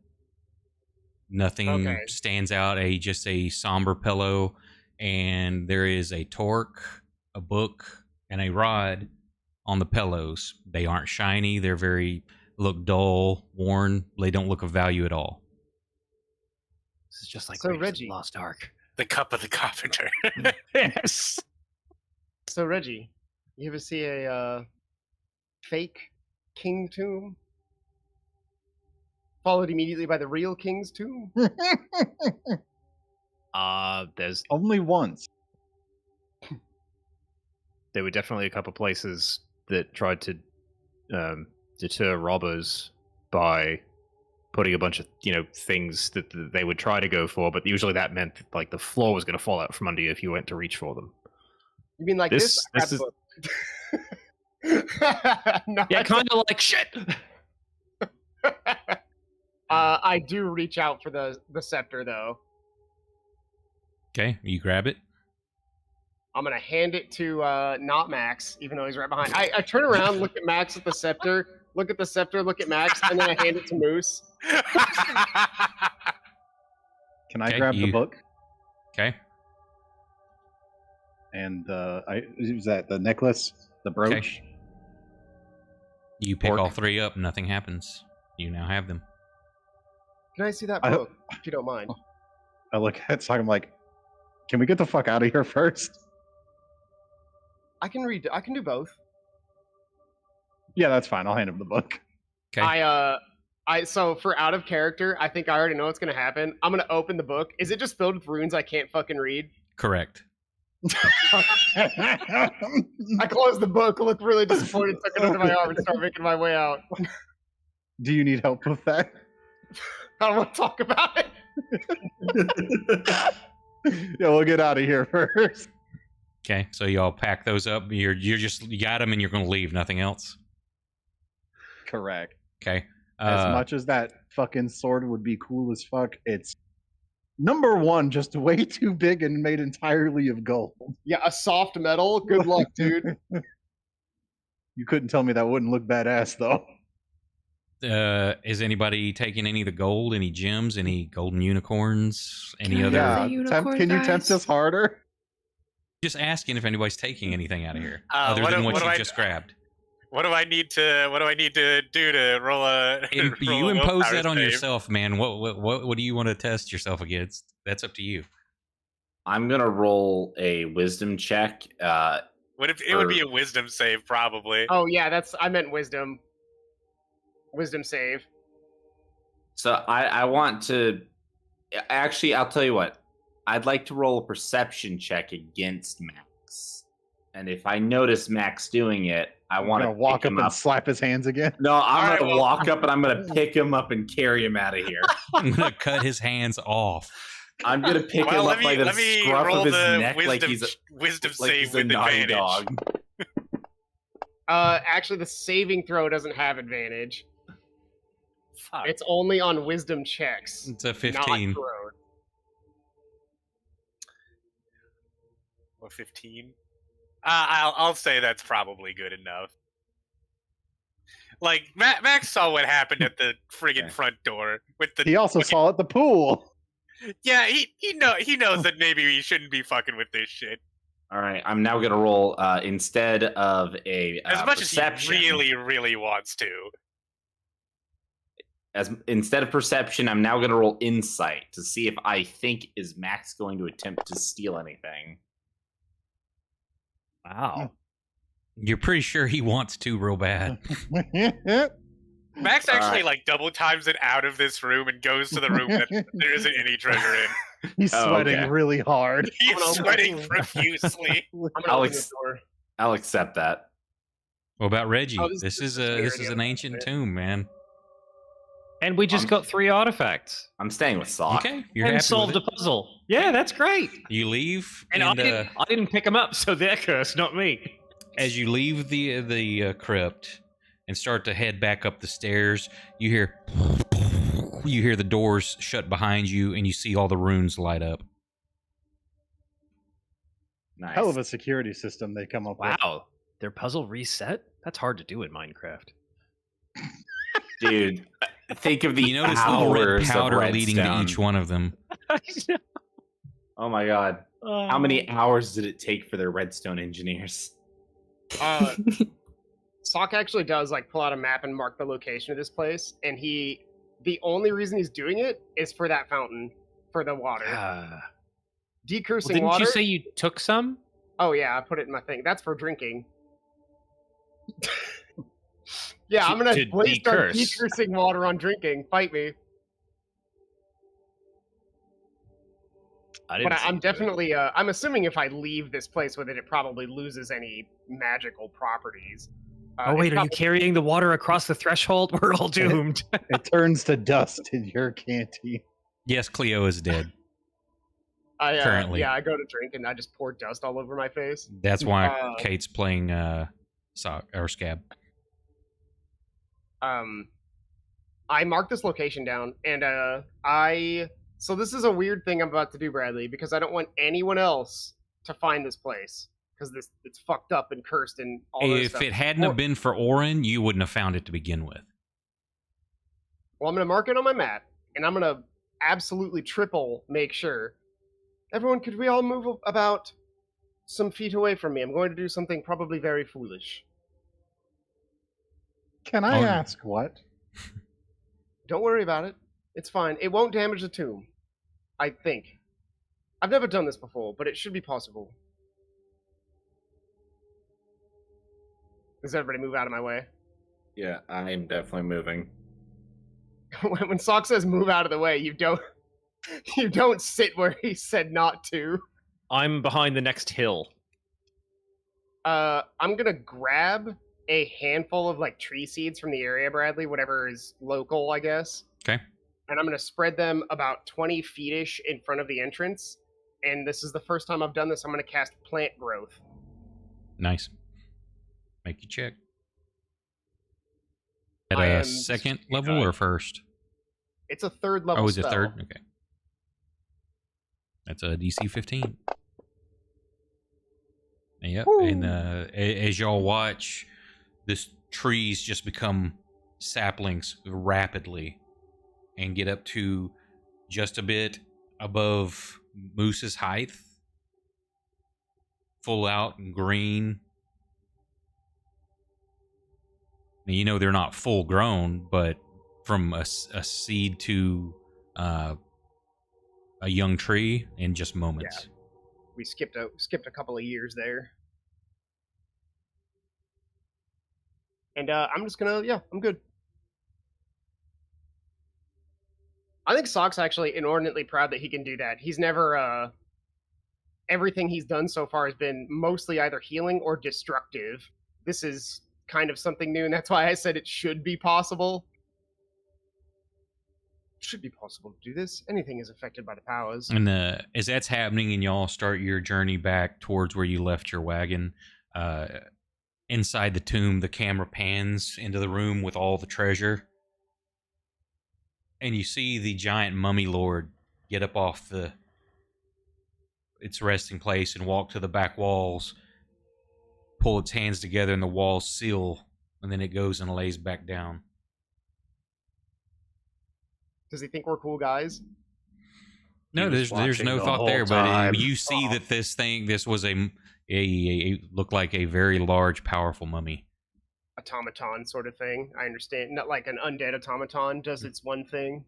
Nothing Okay. stands out, just a somber pillow, and there is a torque, a book, and a rod on the pillows. They aren't shiny, they're look dull, worn, they don't look of value at all. This is just like So, Raiders of the Reggie. Lost Ark. The cup of the carpenter. Yes. So, Reggie, you ever see a fake king tomb? Followed immediately by the real king's tomb? There's Only once. there were definitely a couple places that tried to deter robbers by putting a bunch of things that they would try to go for, but usually that meant that, like, the floor was going to fall out from under you if you went to reach for them. You mean like this? This is No, yeah, kind of like shit. I do reach out for the scepter though. Okay, you grab it. I'm gonna hand it to not Max, even though he's right behind. I turn around, look at Max with the scepter, look at the scepter, look at Max, and then I hand it to Moose. Can I Okay, grab the book? Okay. And is that the necklace, the brooch? Okay. You pick all three up, nothing happens. You now have them. Can I see that book, if you don't mind? I look at Sock, I'm like, can we get the fuck out of here first? I can read. I can do both. Yeah, that's fine. I'll hand him the book. Okay. So for out of character, I think I already know what's gonna happen. I'm gonna open the book. Is it just filled with runes I can't fucking read? Correct. I closed the book, looked really disappointed, took it under my arm, and started making my way out. Do you need help with that? I don't want to talk about it. Yeah, we'll get out of here first. Okay, so y'all pack those up. You got them, and you're going to leave. Nothing else. Correct. Okay. As much as that fucking sword would be cool as fuck, it's number one, just way too big and made entirely of gold. Yeah, a soft metal. Good luck, dude. You couldn't tell me that wouldn't look badass, though. Is anybody taking any of the gold? Any gems? Any golden unicorns? Any Can I other? have the unicorn, Can you tempt guys? us harder? Just asking if anybody's taking anything out of here, what other than what do you I- just grabbed. What do I need to do to roll a? roll You a impose willpower that on save? yourself, man. What do you want to test yourself against? That's up to you. I'm gonna roll a wisdom check. It would be a wisdom save, probably. Oh yeah, I meant wisdom. Wisdom save. So I want to. Actually, I'll tell you what. I'd like to roll a perception check against Max, and if I notice Max doing it, I want to walk up him and slap his hands again. No, I'm All gonna right, walk up and I'm gonna pick him up and carry him out of here. I'm gonna cut his hands off. I'm gonna pick him up by the scruff roll of his the neck like he's wisdom like save he's a with naughty advantage. dog. Actually, the saving throw doesn't have advantage. Fuck. It's only on wisdom checks. It's a Not 15. throws. Well, 15. I'll say that's probably good enough. Like Max saw what happened at the friggin' front door with the. He also saw it at the pool. Yeah, he knows that maybe we shouldn't be fucking with this shit. All right, I'm now gonna roll instead of a As much perception, as he really wants to. Instead of perception, I'm now gonna roll insight to see if I think is Max going to attempt to steal anything. Wow. You're pretty sure he wants to real bad. Max actually Alright. like double times it out of this room and goes to the room that there isn't any treasure in. He's Oh, sweating okay. really hard. He's I'm gonna sweating open- profusely. I'm gonna open Alex- the door. I'll accept that. What about Reggie? Oh, this this is is an ancient tomb, man. And we just got 3 artifacts. I'm staying with Sock. Okay, you're And happy solved with a it. puzzle. Yeah, that's great. You leave, And I didn't pick them up, so they're cursed, not me. as you leave the crypt and start to head back up the stairs, you hear the doors shut behind you, and you see all the runes light up. Nice. Hell of a security system they come up with. Wow. Their puzzle reset? That's hard to do in Minecraft. Dude. Think of the You notice little red hours of powder leading to redstone. each one of them. Oh my god. How many hours did it take for their redstone engineers? Sock actually does like pull out a map and mark the location of this place, and the only reason he's doing it is for that fountain, for the water. Decursing Didn't water. you say you took some? Oh yeah, I put it in my thing. That's for drinking. Yeah, I'm gonna To waste on decurse. decursing water on drinking. Fight me. I didn't. I'm definitely. I'm assuming if I leave this place with it, it probably loses any magical properties. Oh wait, are you carrying the water across the threshold? We're all doomed. It turns to dust in your canteen. Yes, Cleo is dead. Currently. Yeah, I go to drink and I just pour dust all over my face. That's why Kate's playing Scab. I marked this location down, and so this is a weird thing I'm about to do, Bradley, because I don't want anyone else to find this place because it's fucked up and cursed and all that stuff. If it hadn't have been for Orin, you wouldn't have found it to begin with. Well, I'm gonna mark it on my map, and I'm gonna absolutely triple make sure. Everyone, could we all move about some feet away from me? I'm going to do something probably very foolish. Can I ask what? Don't worry about it. It's fine. It won't damage the tomb. I think. I've never done this before, but it should be possible. Does everybody move out of my way? Yeah, I am definitely moving. When Sock says move out of the way, you don't sit where he said not to. I'm behind the next hill. I'm gonna grab a handful of like tree seeds from the area, Bradley, whatever is local, I guess. Okay. And I'm gonna spread them about 20 feet-ish in front of the entrance. And this is the first time I've done this. I'm gonna cast plant growth. Nice. Make you check. At a second level or first? It's a third level. Oh, is it spell. third? Okay. That's a DC 15. Yep. Woo. And as y'all watch, this trees just become saplings rapidly and get up to just a bit above Moose's height. Full out and green. Now, you know they're not full grown, but from a seed to a young tree in just moments. Yeah. We skipped a couple of years there. And I'm just gonna, I'm good. I think Sock's actually inordinately proud that he can do that. He's never, everything he's done so far has been mostly either healing or destructive. This is kind of something new, and that's why I said it should be possible. It should be possible to do this. Anything is affected by the powers. And as that's happening and y'all start your journey back towards where you left your wagon, inside the tomb, the camera pans into the room with all the treasure. And you see the giant mummy lord get up off its resting place and walk to the back walls, pull its hands together and the walls seal, and then it goes and lays back down. Does he think we're cool guys? No, there's no thought there, but you see that this was a looked like a very large, powerful mummy. Automaton sort of thing. I understand. Not like an undead automaton does its one thing.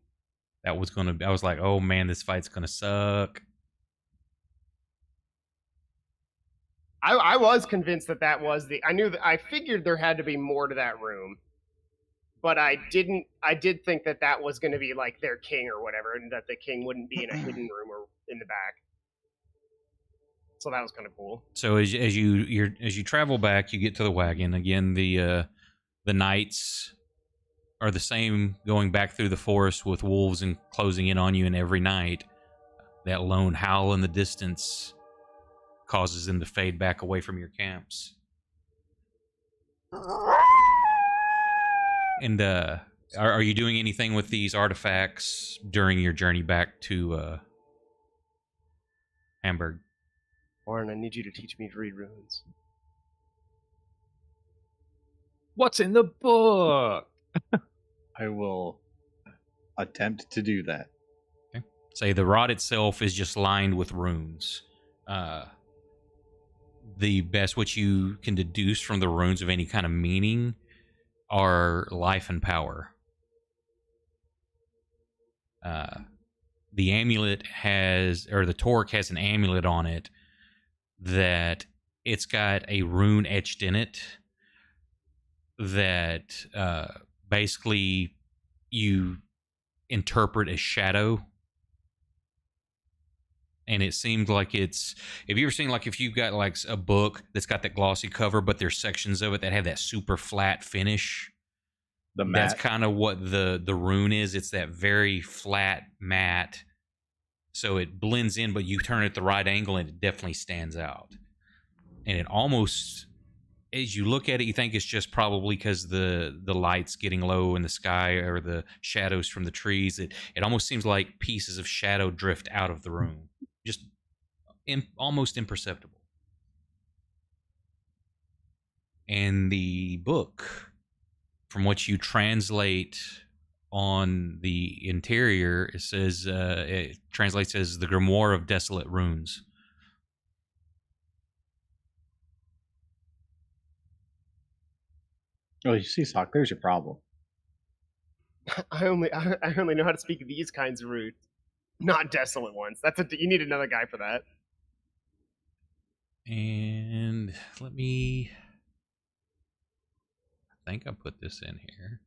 I was like, oh man, this fight's gonna suck. I was convinced that was I figured there had to be more to that room. But I did think that was going to be like their king or whatever, and that the king wouldn't be in a hidden room or in the back. So that was kind of cool. So as you travel back, you get to the wagon again. The nights are the same, going back through the forest with wolves and closing in on you, and every night that lone howl in the distance causes them to fade back away from your camps. And are you doing anything with these artifacts during your journey back to Hamburg? Warren, I need you to teach me to read runes. What's in the book? I will attempt to do that. Okay. Say the rod itself is just lined with runes. The best what you can deduce from the runes of any kind of meaning are life and power. The amulet the torque has an amulet on it that it's got a rune etched in it that basically you interpret as shadow. and it seemed like it's. Have you ever seen like if you've got like a book that's got that glossy cover, but there's sections of it that have that super flat finish? The That's mat. kind of what the rune is. It's that very flat matte, so it blends in, but you turn it at the right angle and it definitely stands out. And it almost, as you look at it, you think it's just probably because the light's getting low in the sky or the shadows from the trees. It almost seems like pieces of shadow drift out of the room, just almost imperceptible. And the book, from what you translate on the interior, it says it translates as the Grimoire of Desolate Runes. Oh, you see, Sock, there's your problem. I only know how to speak these kinds of runes, not desolate ones. You need another guy for that. And let me. I think I put this in here.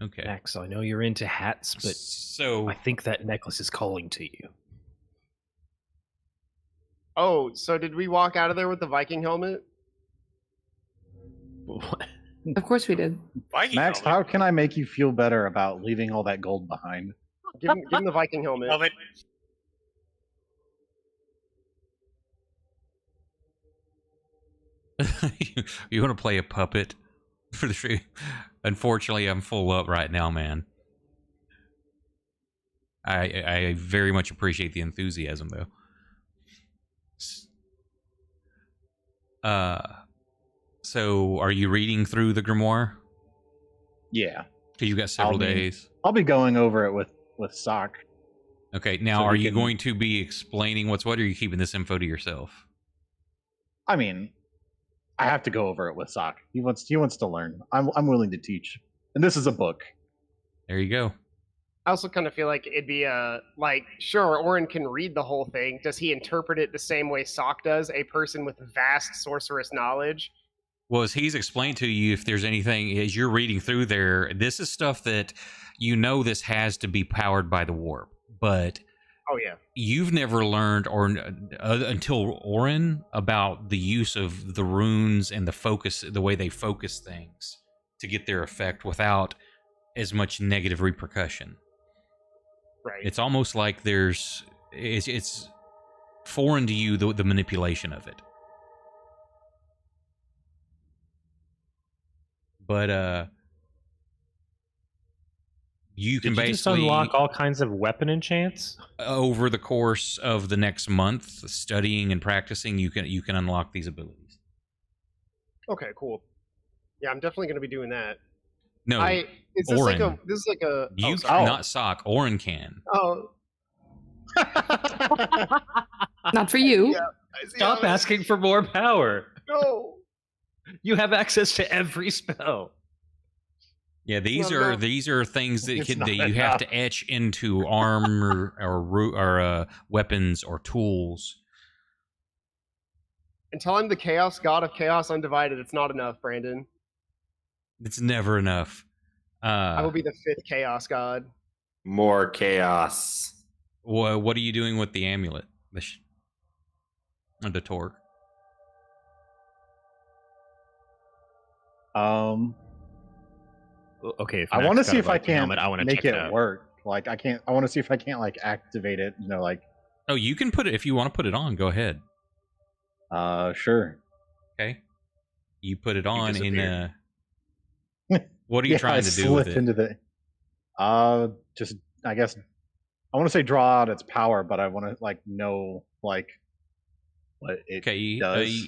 Okay. Max, I know you're into hats, but so I think that necklace is calling to you. Oh, so did we walk out of there with the Viking helmet? Of course we did. Viking Max, helmet. how can I make you feel better about leaving all that gold behind? Give him the Viking helmet. Helmet. you want to play a puppet for the stream? Unfortunately, I'm full up right now, man. I very much appreciate the enthusiasm, though. So are you reading through the grimoire? Yeah. Because you've got several days. I'll be going over it with Sock. Okay, now So are we you can- going to be explaining what's what, or are you keeping this info to yourself? I mean, I have to go over it with Sock. He wants to learn. I'm willing to teach. And this is a book. There you go. I also kind of feel like it'd be sure, Orin can read the whole thing. Does he interpret it the same way Sock does, a person with vast sorceress knowledge? Well, as he's explained to you, if there's anything, as you're reading through there, this is stuff that you know this has to be powered by the warp. But Oh, yeah. you've never learned, or until Orin, about the use of the runes and the focus, the way they focus things to get their effect without as much negative repercussion. Right. It's almost like it's foreign to you, the manipulation of it. But you can Did you just basically unlock all kinds of weapon enchants? over the course of the next month, studying and practicing, you can unlock these abilities. Okay, cool. Yeah, I'm definitely going to be doing that. No, Is this like Orin. this is like a you oh, sorry. not Sock. Orin can. Oh. Not for you. Yeah, I see Stop how it is. asking for more power. No. You have access to every spell. Yeah, these not are enough. things that, It's that not you have enough. to etch into armor or weapons or tools. Until I'm the Chaos God of Chaos Undivided, it's not enough, Brandon. It's never enough. I will be the 5th Chaos God. More chaos. What are you doing with the amulet? The torque. Okay, if I Max want to got see a if I Viking can helmet, I want to make check it out. work. Like I want to see if I can't like activate it. You know, like Oh, you can put it if you want to put it on. Go ahead. sure. Okay. You put it on in. disappeared. What are you Yeah, trying I to do with slipped it? into the. Just I guess I want to say draw out its power, but I want to like know like what it Okay, does.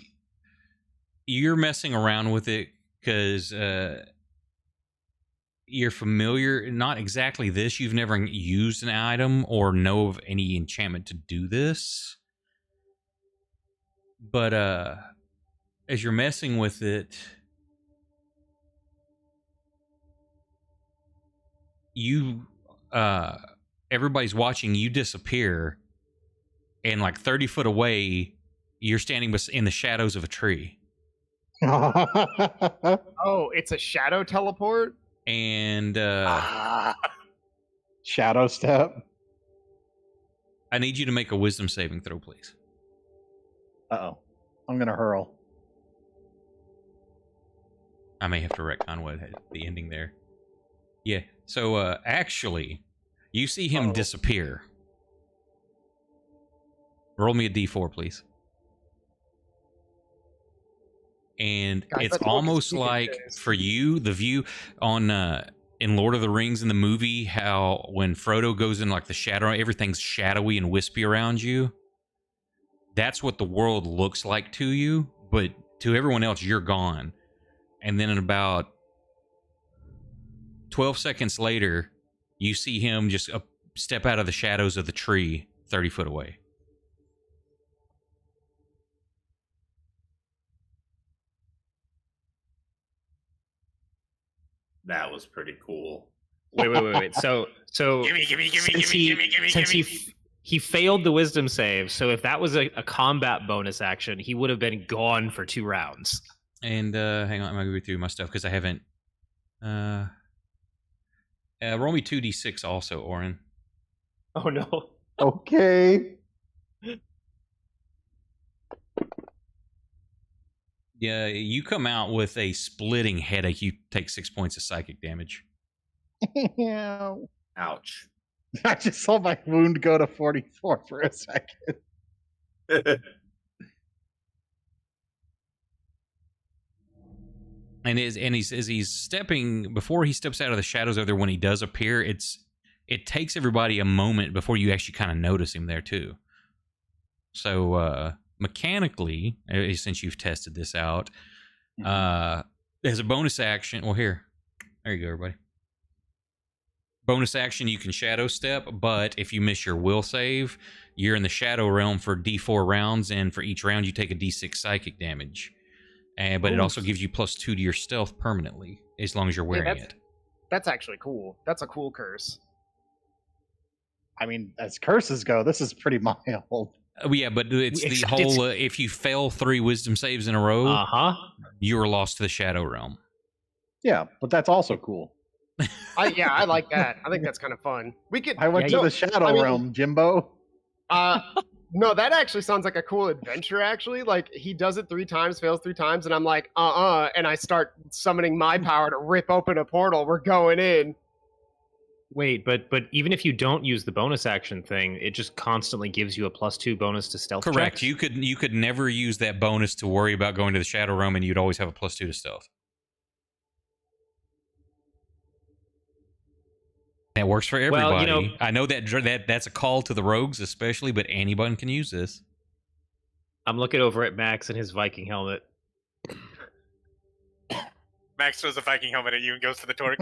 you're messing around with it because you're familiar. Not exactly this. You've never used an item or know of any enchantment to do this. But as you're messing with it, you everybody's watching you disappear, and like 30 foot away, you're standing in the shadows of a tree. Oh, it's a shadow teleport? And Shadow step. I need you to make a wisdom saving throw, please. Uh-oh. I'm going to hurl. I may have to retcon what had the ending there. Yeah. So actually, you see him disappear. Roll me a d4, please. And Guys, it's let's focus almost on like this. for you, the view on in Lord of the Rings in the movie, how when Frodo goes in like the shadow, everything's shadowy and wispy around you. That's what the world looks like to you, but to everyone else, you're gone. And then in about 12 seconds later, you see him just step out of the shadows of the tree 30 foot away. That was pretty cool. Wait. So Gimme. since he failed the wisdom save, so if that was a combat bonus action, he would have been gone for 2 rounds. And hang on, I'm gonna go through my stuff because I haven't. Roll me 2d6 also, Oren. Oh no. Okay. Yeah, you come out with a splitting headache. You take 6 points of psychic damage. Ouch. I just saw my wound go to 44 for a second. And he's stepping before he steps out of the shadows over there. When he does appear, it takes everybody a moment before you actually kind of notice him there too. So mechanically, since you've tested this out, as a bonus action. Well, there you go, everybody. Bonus action, you can shadow step, but if you miss your will save, you're in the shadow realm for D4 rounds, and for each round you take a D6 psychic damage. But it also gives you +2 to your stealth permanently, as long as you're wearing it. That's actually cool. That's a cool curse. I mean, as curses go, this is pretty mild. Yeah, but it's the whole, if you fail 3 wisdom saves in a row, you're lost to the shadow realm. Yeah, but that's also cool. I like that. I think that's kind of fun. I went to the shadow realm, Jimbo. No, that actually sounds like a cool adventure, actually. Like, he does it 3 times, fails 3 times, and I'm like, and I start summoning my power to rip open a portal. We're going in. Wait, but even if you don't use the bonus action thing, it just constantly gives you a +2 bonus to stealth. Correct. checks? You could never use that bonus to worry about going to the shadow realm, and you'd always have a +2 to stealth. That works for everybody. Well, I know that's a call to the rogues, especially, but anyone can use this. I'm looking over at Max and his Viking helmet. Max throws a Viking helmet at you and goes to the torque.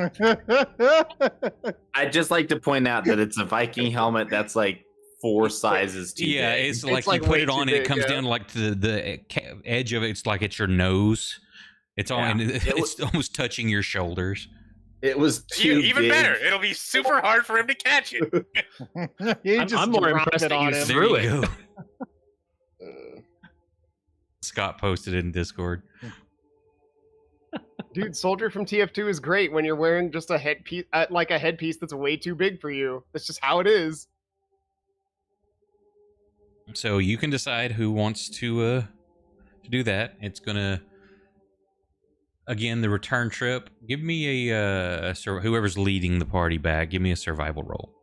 I'd just like to point out that it's a Viking helmet that's like 4 sizes too big. It's like you put it on and it comes down like to the edge of it. It's like it's your nose. It's all it's almost touching your shoulders. It was too even big. better. It'll be super hard for him to catch it. I'm more impressed that you threw it. Scott posted it in Discord. Dude, Soldier from TF2 is great when you're wearing just a headpiece, like a headpiece that's way too big for you. That's just how it is. So you can decide who wants to do that. It's gonna. Again, the return trip. Give me whoever's leading the party back. Give me a survival roll.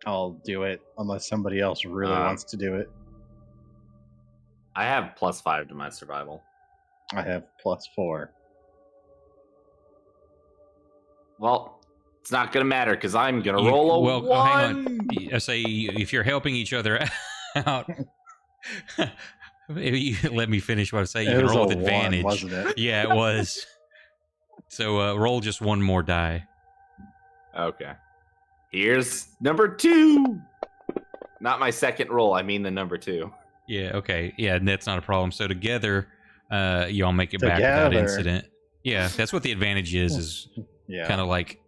I'll do it unless somebody else really wants to do it. I have +5 to my survival. I have +4. Well, it's not gonna matter because I'm gonna roll a 1. Hang on. I say if you're helping each other out. Maybe you let me finish what I say. You can roll with advantage. 1, wasn't it? Yeah, it was. So roll just one more die. Okay. Here's number 2. Not my second roll. I mean the number 2. Yeah. Okay. Yeah, that's not a problem. So together, y'all make it back without incident. Yeah, that's what the advantage is kind of like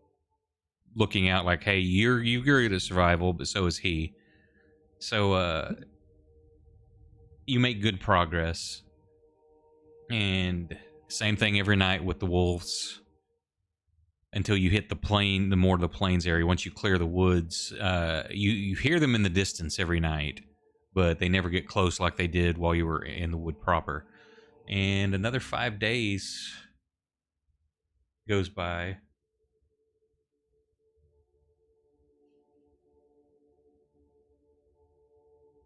looking out. Like, hey, you're good at survival, but so is he. So you make good progress, and Same thing every night with the wolves until you hit the plain, the more of the plains area. Once you clear the woods, you hear them in the distance every night, but they never get close like they did while you were in the wood proper. And another 5 days goes by.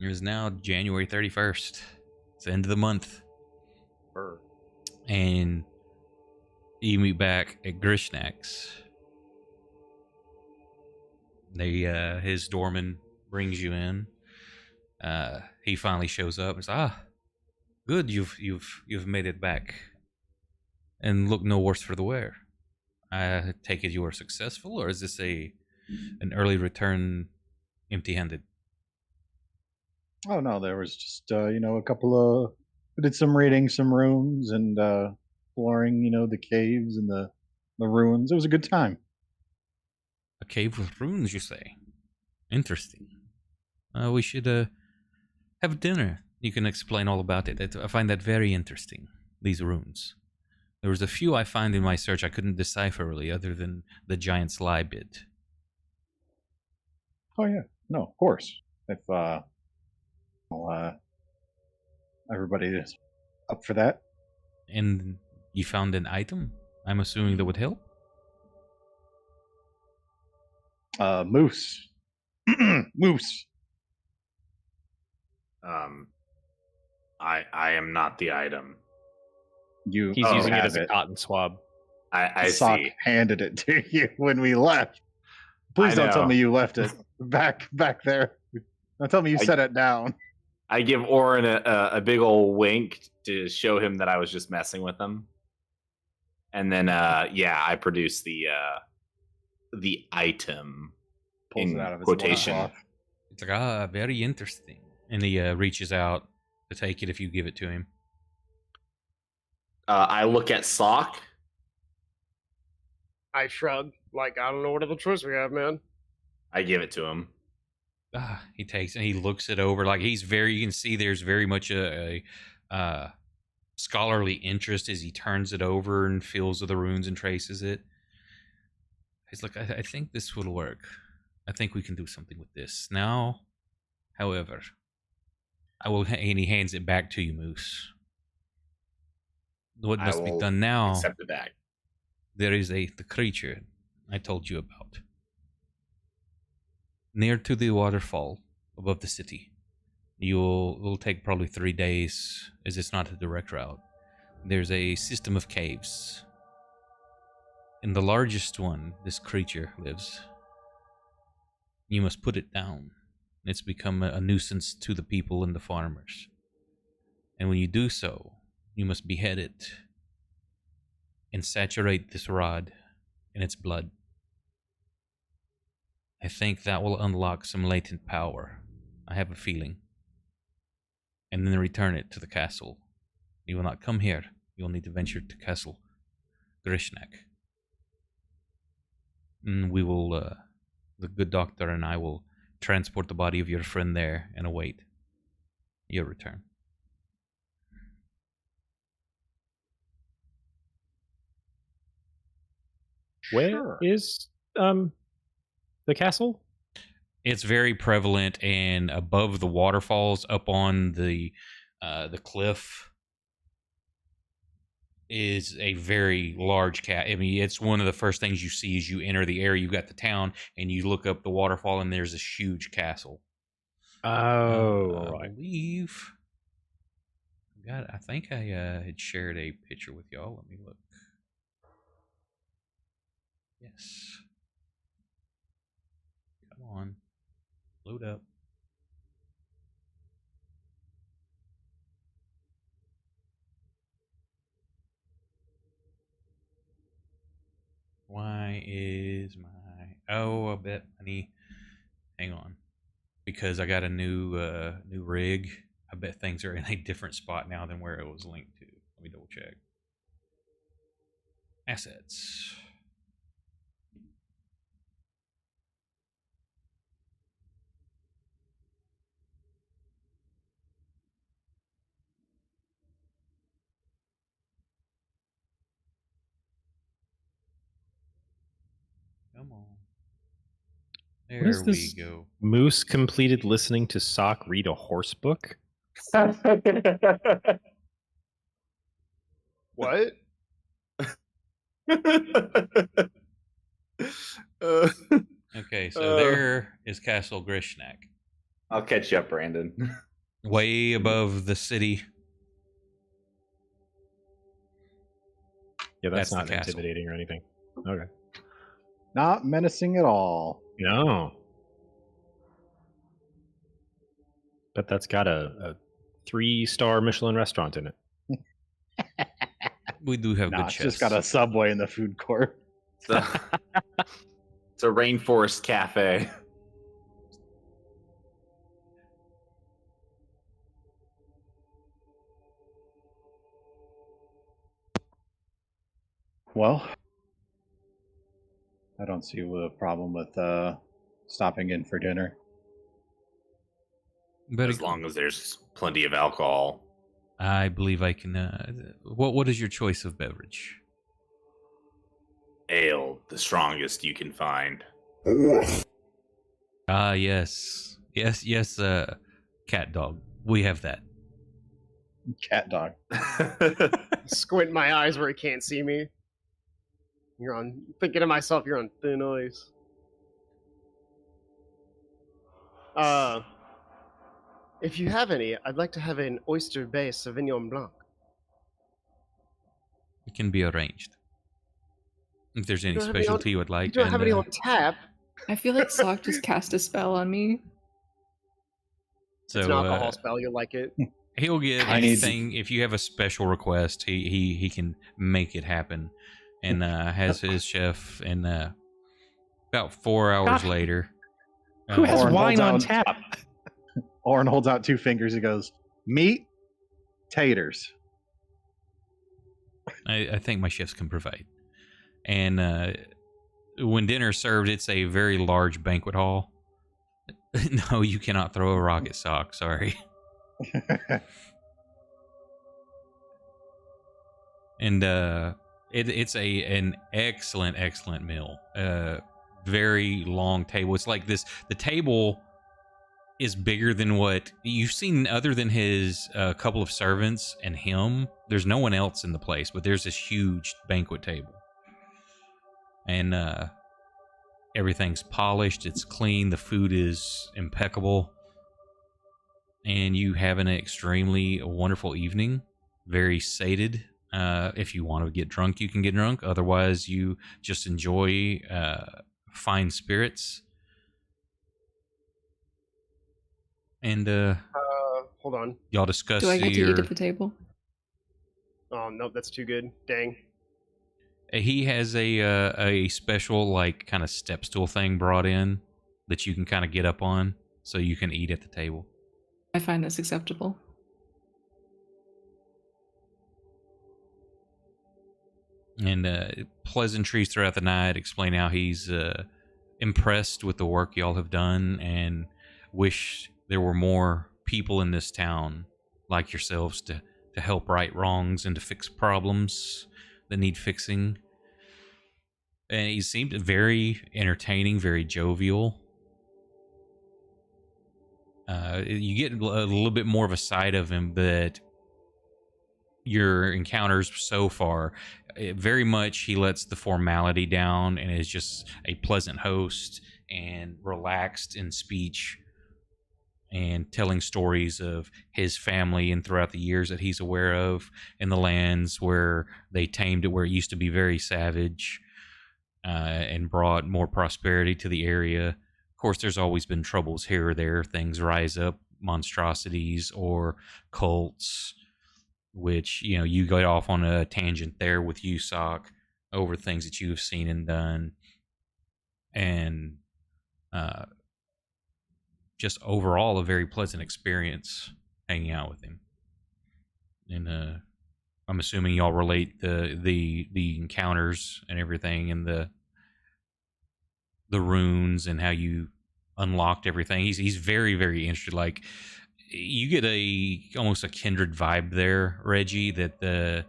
It is now January 31st. It's the end of the month. And you meet back at Grishnak's. His doorman brings you in. He finally shows up and says, good, you've made it back. And look no worse for the wear. I take it you were successful, or is this an early return empty-handed? Oh no, there was just a couple of. We did some raiding some rooms and exploring, the caves and the ruins. It was a good time. A cave with ruins, you say? Interesting. We should have dinner. You can explain all about it. I find that very interesting, these runes. There was a few I find in my search I couldn't decipher really, other than the giant's lie bit. Oh yeah, no, of course. If everybody is up for that. And you found an item? I'm assuming that would help? Moose. Moose. I am not the item. He's using it as a cotton swab. I Sock see. handed it to you when we left. Please don't tell me you left it back there. Don't tell me you set it down. I give Orin a big old wink to show him that I was just messing with him. And then I produce the item. Pulls in it out of his quotation. cloth. It's like, very interesting. And he reaches out to take it if you give it to him. I look at Sock. I shrug, like, I don't know what other choice we have, man. I give it to him. He takes and he looks it over. Like you can see there's very much a scholarly interest as he turns it over and feels of the runes and traces it. He's like, I think this will work. I think we can do something with this. Now, however, and he hands it back to you, Moose. What must be done now? Accept it back. There is the creature I told you about. Near to the waterfall above the city. It'll take probably 3 days, as it's not a direct route. There's a system of caves. In the largest one, this creature lives. You must put it down. It's become a nuisance to the people and the farmers. And when you do so, you must behead it and saturate this rod in its blood. I think that will unlock some latent power. I have a feeling. And then return it to the castle. You will not come here. You will need to venture to Castle Grishnak. And we will, the good doctor and I will transport the body of your friend there and await your return. Where is the castle? It's very prevalent and above the waterfalls, up on the cliff, is a very large cat. I mean, it's one of the first things you see as you enter the area. You've got the town, and you look up the waterfall, and there's this huge castle. Oh, I believe. I think I had shared a picture with y'all. Let me look. Yes. Come on. Load up. Why is my... Oh, I bet money. Hang on. Because I got a new rig. I bet things are in a different spot now than where it was linked to. Let me double check. Assets. Come on. What is There we this? go. Moose completed listening to Sock read a horse book. What? Okay, so there is Castle Grishnak, I'll catch you up, Brandon. way above the city. Yeah, that's That's the not castle. intimidating or anything. Okay. Not menacing at all. No. But that's got a 3-star Michelin restaurant in it. We do have No, good it's chefs. just got a Subway in the food court. It's a rainforest cafe. Well, I don't see a problem with stopping in for dinner. But As long as there's plenty of alcohol. I believe I can. What is your choice of beverage? Ale, the strongest you can find. Ah, yes. Cat dog. We have that. Cat dog. Squint my eyes where he can't see me. Thinking to myself, you're on thin ice. If you have any, I'd like to have an oyster bay Sauvignon Blanc. It can be arranged. If there's any don't have any specialty on- you would like. You don't have any on tap. I feel like Sock just cast a spell on me. So It's an alcohol spell. You'll like it. he'll get I need- anything. If you have a special request, he can make it happen, and has his chef. And about 4 hours later, Who has Oren wine on holds tap? Oren holds out 2 fingers. He goes, meat, taters. I think my chefs can provide. And when dinner's served, it's a very large banquet hall. No, you cannot throw a rock at Sock. Sorry. And it's an excellent meal. Very long table. It's like this. The table is bigger than what you've seen, other than his couple of servants and him. There's no one else in the place, but there's this huge banquet table, and everything's polished. It's clean. The food is impeccable, and you have an extremely wonderful evening. Very sated. If you want to get drunk, you can get drunk. Otherwise, you just enjoy fine spirits. And Hold on. y'all discuss Do I get to your. eat at the table? Oh no, that's too good. Dang. He has a special like kind of step stool thing brought in that you can kind of get up on, so you can eat at the table. I find this acceptable. And pleasantries throughout the night. Explain how he's impressed with the work y'all have done, and wish there were more people in this town like yourselves to help right wrongs and to fix problems that need fixing. And he seemed very entertaining, very jovial. You get a little bit more of a side of him that your encounters so far, very much he lets the formality down and is just a pleasant host and relaxed in speech and telling stories of his family and throughout the years that he's aware of in the lands where they tamed it, where it used to be very savage, and brought more prosperity to the area. Of course, there's always been troubles here or there. Things rise up, monstrosities or cults, which, you know, you got off on a tangent there with you, Sock, over things that you've seen and done. And just overall a very pleasant experience hanging out with him. And I'm assuming y'all relate the encounters and everything, and the runes and how you unlocked everything. He's very, very interested. Like, you get almost a kindred vibe there, Reggie, that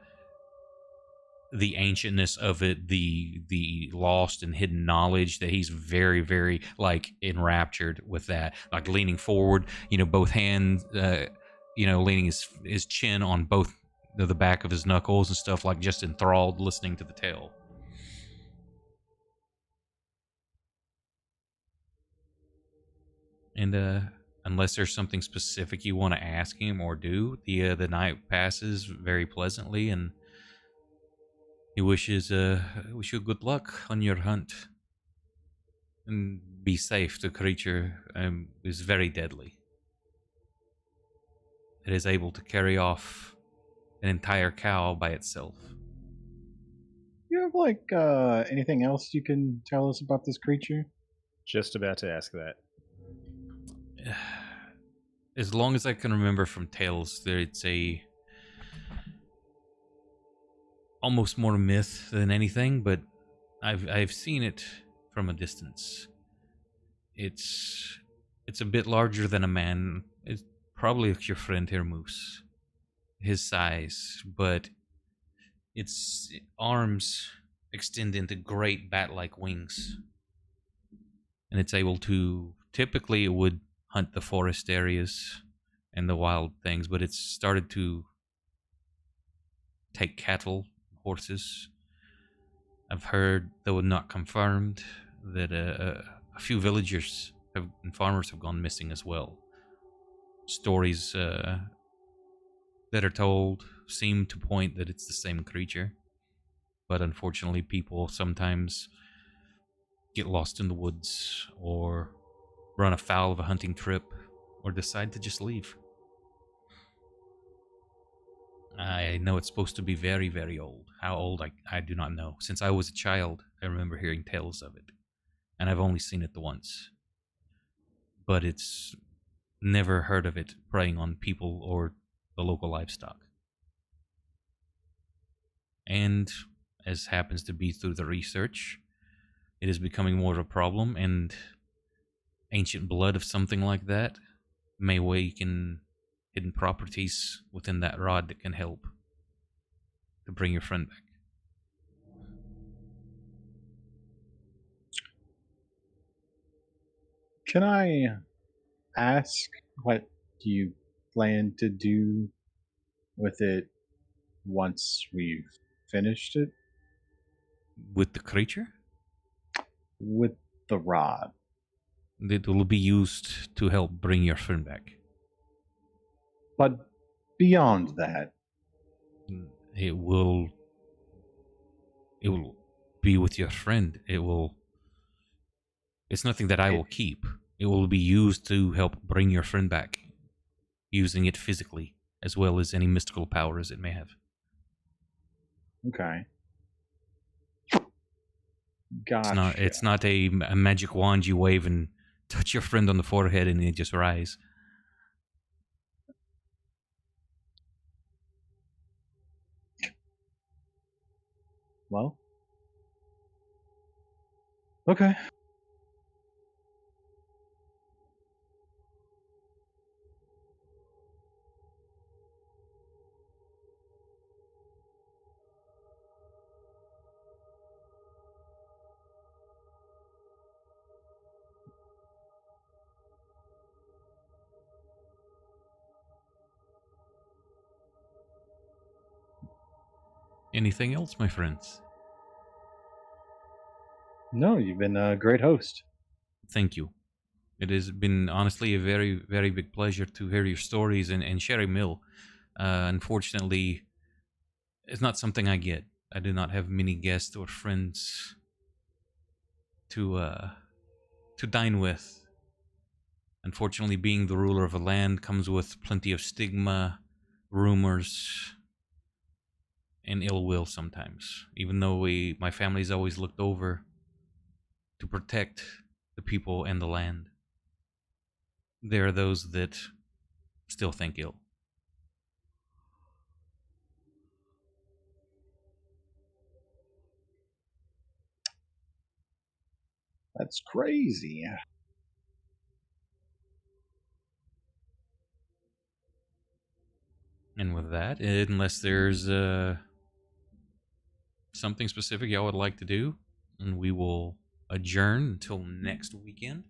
the ancientness of it, the lost and hidden knowledge, that he's very, very like enraptured with that, like leaning forward, both hands, leaning his chin on both the back of his knuckles and stuff, like just enthralled listening to the tale. And unless there's something specific you want to ask him or do, the night passes very pleasantly, and he wishes wish you good luck on your hunt, and be safe. The creature is very deadly. It is able to carry off an entire cow by itself. You have like anything else you can tell us about this creature? Just about to ask that. As long as I can remember from tales, it's a almost more myth than anything, but I've seen it from a distance. It's a bit larger than a man. It's probably your friend here, Moose. His size, but its arms extend into great bat-like wings, and it's able to. Typically, it would hunt the forest areas and the wild things, but it's started to take cattle, horses. I've heard, though not confirmed, that a few villagers and farmers have gone missing as well. Stories that are told seem to point that it's the same creature, but unfortunately people sometimes get lost in the woods or run afoul of a hunting trip or decide to just leave. I know it's supposed to be very, very old. How old, I do not know. Since I was a child, I remember hearing tales of it, and I've only seen it the once. But it's never heard of it preying on people or the local livestock. And as happens to be through the research, it is becoming more of a problem, and ancient blood of something like that may awaken hidden properties within that rod that can help to bring your friend back. Can I ask what you plan to do with it once we've finished it? With the creature? With the rod. It will be used to help bring your friend back. But beyond that, It will be with your friend. It's nothing that I will keep. It will be used to help bring your friend back, using it physically as well as any mystical powers it may have. okay. Gotcha. It's not a magic wand you wave and touch your friend on the forehead and they just rise. Well, okay. Anything else, my friends? No, you've been a great host. Thank you. It has been honestly a very, very big pleasure to hear your stories and share a meal. Unfortunately, it's not something I get. I do not have many guests or friends to dine with. Unfortunately, being the ruler of a land comes with plenty of stigma, rumors, and ill will sometimes. Even though my family's always looked over to protect the people and the land, there are those that still think ill. That's crazy. And with that, unless there's something specific y'all would like to do, and we will adjourn until next weekend.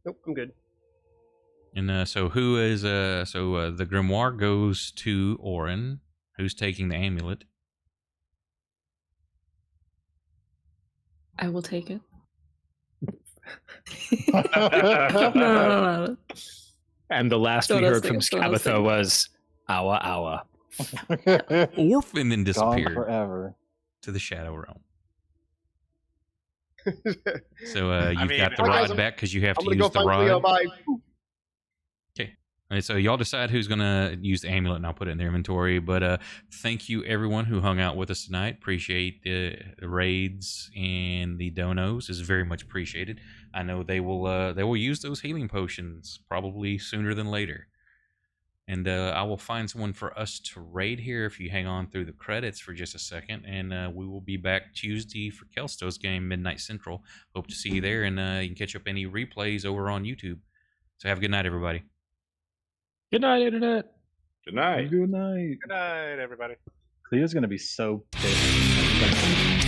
Nope, I'm good. And so who is the grimoire goes to Orin. Who's taking the amulet? I will take it. No. And the last we heard from Skabatha was Awa. Orphan then Gone disappeared forever. to the Shadow Realm. So you've mean, got the Alright, rod guys, back because you have I'm to gonna use go the find Leo. rod. Bye. And so y'all decide who's gonna use the amulet, and I'll put it in their inventory. But thank you everyone who hung out with us tonight. Appreciate the raids and the donos is very much appreciated. I know they will use those healing potions probably sooner than later. And I will find someone for us to raid here if you hang on through the credits for just a second. And we will be back Tuesday for Kelsto's game, Midnight Central. Hope to see you there, and you can catch up any replays over on YouTube. So have a good night, everybody. Good night, Internet. Good night. Good night. Good night, everybody. Cleo's gonna be so pissed.